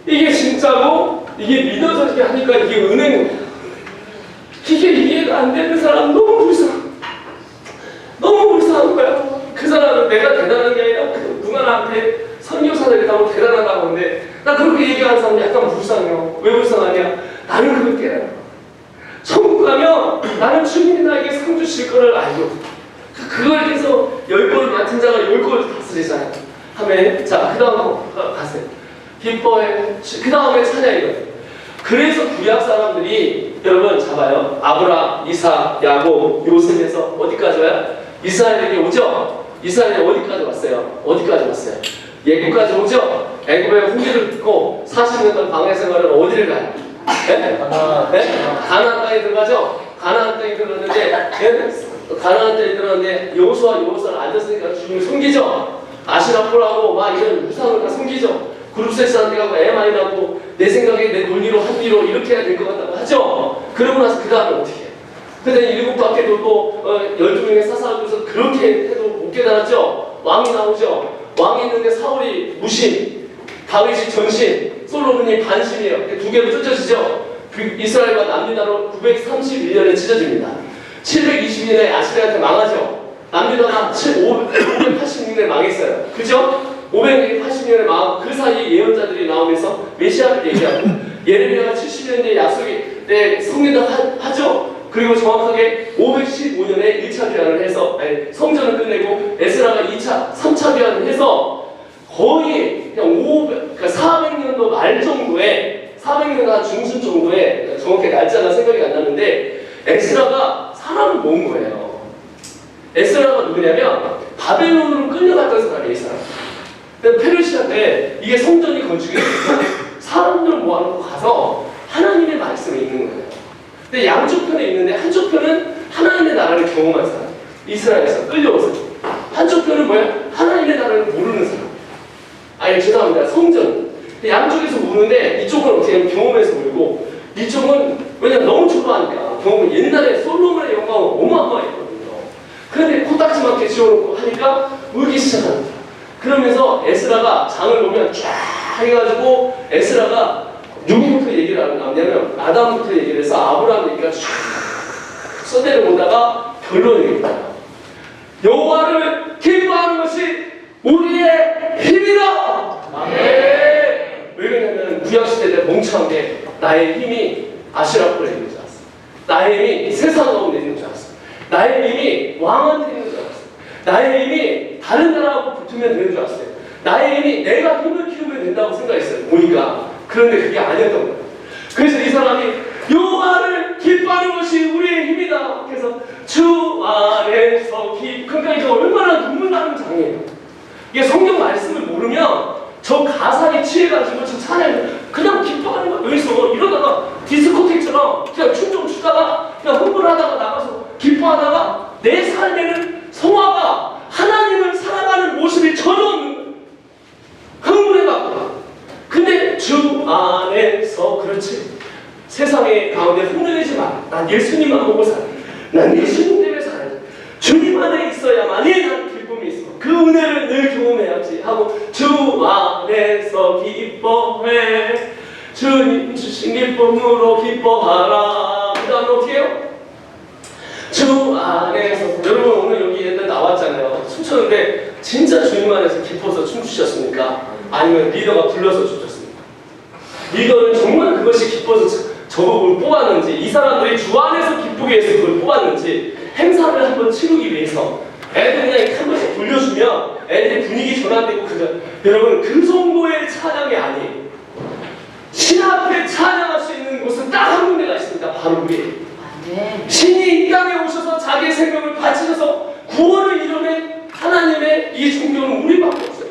이게 진짜고 이게 믿어지게 하니까 이게 은혜인 거예요. 이게 이해가 안 되는 사람 너무 불쌍한 거야. 그 사람은 내가 대단한 게 아니라 누가 나한테 선교사들이라고 대단하다고 하는데 나 그렇게 얘기하는 사람이 약간 불쌍해요. 왜 불쌍하냐? 나는 그걸 깨달아. 천국 가면 나는 주님이 나에게 상 주실 거를 알고 그걸 위해서 10권을 맡은 자가 10권을 다스리잖아요. 아멘. 자, 그 다음 가세요. 기뻐해. 그 다음에 찬양이거든요. 그래서 구약 사람들이 여러분 잡아요. 아브라함, 이삭, 야곱, 요셉에서 어디까지 와요? 이스라엘에게 오죠? 이스라엘이 어디까지 왔어요? 예굽까지 오죠? 애굽의 후기를 듣고 40년 동안 광야 생활을 어디를 가요? 네? 가나안 땅에 들어가죠? 가나안 땅에 들어갔는데 여호수아는 앉았으니까 주님을 섬기죠? 아시라폴하고 막 이런 우상을 다 섬기죠? 그룹 섹스한테 가고 애 많이 낳고 내 생각에 내 논리로 합리로 이렇게 해야 될 것 같다고 하죠? 그러고 나서 그 다음에 어떻게 해요? 근데 7바퀴도 또 12명의 사사들에서 그렇게 해도 못 깨달았죠? 왕이 나오죠? 왕이 있는데 사울이 무심, 다윗이 전심, 솔로몬이 반심이에요. 두 개로 찢어지죠? 이스라엘과 남유다로 931년에 찢어집니다. 720년에 아시리아한테 망하죠? 남유다가 586년에 망했어요. 그죠? 580년에 망하고 그 사이에 예언자들이 나오면서 메시아를 얘기하고 예레미야가 70년대 약속이 성리당 하죠? 그리고 정확하게 515년에 1차 교환을 해서 성전을 끝내고 에스라가 3차 교환을 해서 거의 그냥 400년도 말 정도에 400년 중순 정도에 정확히 날짜가 생각이 안 나는데 에스라가 사람을 모은 거예요. 에스라가 누구냐면 바벨론으로 끌려갔던 사람이에요. 이 사람. 페르시아 때 이게 성전이 건축이 되고 사람들 모아놓고 가서 하나님의 말씀을 읽는 거예요. 근데 양쪽 편에 있는데 한쪽 편은 하나님의 나라를 경험한 사람, 이스라엘에서 끌려와서. 한쪽 편은 뭐야? 하나님의 나라를 모르는 사람. 아니 죄송합니다. 성전. 양쪽에서 모르는데 이쪽은 어떻게 하면 경험해서 모르고 이쪽은 왜냐면 너무 초라하니까 경험은 옛날에 솔로몬의 영광은 어마어마했거든요. 그런데 코딱지만게 지어놓고 하니까 울기 시작하는 거야. 그러면서 에스라가 장을 보면 쫙 해가지고 에스라가 누구부터 얘기를 하냐면 아담부터 얘기를 해서 아브라함 얘기가 쫙 써대를 보다가 결론입니다. 여호와를 기뻐하는 것이 우리의 힘이다. 아멘. 왜 그러냐면 구약시대 때 멍청한 게 나의 힘이 아시라코에 있는 줄 알았어. 나의 힘이 세상 가운데 있는 줄 알았어. 나의 힘이 왕한테 있는 줄 알았어. 나의 힘이 다른 나라하고 붙으면 되는 줄 알았어요. 나의 힘이 내가 힘을 키우면 된다고 생각했어요. 보니까. 그런데 그게 아니었던 거예요. 그래서 이 사람이 여호와를 기뻐하는 것이 우리의 힘이다. 그래서 주 안에서 그러니까 이게 얼마나 눈물 나는 장이에요. 이게 성경 말씀을 모르면 저 가사에 취해가지고 저 찬양 그냥 기뻐하는 거야. 여기서 이러다가 디스코텍처럼 그냥 춤 좀 추다가 그냥 흥분하다가 나가서 기뻐하다가 내 삶에는 성화가 하나님을 사랑하는 모습이 전혀 없는 거야. 흥분해갖고. 근데 주 안에서 그렇지. 세상의 가운데 흔들리지 마. 난 예수님만 보고 살아. 난 예수님 때문에 살아. 주님 안에 있어야만이 난 기쁨이 있어. 그 은혜를 늘 경험해야지 하고 주 안에서 기뻐해. 주님 주신 기쁨으로 기뻐하라. 그 다음에 어떻게 해요? 주 안에서. 여러분 오늘 여기 옛날 나왔잖아요. 춤췄는데 진짜 주님 안에서 기뻐서 춤추셨습니까? 아니면 리더가 불러서 춤췄습니까? 리더는 정말 그것이 기뻐서 저걸 뽑았는지, 이 사람들이 주 안에서 기쁘게 해서 그걸 뽑았는지, 행사를 한번 치르기 위해서 애들 그냥 한 번씩 불려주면 애들이 분위기 전환되고 여러분 그 정도의 찬양이 아니에요. 신 앞에 찬양할 수 있는 곳은 딱 한 군데가 있습니다. 바로 우리. 신이 이 땅에 오셔서 자기의 생명을 바치셔서 구원을 이뤄낸 하나님의 이 종교는 우리밖에 없어요.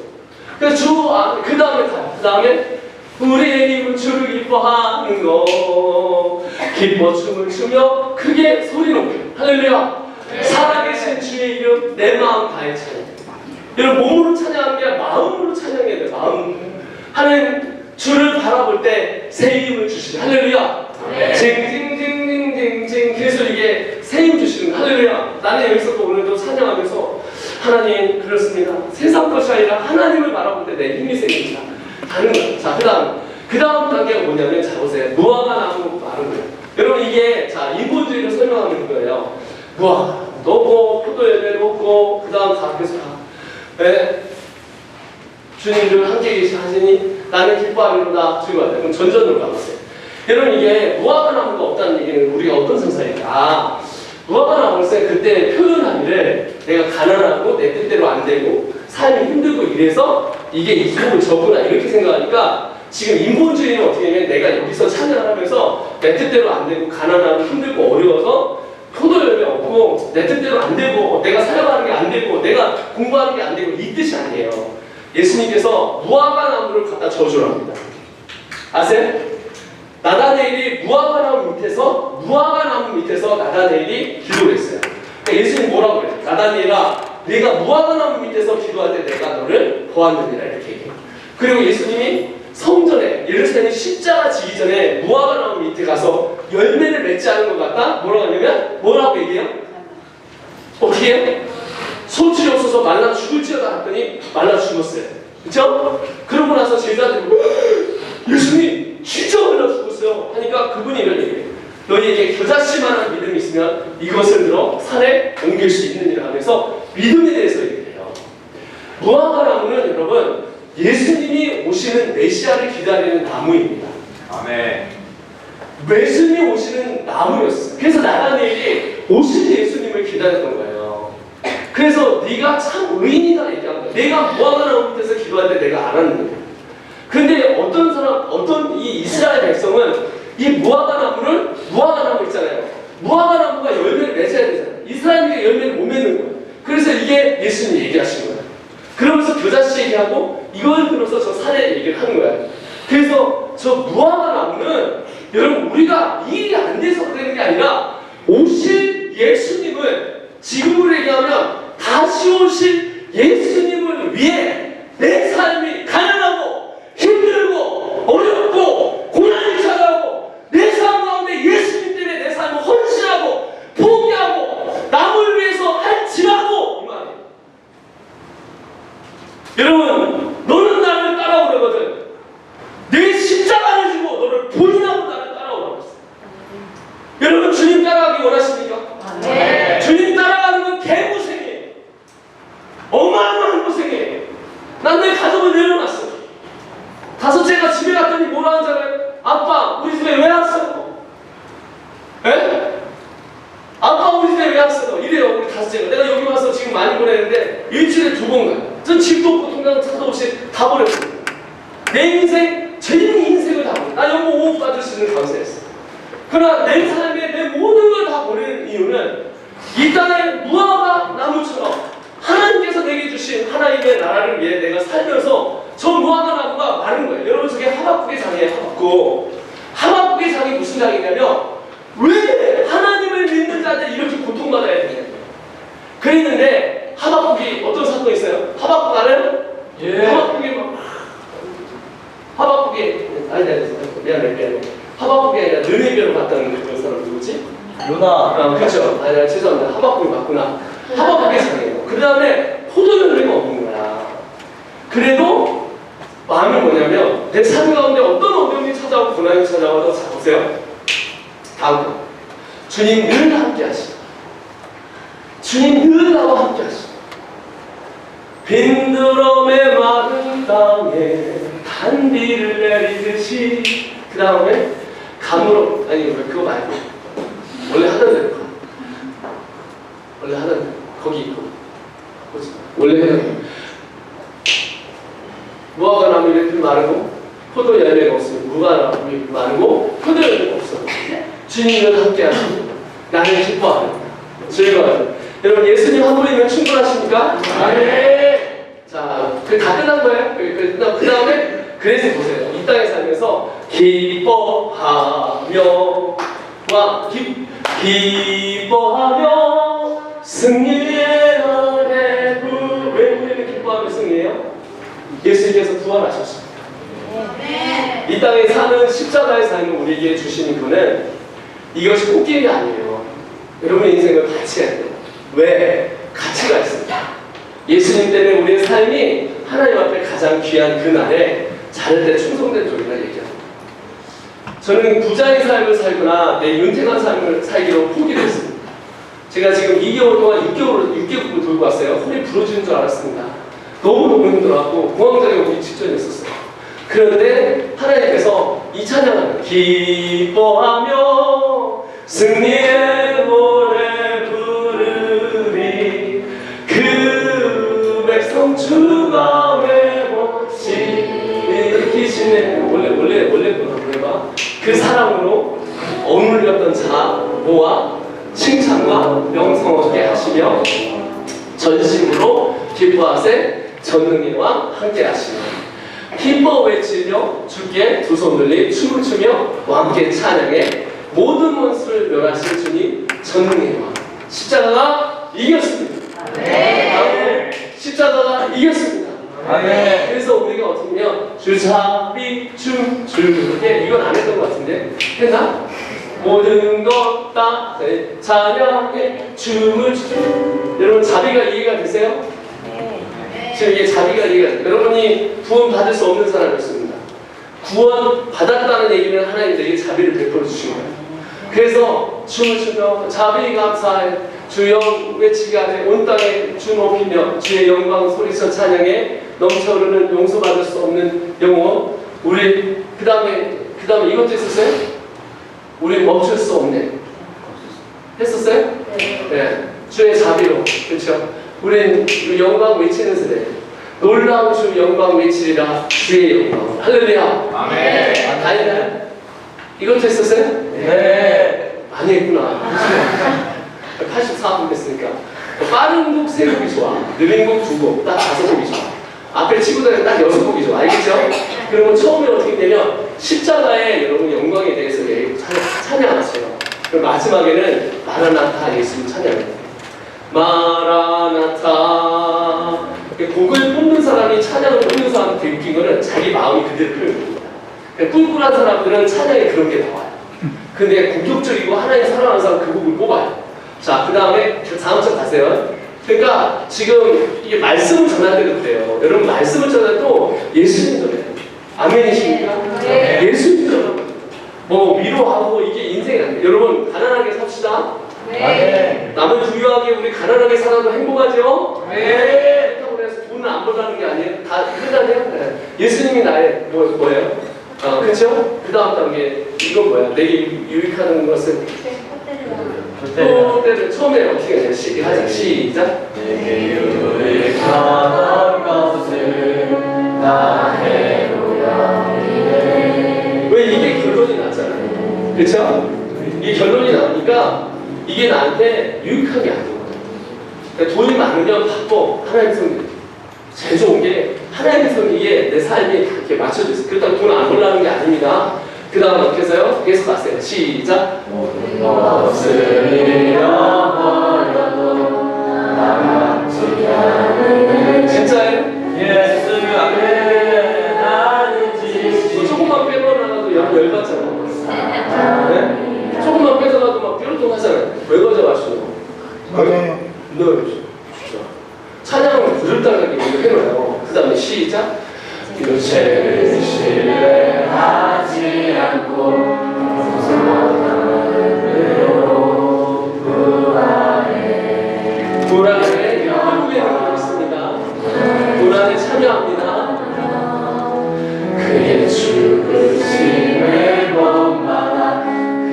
그래서 그 다음에 가요. 그 다음에 우리의 입은 주를 기뻐하는 거 기뻐 춤을 추며 크게 소리 높여 할렐루야. 살아계신 주의 이름 내 마음 다해 찬양. 여러분 몸으로 찬양하는 게 아니라 마음으로 찬양해야 돼요. 마음. 하나님 주를 바라볼 때 새 힘을 주시죠. 할렐루야. 징징징징징징 그래서 이게 새 힘 주시는 거. 할렐루야. 나는 여기서도 오늘도 찬양하면서 하나님 그렇습니다. 세상 것이 아니라 하나님을 바라볼 때 내 힘이 생깁니다. 다른 거예요. 자, 그 다음 단계가 뭐냐면, 자, 보세요. 무화과 나무 마른 거예요. 여러분, 이게, 자, 인본주의를 설명하는 거예요. 무화과 넣고, 포도 열매 넣고, 그 다음 다 계속 가. 네. 주님들 함께 계시니 나는 기뻐하리로다. 주님한테. 그럼 전전으로 가보세요. 여러분, 이게 무화과 나무가 없다는 얘기는 우리가 어떤 상상일까? 무화과 나무를 그때 표현하기를 내가 가난하고 내 뜻대로 안 되고 삶이 힘들고 이래서 이게 이속을 저구나 이렇게 생각하니까 지금 인본주의는 어떻게 하면 내가 여기서 찬양을 하면서 내 뜻대로 안 되고 가난하고 힘들고 어려워서 표도 열매 없고 내 뜻대로 안 되고 내가 사역하는 게 안 되고 내가 공부하는 게 안 되고 이 뜻이 아니에요. 예수님께서 무화과 나무를 갖다 저주랍니다. 아세요? 나다네일이 무화과 나무 밑에서 나다네일이 기도를 했어요. 그러니까 예수님 뭐라고 그래요? 나다네일아 네가 무화과 나무 밑에서 기도할 때 내가 너를 보았느니라 이렇게 얘기해요. 그리고 예수님이 성전에 예루살렘 십자가 지기 전에 무화과 나무 밑에 가서 열매를 맺지 않은 것 같다? 뭐라고 하냐면 뭐라고 얘기해요? 어떻게 해요? 소출이 없어서 말라 죽을지어다 했더니 말라 죽었어요. 그렇죠? 그러고 나서 제자들이 예수님 진짜 말라 죽었어요 하니까 그분이 이런 얘기해요. 너희에게 겨자씨만한 믿음이 있으면 이것을 들어 산에 옮길 수 있느니라 하면서 믿음에 대해서 얘기해요. 무화과 나무는 여러분 예수님이 오시는 메시아를 기다리는 나무입니다. 아멘. 예수님이 오시는 나무였어요. 그래서 나다네일이 오신 예수님을 기다렸던 거예요. 그래서 네가 참 의인이다 얘기한 거야. 내가 무화과 나무 밑에서 기도할 때 내가 알았는데 근데 어떤 사람, 어떤 이 이스라엘 백성은 이 무화과 나무 있잖아요. 무화과 나무가 열매를 맺어야 되잖아요. 이스라엘이 열매를 못 맺는 거예요. 그래서 이게 예수님이 얘기하신 거예요. 그러면서 교자씨 얘기하고 이걸 들어서 저 사례 얘기를 하는 거예요. 그래서 저 무화과 나무는 여러분 우리가 일이 안 돼서 그러는 게 아니라 오실 예수님을 지금으로 얘기하면 다시 오실 예수님을 위해 내 삶이 가난하고 힘들고 어렵고 고난이 찾아오고 내 삶 가운데 예수님 때문에 내 삶을 헌신하고 포기하고 남을 위해서 할지라도 이 말이에요. 여러분 너는 나를 따라오려거든 내 십자가를 지고 너를 본인하고 나를 따라오라고 했어요. 여러분 주님 따라가기 원하십니까? 네. 주님 따라가는 건 개고생이에요. 어마어마한 고생이에요. 난 내 가족을 내려놨어. 다섯째가 집에 갔더니 뭐라 하는 줄 알아요? 아빠 우리 집에 왜 왔어? 에? 아빠 우리 집에 왜 왔어? 이래요 우리 다섯째가. 내가 여기 와서 지금 많이 보내는데 일주일에 2번 가요. 전 집도 없고 통장 차도 없이 다 버렸어요. 내 인생, 제 인생을 다 버렸어. 나 여보 5억 받을 수 있는 감사했어. 그러나 내 삶에 내 모든 걸 다 버리는 이유는 이 땅의 무화과 나무처럼 하나님께서 내게 주신 하나님의 나라를 위해 내가 살면서 저 무화과 나무가 마른 거예요. 여러분 저게 하박국의 장이에요. 하박국의 장이 무슨 장이냐면 왜 하나님을 믿는 자들 이렇게 고통받아야 되냐. 그랬는데 하박국이 어떤 사건이 있어요? 하박국 알아요? 예. 하박국이 미안해. 하박국이 아니라 느헤미야로 갔다는 그런 사람 누구지? 요나. 그렇죠. 아니 죄송합니다. 하박국이 맞구나. 하박국의 장이에요. 그 다음에 포도 열매가 없는 거야. 그래도 마음이 뭐냐면 내 삶 가운데 어떤 어려움이 찾아오고 고난이 찾아와도 자 보세요. 다음 거. 주님 늘 함께 하시고 주님 늘 나와 함께 하시고 빈드럼의 마른 땅에 단비를 내리듯이 그 다음에 감으로 아니 그거 말고 원래 하던 대로 거기 원래 해야 돼. 무화과 나무 잎이 마르고 포도 열매가 없으면 무화과 나무 마르고 포도 열매가 없어. 주님을 함께 하시고 나는 기뻐하는 즐거워요. 여러분 예수님 한 분이면 충분하십니까? 네. 자, 그 다 끝난 거예요. 그 다음에 그래서 보세요. 이 땅에 살면서 기뻐하며 기뻐하며 승리의 은혜 왜 우리는 기뻐하며 승리해요? 예수님께서 부활하셨습니다. 이 땅에 사는 십자가의 삶을 우리에게 주시는 분은 이것이 꽃길이 아니에요. 여러분의 인생을 같이 해야 돼요. 왜? 가치가 있습니다. 예수님 때문에 우리의 삶이 하나님 앞에 가장 귀한 그날에 자를 때 충성된 쪽이라 얘기합니다. 저는 부자의 삶을 살거나 내 윤택한 삶을 살기로 포기를 했습니다. 제가 지금 2개월 동안 6개국을 돌고 왔어요. 허리 부러지는 줄 알았습니다. 너무너무 힘들어갖고 공황장애 오기 직전이었어요. 그런데 하나님께서 이 찬양을 기뻐하며 승리의 노래 부르리 그 백성 주가 외모시키시네. 원래 보내봐. 그 사랑으로 어눌렸던 자모와 칭찬과 명성 얻게 하시며 전심으로 기뻐하세 전능이와 함께 하시며 기뻐 외치며 주께 두 손 들리 춤을 추며 함께 찬양해 모든 원수를 멸하실 주님 전능의 왕. 십자가가 이겼습니다. 아멘. 십자가가 이겼습니다. 아멘. 그래서 우리가 어떻게 하면 주잡이 춤추게 이건 안 했던 것 같은데 했나? 모든 것 다 찬양해 춤을 추. 여러분 자비가 이해가 되세요? 지금 이게 자비가 이해가 돼요. 여러분이 구원 받을 수 없는 사람이었습니다. 구원 받았다는 얘기는 하나님 내게 자비를 베풀어 주신 거예요. 그래서 춤을 추며 자비 감사해 주여 외치게 하되 온 땅에 주 높이며 주의 영광 소리쳐 찬양해 넘쳐흐르는 용서받을 수 없는 영혼. 우리 그 다음에 이것도 있었어요? 우리 멈출 수 없네. 했었어요? 네. 주의 자비로 그렇죠. 우린 영광 외치는 세대. 놀라운 주 영광 외치리라. 주의 영광. 할렐루야. 아멘. 다 했나요? 이것도 했었어요? 네. 많이 했구나. 84분 됐으니까. 빠른 곡 3곡이 좋아. 느린 곡 2곡. 딱 5곡이 좋아. 앞에 치고 다니면 딱 6곡이 좋아. 알겠죠? 그러면 처음에 어떻게 되면 십자가에 여러분 영광에 대해서 찬양하세요. 그리고 마지막에는 마라나타 예수님 찬양해요. 마라나타. 곡을 뽑는 사람이 찬양을 뽑는 사람 되게 웃긴 거는 자기 마음이 그대로 표현합니다. 꿀꿀한 사람들은 찬양에 그런 게 나와요. 근데 공격적이고 하나님 사랑하는 사람 그 곡을 뽑아요. 자, 그 다음에 다음 장 가세요. 그러니까 지금 이게 말씀을 전할 때도 그래요. 여러분 말씀을 전할 또 예수님 전해요. 아멘이십니까? 네. 예수님 전하고 뭐 위로하고 이게 인생이 아니에요. 여러분 가난하게 삽시다. 네. 남을 부유하게 우리 가난하게 살아도 행복하죠? 네. 그렇다고 해서 돈을 안 벌라는 게 아니에요. 다 끝나네요. 네. 예수님이 나의 뭐예요? 그렇죠? 그 다음 단계 이건 뭐야? 내게 유익하는 것은 또 때는 처음에 어떻게 하냐? 시작. 내게 유익한 것을 다 해로야. 왜 이게 결론이 나잖아요. 그렇죠? 이 결론이 나오니까 이게 나한테 유익한 게 아니에요. 그러니까 돈이 많으면 바빠. 하나님 성경 제일 좋은 게 하나님의 성경에 내 삶이 그렇게 맞춰져 있어요. 그렇다고 돈 안 벌라는 게 아닙니다. 그 다음 어떻게 해서요? 계속 가세요. 시작. 모든 것을 잃어버려도 남지 않으니 진짜예요? 예수님의 나는 지시. 조금만 빼버려놔도 열받잖아. 네? 조금만 뺏어가도 막 뾰루통 하잖아요. 왜 가져가시고? 맞아요. 진짜. 찬양을 부들다하게 먼저 해놓아요. 그 다음에 시작. 죄를 신뢰하지 않고 고난에 한국에 있습니다. 고난에 참여합니다. 그의 죽으심을 본받아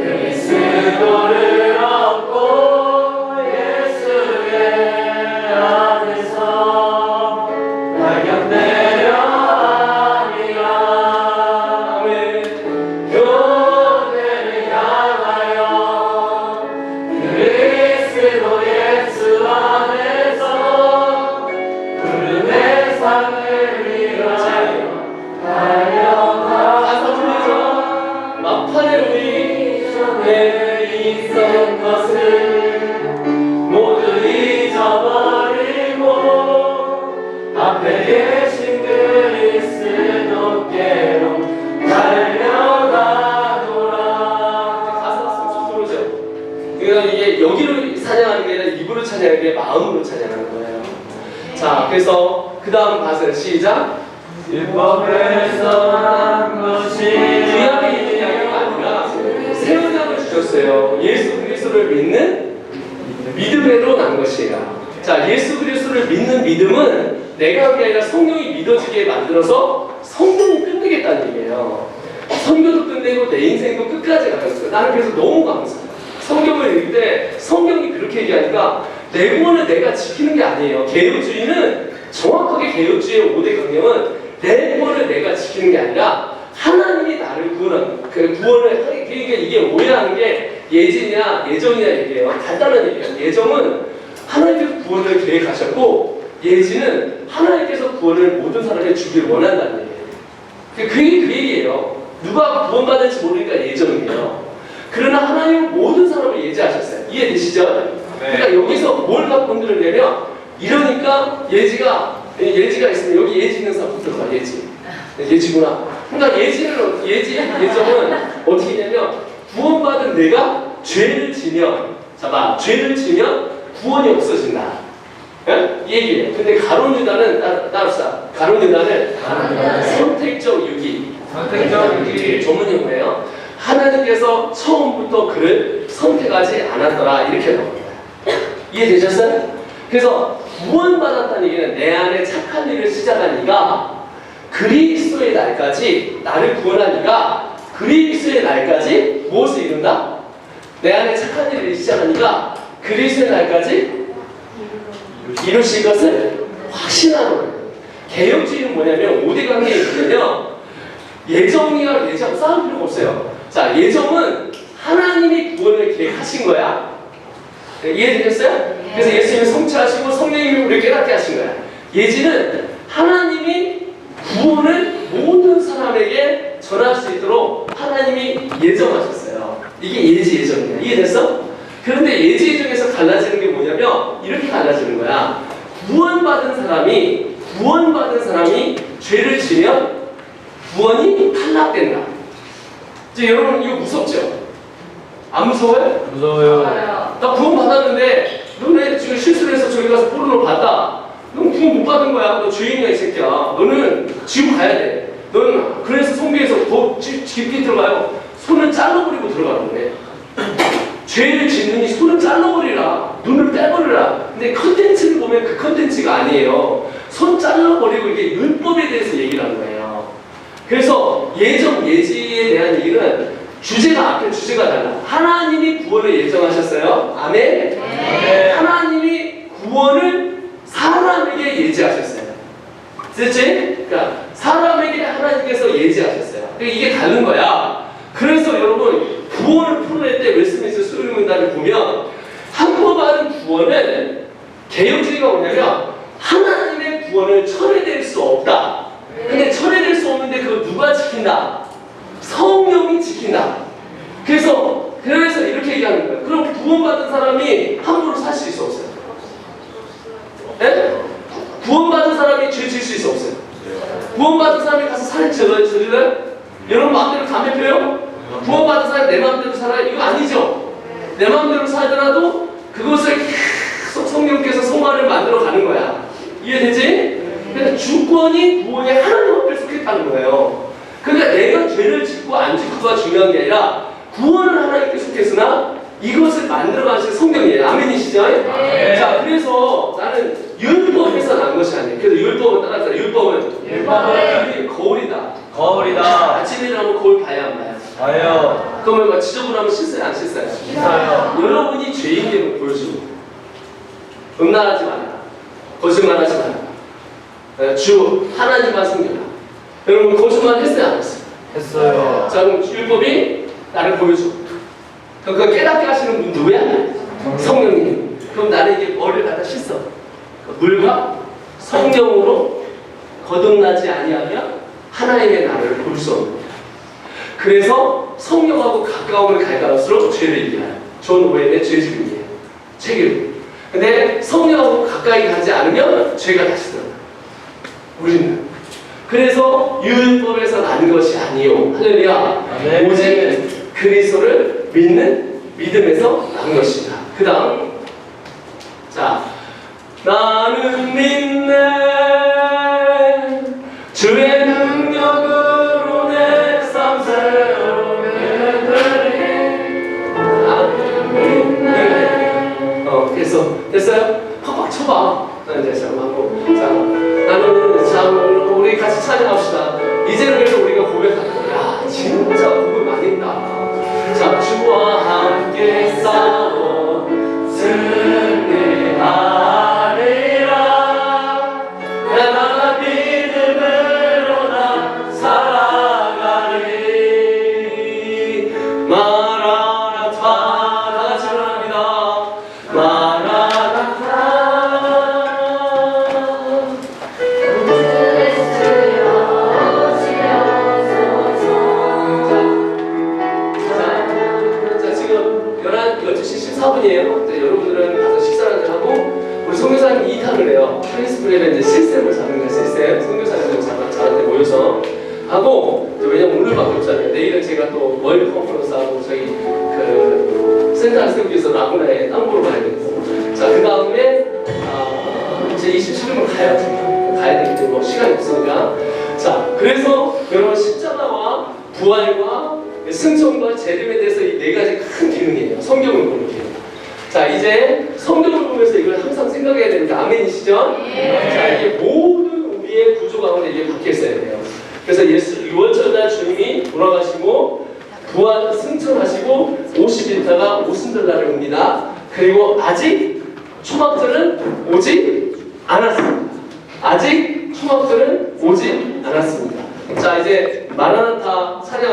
그리스도를 얻고 예수의 안에서 발견되려 하리라. 교회를 향하여 그리스도 예수 안에서 푸른의 상을 위하여 가사 들리죠? 막판에 우리 내게 있던 것을 모두 잊어버리고 앞에 계신 그리스도께로 달려가노라. 가사가 쑥쑥 들어오죠. 그러니까 이게 여기로 찬양하는 게 아니라 입으로 찬양하는 게 마음으로 찬양하는 거예요. 자, 그래서 그 다음 가사를 시작. 율법에서 난 것이 구약에 있는 이야기가 아니라 새 언약을 주셨어요. 예수 그리스도를 믿는 믿음으로 난 것이에요. 자, 예수 그리스도를 믿는 믿음은 내가 한 게 아니라 성령이 믿어지게 만들어서 성령이 끝내겠다는 얘기예요. 성경도 끝내고 내 인생도 끝까지 가겠어요. 나는 그래서 너무 감사해요. 성경을 읽을 때 성경이 그렇게 얘기하니까 내 구원을 내가 지키는 게 아니에요. 개혁주의는 정확하게 개혁주의의 5대 강령은 내 구원을 내가 지키는 게 아니라 하나님이 나를 구원하는 그 구원을 하게. 그러니까 이게 오해하는 게 예지냐 예정이냐 얘기예요. 간단한 얘기예요. 예정은 하나님께서 구원을 계획하셨고 예지는 하나님께서 구원을 모든 사람에게 주길 원한다는 얘기예요. 그게 그 얘기예요. 누가 구원받을지 모르니까 예정이에요. 그러나 하나님은 모든 사람을 예지하셨어요. 이해되시죠? 그러니까 여기서 뭘 갖고 흔들었냐면 이러니까 예지가 있으면 여기 예지 있는 사람 붙어서 예지구나. 그러니까 예정은 어떻게 되냐면 구원받은 내가 죄를 지면 죄를 지면 구원이 없어진다. 예? 이 얘기예요. 근데 가론 유다는 따릅시다. 가론 유다는 선택적 유기. 전문 용어예요. 하나님께서 처음부터 그를 선택하지 않았더라 이렇게 나옵니다. 이해되셨어요? 그래서 구원받았다는 얘기는 내 안에 착한 일을 시작한 이가 그리스도의 날까지 나를 구원한 이가 그리스도의 날까지 무엇을 이룬다? 내 안에 착한 일을 시작한 이가 그리스도의 날까지 이루실 것을 확신하는 거예요. 개혁주의는 뭐냐면 5대 강의 뭐냐면 예정이랑 예정 싸울 필요가 없어요. 자, 예정은 하나님이 구원을 계획하신 거야. 이해되셨어요? 그래서 예수님이 성취하시고 성령님이 우리를 깨닫게 하신 거야. 예지는 하나님이 구원을 모든 사람에게 전할 수 있도록 하나님이 예정하셨어요. 이게 예지 예정이야. 이해됐어? 그런데 예지 예정에서 갈라지는 게 뭐냐면 이렇게 갈라지는 거야. 구원받은 사람이 죄를 지면 구원이 탈락된다. 이제 여러분 이거 무섭죠? 안 무서워요? 무서워요. 나 구원 받았는데 너네 지금 실수를 해서 저기 가서 포르노 봤다. 넌 구원 못 받은 거야. 너 죄인이야 이 새끼야. 너는 지금 가야 돼. 너는 그래서 성경에서 더 깊게 들어가요. 손을 잘라버리고 들어가는 거네. 죄를 짓느니 손을 잘라버리라. 눈을 빼버리라. 근데 컨텐츠를 보면 그 컨텐츠가 아니에요. 손 잘라버리고 이게 율법에 대해서 얘기를 하는 거예요. 그래서 예정 예지에 대한 얘기는 앞에 주제가 달라. 하나님이 구원을 예정하셨어요. 아멘. 네. 하나님이 구원을 사람에게 예지하셨어요. 됐지? 그러니까 사람에게 하나님께서 예지하셨어요. 그러니까 이게 다른 거야. 그래서 여러분 구원을 풀어낼 때 웨스트민스터 수련문단을 보면 한 번 받은 구원은 개혁주의가 뭐냐면 하나님의 구원을 철회될 수 없다. 근데 철회될 수 없는데 그거 누가 지킨다? 성령이 지킨다. 그래서 이렇게 얘기하는 거예요. 그럼 구원받은 사람이 함부로 살 수 있어 없어요? 네? 구원받은 사람이 죄 질 수 있어 없어요? 구원받은 사람이 가서 살을 저질러요? 여러분 마음대로 담배 펴요? 구원받은 사람이 내 마음대로 살아요? 이거 아니죠? 내 마음대로 살더라도 그것을 계속 성령께서 성화를 만들어 가는 거야. 이해되지? 그러니까 주권이 구원의 하나님 앞에 속했다는 거예요. 그러니까 내가 죄를 짓고 안 짓고가 중요한 게 아니라 구원을 하나님께 속했으나 이것을 만들어 가신 성령이에요. 아멘이시죠? 네. 자, 그래서 나는 율법에서 난 것이 아니에요. 그래서 율법은 따라서 율법은 거울이다. 거울이다. 아침에 일어나면 거울 봐야 안 봐요? 봐요. 그러면 막 지저분하면 씻어요? 안 씻어요? 씻어요. 여러분이 죄인됨을 보여주고 음란하지 마라. 거짓말하지 마라. 주 하나님만 섬겨라. 여러분 거짓말 했어요? 안 했어요? 했어요. 자, 그럼 율법이 나를 보여줘. 그럼 그거 깨닫게 하시는 분 누구야? 성령님. 그럼 나는 이게 머리를 갖다 씻어. 물과 성령으로 거듭나지 아니하면 하나님의 나를 볼 수 없는 거야. 그래서 성령하고 가까움을 갈수록 죄를 이겨요. 존 오웬의 죄지음이에요. 책임. 근데 성령하고 가까이 가지 않으면 죄가 다시 들어요. 우리는. 그래서 율법에서 난 것이 아니요. 할렐루야. 네. 오직 그리스도를 믿는 믿음에서 난 것이다. 그 다음. 자, 나는 믿네. 주의 능력으로 내 삶 새롭게 되리. 나는 믿네. 됐어요? 팍팍 쳐봐. 이제 시작하고. 자, 우리 같이 찬양합시다. 이제는 그래도 우리가 고백하는 거야. 진짜 고백 많이 했다. 자, 주와 함께 싸워 승리하리라. 나 믿음으로 나 살아가리. 마라나타. 다 같이 일어납니다. 마라나타. 자, 지금 12시 14분이에요. 여러분들은 가서 식사를 하고 우리 선교사님 2탄을 해요. 프린스프레는 이제 시스템을 잡는 거예요. 시스템. 선교사님들 저한테 모여서 하고, 왜냐면 오늘밖에 없잖아요. 내일은 제가 또 월드 컨퍼런스하고 저희 그 센터 세우기에서 라구나에 땅 보러 가야 되고, 자, 그 다음에 제 27일은 가야 되기 때문에 뭐 시간이 없으니까. 자, 그래서 여러분 십자가와 부활과 승천과 재림에 대해서 이 네 가지 큰 기능이에요. 성경을 보는 기능. 자, 이제 성경을 보면서 이걸 항상 생각해야 됩니다. 아멘이시죠? 자, 이게 모든 우리의 구조 가운데 이게 박혀 있어야 돼요. 그래서 유월절날 주님이 돌아가시고 부활 승천하시고 50일 있다가 오순절날에 옵니다. 그리고 아직 초막절은 오지 않았습니다. 아직 초막들은 오지 않았습니다. 자, 이제 마라나타 찬양